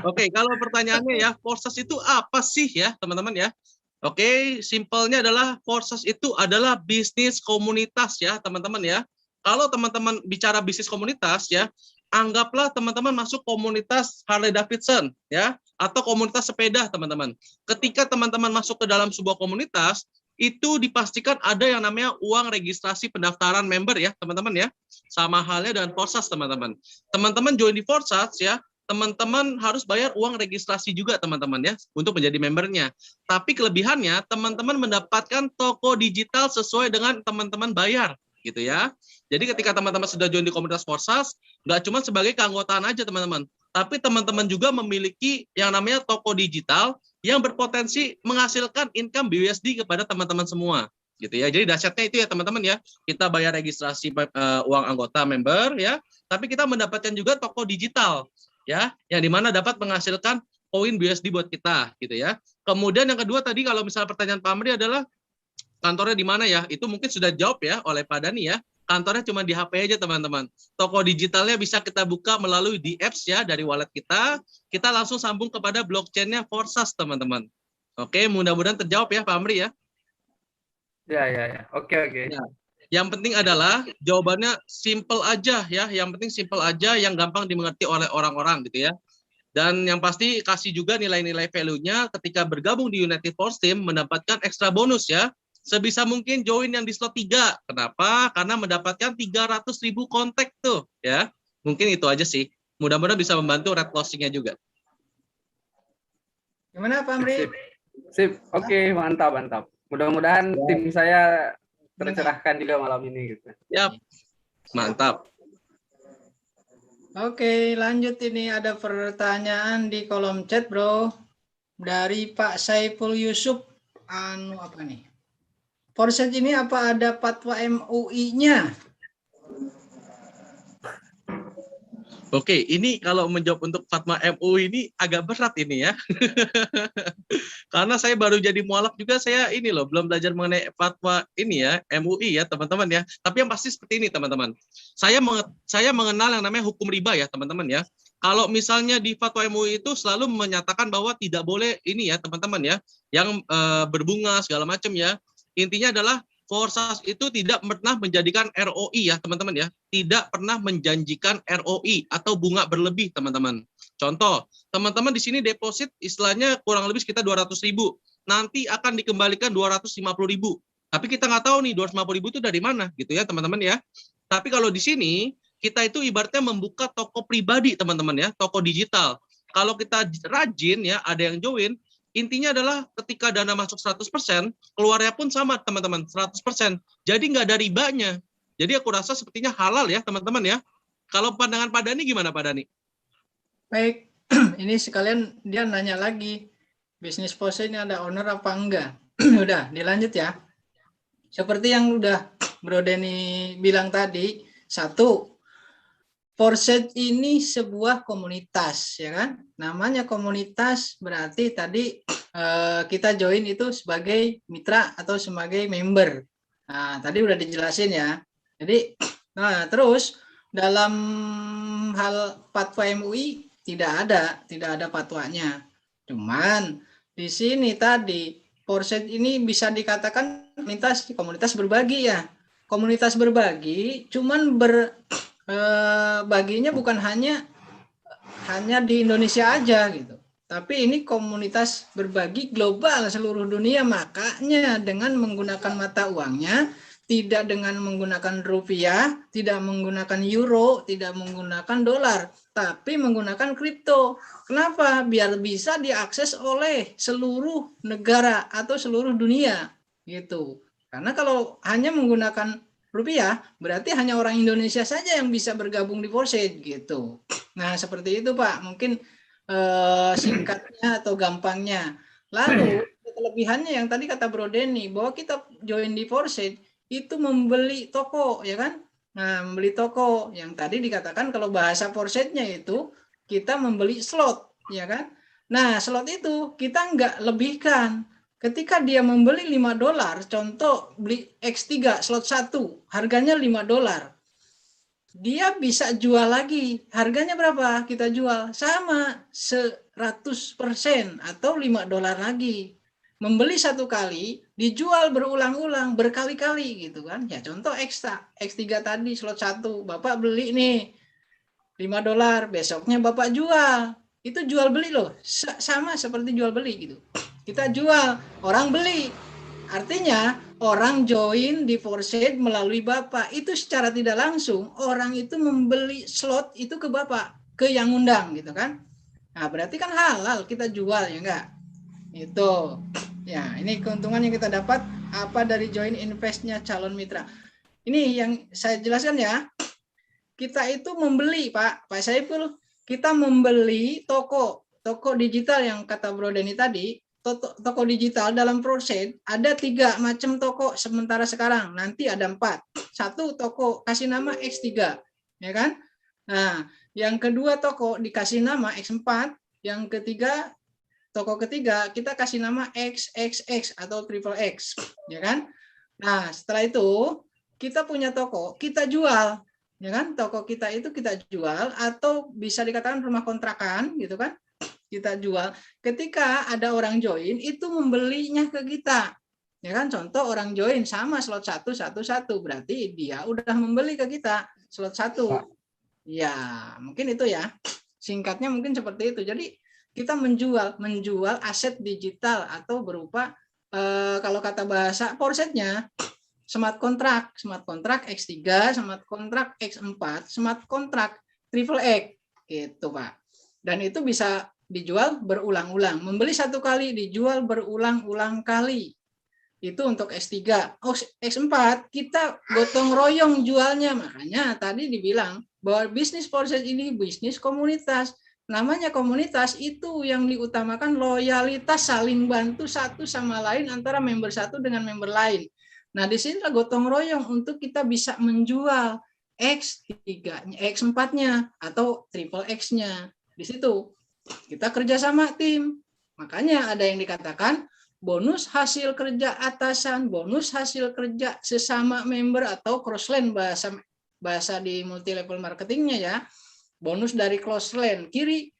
Oke, kalau pertanyaannya ya, Forces itu apa sih ya, teman-teman ya? Oke, simpelnya adalah Forces itu adalah bisnis komunitas ya, teman-teman ya. Kalau teman-teman bicara bisnis komunitas ya, anggaplah teman-teman masuk komunitas Harley Davidson ya, atau komunitas sepeda, teman-teman. Ketika teman-teman masuk ke dalam sebuah komunitas, itu dipastikan ada yang namanya uang registrasi pendaftaran member ya, teman-teman ya. Sama halnya dengan Forces, teman-teman. Teman-teman join di Forces ya, teman-teman harus bayar uang registrasi juga, teman-teman ya, untuk menjadi membernya. Tapi kelebihannya, teman-teman mendapatkan toko digital sesuai dengan teman-teman bayar, gitu ya. Jadi ketika teman-teman sudah join di komunitas Forces, nggak cuma sebagai keanggotaan aja, teman-teman, tapi teman-teman juga memiliki yang namanya toko digital yang berpotensi menghasilkan income BUSD kepada teman-teman semua, gitu ya. Jadi dahsyatnya itu ya, teman-teman ya, kita bayar registrasi uang anggota member ya, tapi kita mendapatkan juga toko digital ya, yang dimana dapat menghasilkan poin BUSD buat kita, gitu ya. Kemudian yang kedua tadi, kalau misalnya pertanyaan Pak Amri adalah kantornya di mana ya, itu mungkin sudah jawab ya oleh Pak Dani ya. Kantornya cuma di HP aja, teman-teman. Toko digitalnya bisa kita buka melalui di apps ya, dari wallet kita. Kita langsung sambung kepada blockchain-nya Forces, teman-teman. Oke, mudah-mudahan terjawab ya Pak Amri ya. Ya. Oke. Ya. Yang penting adalah jawabannya simple aja ya. Yang penting simple aja, yang gampang dimengerti oleh orang-orang gitu ya. Dan yang pasti kasih juga nilai-nilai value-nya ketika bergabung di United Force Team, mendapatkan ekstra bonus ya. Sebisa mungkin join yang di slot 3. Kenapa? Karena mendapatkan 300.000 kontak tuh ya. Mungkin itu aja sih. Mudah-mudahan bisa membantu red closing-nya juga. Gimana Pak Amri? Sip. Oke, mantap. Mudah-mudahan tim saya tercerahkan juga malam ini gitu. Yap. Mantap. Oke, lanjut, ini ada pertanyaan di kolom chat, Bro. Dari Pak Saiful Yusuf. Apa nih? Forset ini apa ada fatwa MUI-nya? Oke, ini kalau menjawab untuk fatwa MUI ini agak berat ini ya. Karena saya baru jadi mualaf juga, saya ini loh belum belajar mengenai fatwa ini ya, MUI ya teman-teman ya. Tapi yang pasti seperti ini teman-teman. Saya mengenal yang namanya hukum riba ya teman-teman ya. Kalau misalnya di fatwa MUI itu selalu menyatakan bahwa tidak boleh ini ya teman-teman ya, yang berbunga segala macam ya. Intinya adalah Forsas itu tidak pernah menjadikan ROI ya teman-teman ya, tidak pernah menjanjikan ROI atau bunga berlebih teman-teman. Contoh, teman-teman di sini deposit istilahnya kurang lebih sekitar 200.000, nanti akan dikembalikan 250.000. Tapi kita nggak tahu nih 250.000 itu dari mana gitu ya teman-teman ya. Tapi kalau di sini kita itu ibaratnya membuka toko pribadi teman-teman ya, toko digital. Kalau kita rajin ya, ada yang join, intinya adalah ketika dana masuk 100%, keluarnya pun sama teman-teman, 100%. Jadi nggak ada ribanya. Jadi aku rasa sepertinya halal ya teman-teman ya. Kalau pandangan Pak Dhani gimana Pak Dhani? Baik, ini sekalian dia nanya lagi, bisnis pose ini ada owner apa enggak? Udah, dilanjut ya. Seperti yang udah Bro Denny bilang tadi, satu, Forset ini sebuah komunitas, ya kan? Namanya komunitas berarti tadi kita join itu sebagai mitra atau sebagai member. Nah, tadi udah dijelasin ya. Jadi, nah terus dalam hal fatwa MUI tidak ada fatwanya. Cuman di sini tadi Forset ini bisa dikatakan komunitas berbagi ya. Komunitas berbagi, cuman baginya bukan hanya di Indonesia aja gitu, tapi ini komunitas berbagi global seluruh dunia. Makanya dengan menggunakan mata uangnya tidak dengan menggunakan rupiah, tidak menggunakan euro, tidak menggunakan dolar, tapi menggunakan kripto. Kenapa? Biar bisa diakses oleh seluruh negara atau seluruh dunia gitu. Karena kalau hanya menggunakan rupiah, berarti hanya orang Indonesia saja yang bisa bergabung di Forset gitu. Nah, seperti itu Pak, mungkin singkatnya atau gampangnya. Lalu kelebihannya yang tadi kata Bro Denny, bahwa kita join di Forset itu membeli toko, ya kan? Nah, membeli toko yang tadi dikatakan kalau bahasa Forsetnya itu kita membeli slot, ya kan? Nah, slot itu kita nggak lebihkan. Ketika dia membeli $5, contoh beli X3 slot 1, harganya $5. Dia bisa jual lagi. Harganya berapa? Kita jual sama 100% atau $5 lagi. Membeli satu kali, dijual berulang-ulang, berkali-kali gitu kan. Ya contoh X3 tadi slot 1, Bapak beli nih $5, besoknya Bapak jual. Itu jual beli loh. Sama seperti jual beli gitu. Kita jual, orang beli. Artinya orang join di Forset melalui Bapak. Itu secara tidak langsung orang itu membeli slot itu ke Bapak, ke yang undang gitu kan. Nah, berarti kan halal kita jual ya enggak? Itu. Ya, ini keuntungan yang kita dapat apa dari join investnya calon mitra. Ini yang saya jelaskan ya. Kita itu membeli, Pak Saiful, kita membeli toko digital yang kata Bro Denny tadi. Toko digital dalam Forset ada 3 macam toko sementara sekarang, nanti ada 4. Satu toko kasih nama X3, ya kan? Nah, yang kedua toko dikasih nama X4, yang ketiga toko ketiga kita kasih nama XXX atau triple X, ya kan? Nah, setelah itu kita punya toko, kita jual, ya kan? Toko kita itu kita jual atau bisa dikatakan rumah kontrakan, gitu kan? Kita jual. Ketika ada orang join itu membelinya ke kita, ya kan? Contoh orang join sama slot 1 berarti dia udah membeli ke kita slot 1. Ya mungkin itu ya, singkatnya mungkin seperti itu. Jadi kita menjual aset digital atau berupa kalau kata bahasa Forsetnya smart contract X3, smart contract X4, smart contract triple X gitu Pak. Dan itu bisa dijual berulang-ulang. Membeli satu kali, dijual berulang-ulang kali. itu untuk S3. Oh, S4 kita gotong royong jualnya. Makanya tadi dibilang bahwa bisnis proses ini bisnis komunitas. Namanya komunitas itu yang diutamakan loyalitas, saling bantu satu sama lain antara member satu dengan member lain. Nah, di sini gotong royong untuk kita bisa menjual X3-nya, X4-nya atau triple X-nya. Di situ kita kerjasama tim. Makanya ada yang dikatakan bonus hasil kerja atasan, bonus hasil kerja sesama member atau cross-lane bahasa di multi level marketingnya ya. Bonus dari cross-lane kiri,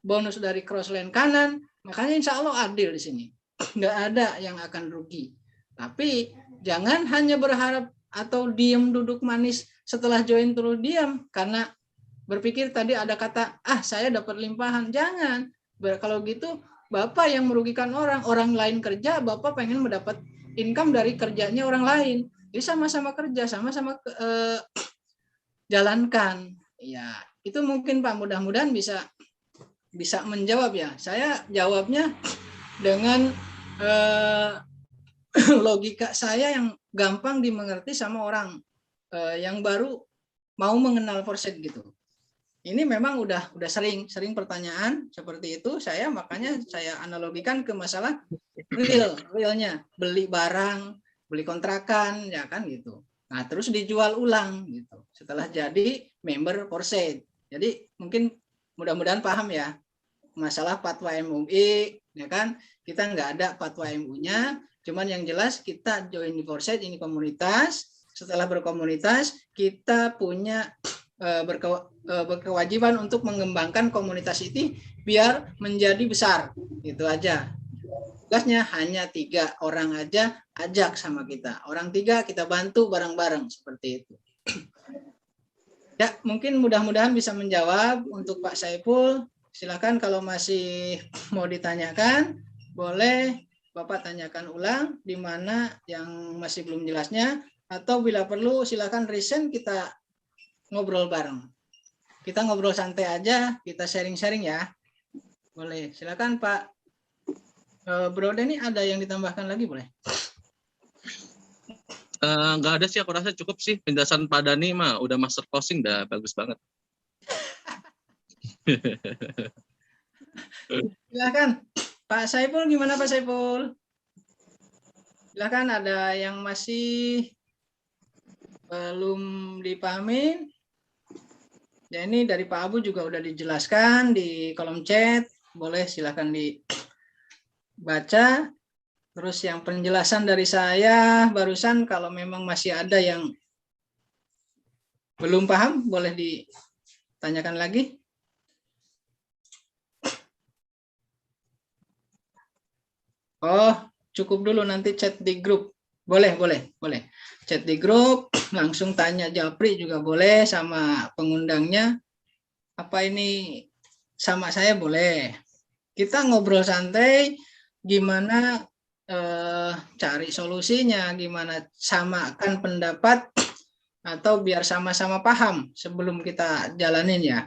bonus dari cross-lane kanan. Makanya insya Allah adil di sini. Nggak ada yang akan rugi. Tapi jangan hanya berharap atau diam duduk manis setelah join terus diam. Karena berpikir tadi ada kata, saya dapat limpahan. Jangan. Kalau gitu, Bapak yang merugikan orang lain kerja, Bapak pengen mendapat income dari kerjanya orang lain. Jadi sama-sama kerja, sama-sama jalankan. Ya, itu mungkin Pak, mudah-mudahan bisa menjawab ya. Saya jawabnya dengan logika saya yang gampang dimengerti sama orang yang baru mau mengenal Forset gitu. Ini memang udah sering pertanyaan seperti itu. Makanya saya analogikan ke masalah realnya, beli barang, beli kontrakan, ya kan gitu. Nah, terus dijual ulang gitu. Setelah jadi member Forset. Jadi mungkin mudah-mudahan paham ya masalah fatwa MUI, ya kan? Kita nggak ada fatwa MUI-nya, cuman yang jelas kita join di Forset, ini komunitas. Setelah berkomunitas, kita punya berkewajiban untuk mengembangkan komunitas ini biar menjadi besar. Itu aja. Tugasnya hanya 3 orang aja ajak sama kita. Orang 3 kita bantu bareng-bareng seperti itu. Ya, mungkin mudah-mudahan bisa menjawab untuk Pak Saiful. Silakan kalau masih mau ditanyakan, boleh Bapak tanyakan ulang di mana yang masih belum jelasnya, atau bila perlu silakan resign, kita ngobrol bareng. Kita ngobrol santai aja, kita sharing-sharing ya. Boleh, silakan Pak. Bro Denny, ada yang ditambahkan lagi boleh? Nggak ada sih, aku rasa cukup sih penjelasan Pak Dani mah udah master closing, udah bagus banget. Silakan Pak Saiful, gimana Pak Saiful? Silakan, ada yang masih belum dipahami? Ya, ini dari Pak Abu juga udah dijelaskan di kolom chat, boleh silakan dibaca. Terus yang penjelasan dari saya barusan, kalau memang masih ada yang belum paham, boleh ditanyakan lagi. Oh, cukup dulu, nanti chat di grup. Boleh. Chat di grup, langsung tanya Japri juga boleh, sama pengundangnya. Apa ini sama saya boleh. Kita ngobrol santai, gimana cari solusinya, gimana samakan pendapat, atau biar sama-sama paham sebelum kita jalanin ya.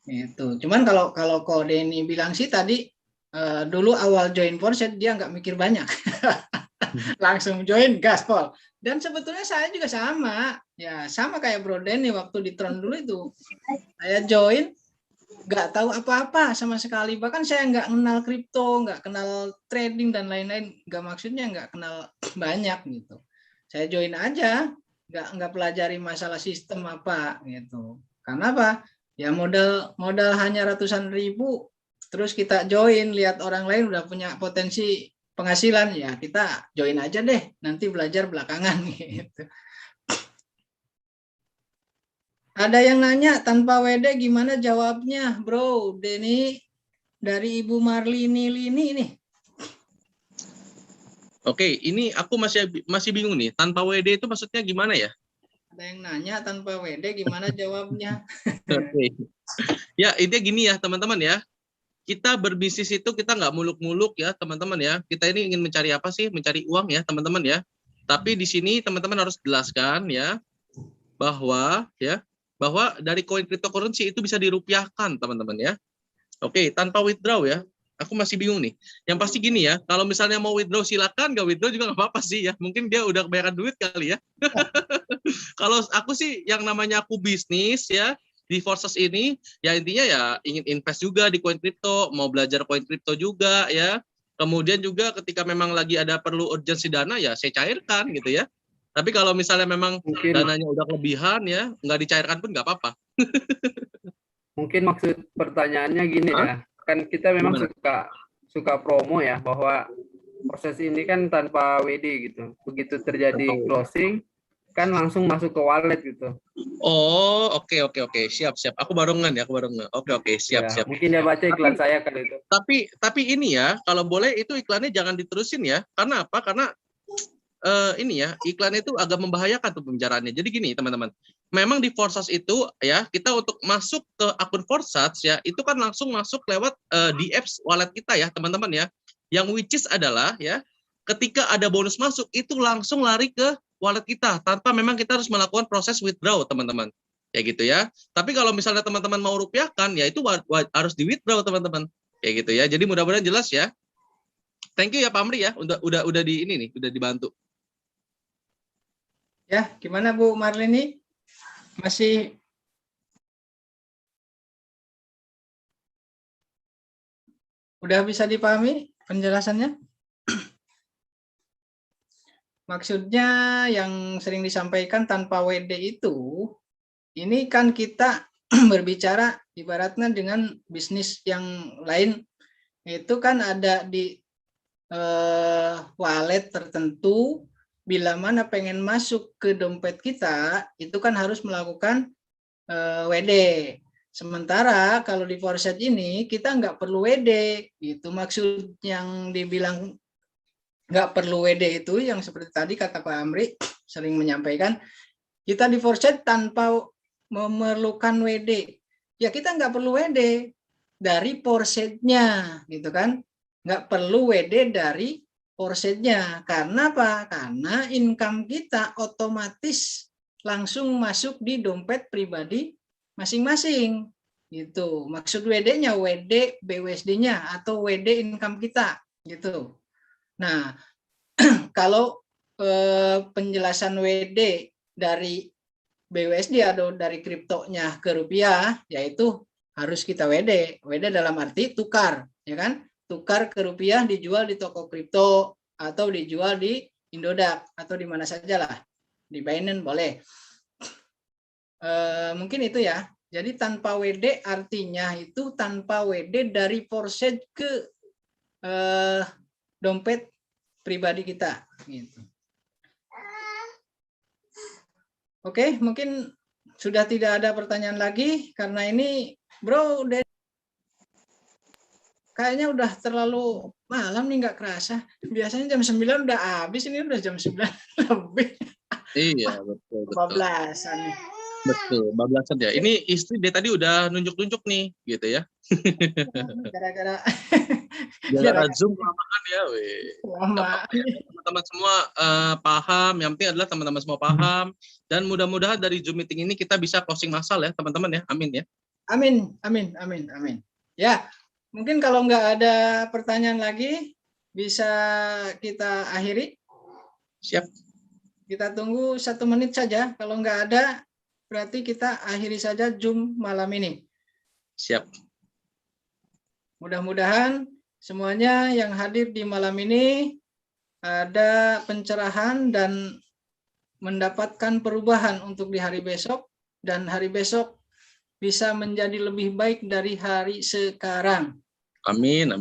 Itu. Cuman kalau Ko Denny bilang sih tadi, dulu awal join Forset dia nggak mikir banyak. Langsung join gaspol. Dan sebetulnya saya juga sama. Ya, sama kayak Bro Denny waktu di Tron dulu itu. Saya join nggak tahu apa-apa sama sekali. Bahkan saya nggak kenal kripto, nggak kenal trading dan lain-lain. Maksudnya nggak kenal banyak gitu. Saya join aja, nggak pelajari masalah sistem apa gitu. Karena apa? Ya modal hanya ratusan ribu. Terus kita join, lihat orang lain udah punya potensi penghasilan, ya kita join aja deh, nanti belajar belakangan gitu. Ada yang nanya tanpa WD gimana jawabnya, Bro Denny? Dari Ibu Marlini ini. Oke, ini aku masih bingung nih, tanpa WD itu maksudnya gimana ya? Ada yang nanya tanpa WD gimana jawabnya? Oke. Ya, intinya gini ya teman-teman ya. Kita berbisnis itu kita nggak muluk-muluk ya teman-teman ya. Kita ini ingin mencari apa sih? Mencari uang ya teman-teman ya. Tapi di sini teman-teman harus jelaskan ya bahwa dari koin cryptocurrency itu bisa dirupiahkan teman-teman ya. Oke, tanpa withdraw ya. Aku masih bingung nih. Yang pasti gini ya, kalau misalnya mau withdraw silakan, nggak withdraw juga nggak apa-apa sih ya. Mungkin dia udah kebanyakan duit kali ya. Kalau aku sih yang namanya aku bisnis ya, di Forces ini, ya intinya ya ingin invest juga di koin kripto, mau belajar koin kripto juga ya. Kemudian juga ketika memang lagi ada perlu urgensi dana ya saya cairkan gitu ya. Tapi kalau misalnya memang Mungkin dananya udah kelebihan ya, nggak dicairkan pun nggak apa-apa. mungkin maksud pertanyaannya gini Hah? ya. Kan kita memang Gimana? suka promo ya, bahwa proses ini kan tanpa WD gitu. Begitu terjadi closing kan langsung masuk ke wallet gitu. Oh, oke. Siap. Aku baru ngeh. Oke, siap. Mungkin dia baca iklan saya kali itu. Tapi ini ya, kalau boleh itu iklannya jangan diterusin ya. Karena apa? Karena ini ya, iklan itu agak membahayakan tuh pembicaraannya. Jadi gini, teman-teman. Memang di Forsats itu ya, kita untuk masuk ke akun Forsats ya, itu kan langsung masuk lewat di apps wallet kita ya, teman-teman ya. Yang which is adalah ya, ketika ada bonus masuk itu langsung lari ke wallet kita tanpa memang kita harus melakukan proses withdraw, teman-teman. Ya gitu ya. Tapi kalau misalnya teman-teman mau rupiahkan ya itu harus di withdraw, teman-teman. Ya gitu ya. Jadi mudah-mudahan jelas ya. Thank you ya Pak Amri ya. Udah di ini nih, udah dibantu. Ya, gimana Bu Marlini? Masih udah bisa dipahami penjelasannya? Maksudnya yang sering disampaikan tanpa WD itu, ini kan kita berbicara ibaratnya dengan bisnis yang lain, itu kan ada di wallet tertentu, bila mana pengen masuk ke dompet kita, itu kan harus melakukan WD. Sementara kalau di Forsats ini kita nggak perlu WD. Itu maksud yang dibilang nggak perlu WD itu yang seperti tadi kata Pak Amri sering menyampaikan, kita di Forsats tanpa memerlukan WD. Ya kita nggak perlu WD dari Forsats-nya, gitu kan? Nggak perlu WD dari Forsats-nya. Karena apa? Karena income kita otomatis langsung masuk di dompet pribadi masing-masing. Gitu. Maksud WD-nya WD BUSD-nya atau WD income kita, gitu. Nah, kalau penjelasan WD dari BUSD atau dari kriptonya ke rupiah, yaitu harus kita WD. WD dalam arti tukar, ya kan? Tukar ke rupiah dijual di toko kripto atau dijual di Indodax atau di mana saja lah, di Binance boleh. Mungkin itu ya. Jadi tanpa WD artinya itu tanpa WD dari Forsats ke dompet pribadi kita. Gitu. Oke, mungkin sudah tidak ada pertanyaan lagi karena ini, Bro, kayaknya udah terlalu malam nih, nggak kerasa. Biasanya jam 9 udah habis, ini udah jam 9 lebih. Iya, betul. Bablasan. Betul, bablasan ya. Ini istri dia tadi udah nunjuk-nunjuk nih, gitu ya. Gara-gara Zoom kelamaan ya, weh. Teman-teman semua paham, yang penting adalah teman-teman semua paham, dan mudah-mudahan dari Zoom meeting ini kita bisa closing massal ya, teman-teman ya. Amin ya. Amin. Ya, mungkin kalau nggak ada pertanyaan lagi, bisa kita akhiri. Siap. Kita tunggu 1 menit saja. Kalau nggak ada, berarti kita akhiri saja Zoom malam ini. Siap. Mudah-mudahan semuanya yang hadir di malam ini ada pencerahan dan mendapatkan perubahan untuk di hari besok, dan hari besok bisa menjadi lebih baik dari hari sekarang. Amin.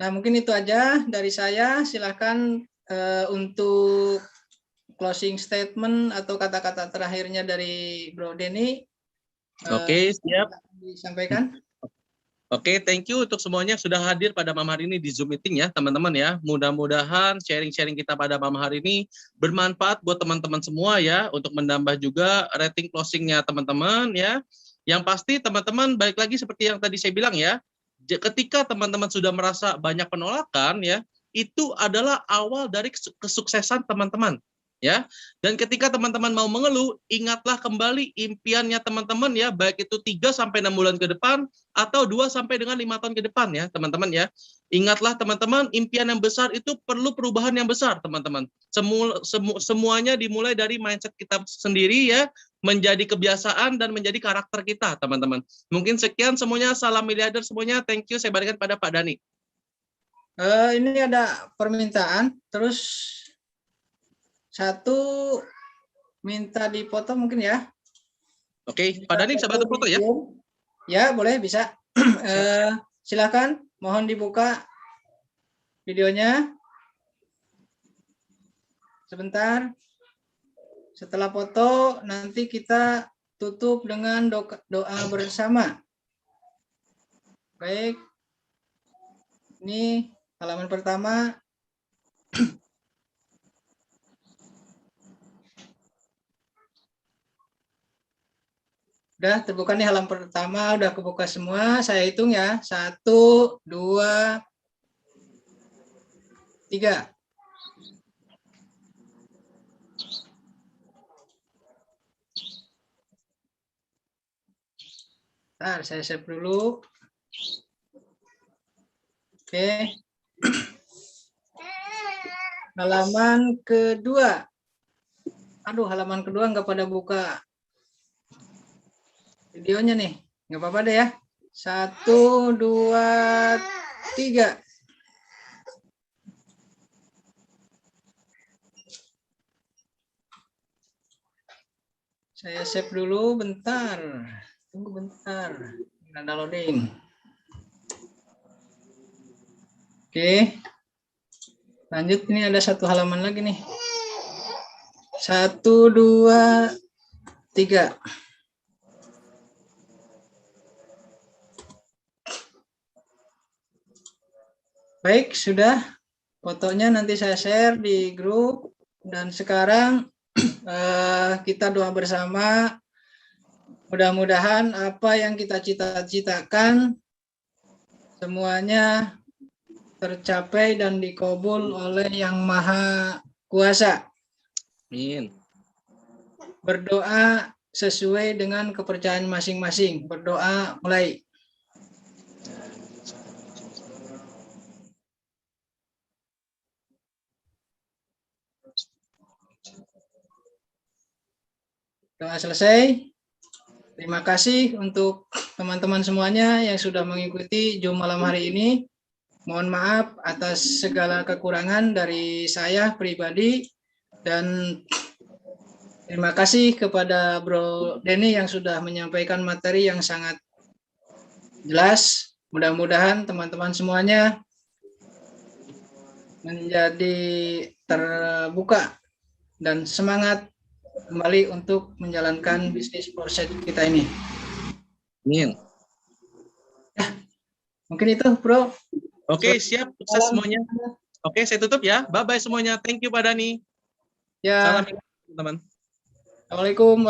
Nah, mungkin itu aja dari saya. Silakan untuk closing statement atau kata-kata terakhirnya dari Bro Denny. Oke, siap. Disampaikan. Oke, thank you untuk semuanya sudah hadir pada malam hari ini di Zoom meeting ya, teman-teman ya. Mudah-mudahan sharing-sharing kita pada malam hari ini bermanfaat buat teman-teman semua ya, untuk menambah juga rating closingnya teman-teman ya. Yang pasti teman-teman, balik lagi seperti yang tadi saya bilang ya, ketika teman-teman sudah merasa banyak penolakan ya, itu adalah awal dari kesuksesan teman-teman. ya. Dan ketika teman-teman mau mengeluh, ingatlah kembali impiannya teman-teman ya, baik itu 3 sampai 6 bulan ke depan atau 2 sampai dengan 5 tahun ke depan ya, teman-teman ya. Ingatlah teman-teman, impian yang besar itu perlu perubahan yang besar, teman-teman. Semuanya dimulai dari mindset kita sendiri ya, menjadi kebiasaan dan menjadi karakter kita, teman-teman. Mungkin sekian semuanya, salam miliarder semuanya. Thank you, saya berikan pada Pak Dhani. Ini ada permintaan, terus satu minta dipoto mungkin ya. Oke, Pak Dhani bisa bantu foto ya? Ya, boleh, bisa. Silakan, mohon dibuka videonya. Sebentar. Setelah foto, nanti kita tutup dengan doa bersama. Baik. Ini halaman pertama. Udah terbuka nih halaman pertama, udah kebuka semua. Saya hitung ya. 1, 2, 3. Bentar, saya save dulu. Oke. Halaman kedua. Aduh, halaman kedua nggak pada buka videonya nih. Nggak apa-apa deh ya. 1, 2, 3. Saya save dulu bentar. Tunggu bentar. Ada loading. Oke. Lanjut, ini ada satu halaman lagi nih. 1, 2, 3. Baik, sudah. Fotonya nanti saya share di grup. Dan sekarang kita doa bersama. Mudah-mudahan apa yang kita cita-citakan semuanya tercapai dan dikabul oleh Yang Maha Kuasa. Amin. Berdoa sesuai dengan kepercayaan masing-masing. Berdoa mulai. Doa selesai. Terima kasih untuk teman-teman semuanya yang sudah mengikuti Zoom malam hari ini. Mohon maaf atas segala kekurangan dari saya pribadi. Dan terima kasih kepada Bro Denny yang sudah menyampaikan materi yang sangat jelas. Mudah-mudahan teman-teman semuanya menjadi terbuka dan semangat kembali untuk menjalankan bisnis proses kita ini. Amin. Ya, mungkin itu, Bro. Oke, siap. Sukses semuanya. Oke, saya tutup ya. Bye-bye semuanya. Thank you, Pak Dhani. Ya. Salam, teman-teman. Assalamualaikum.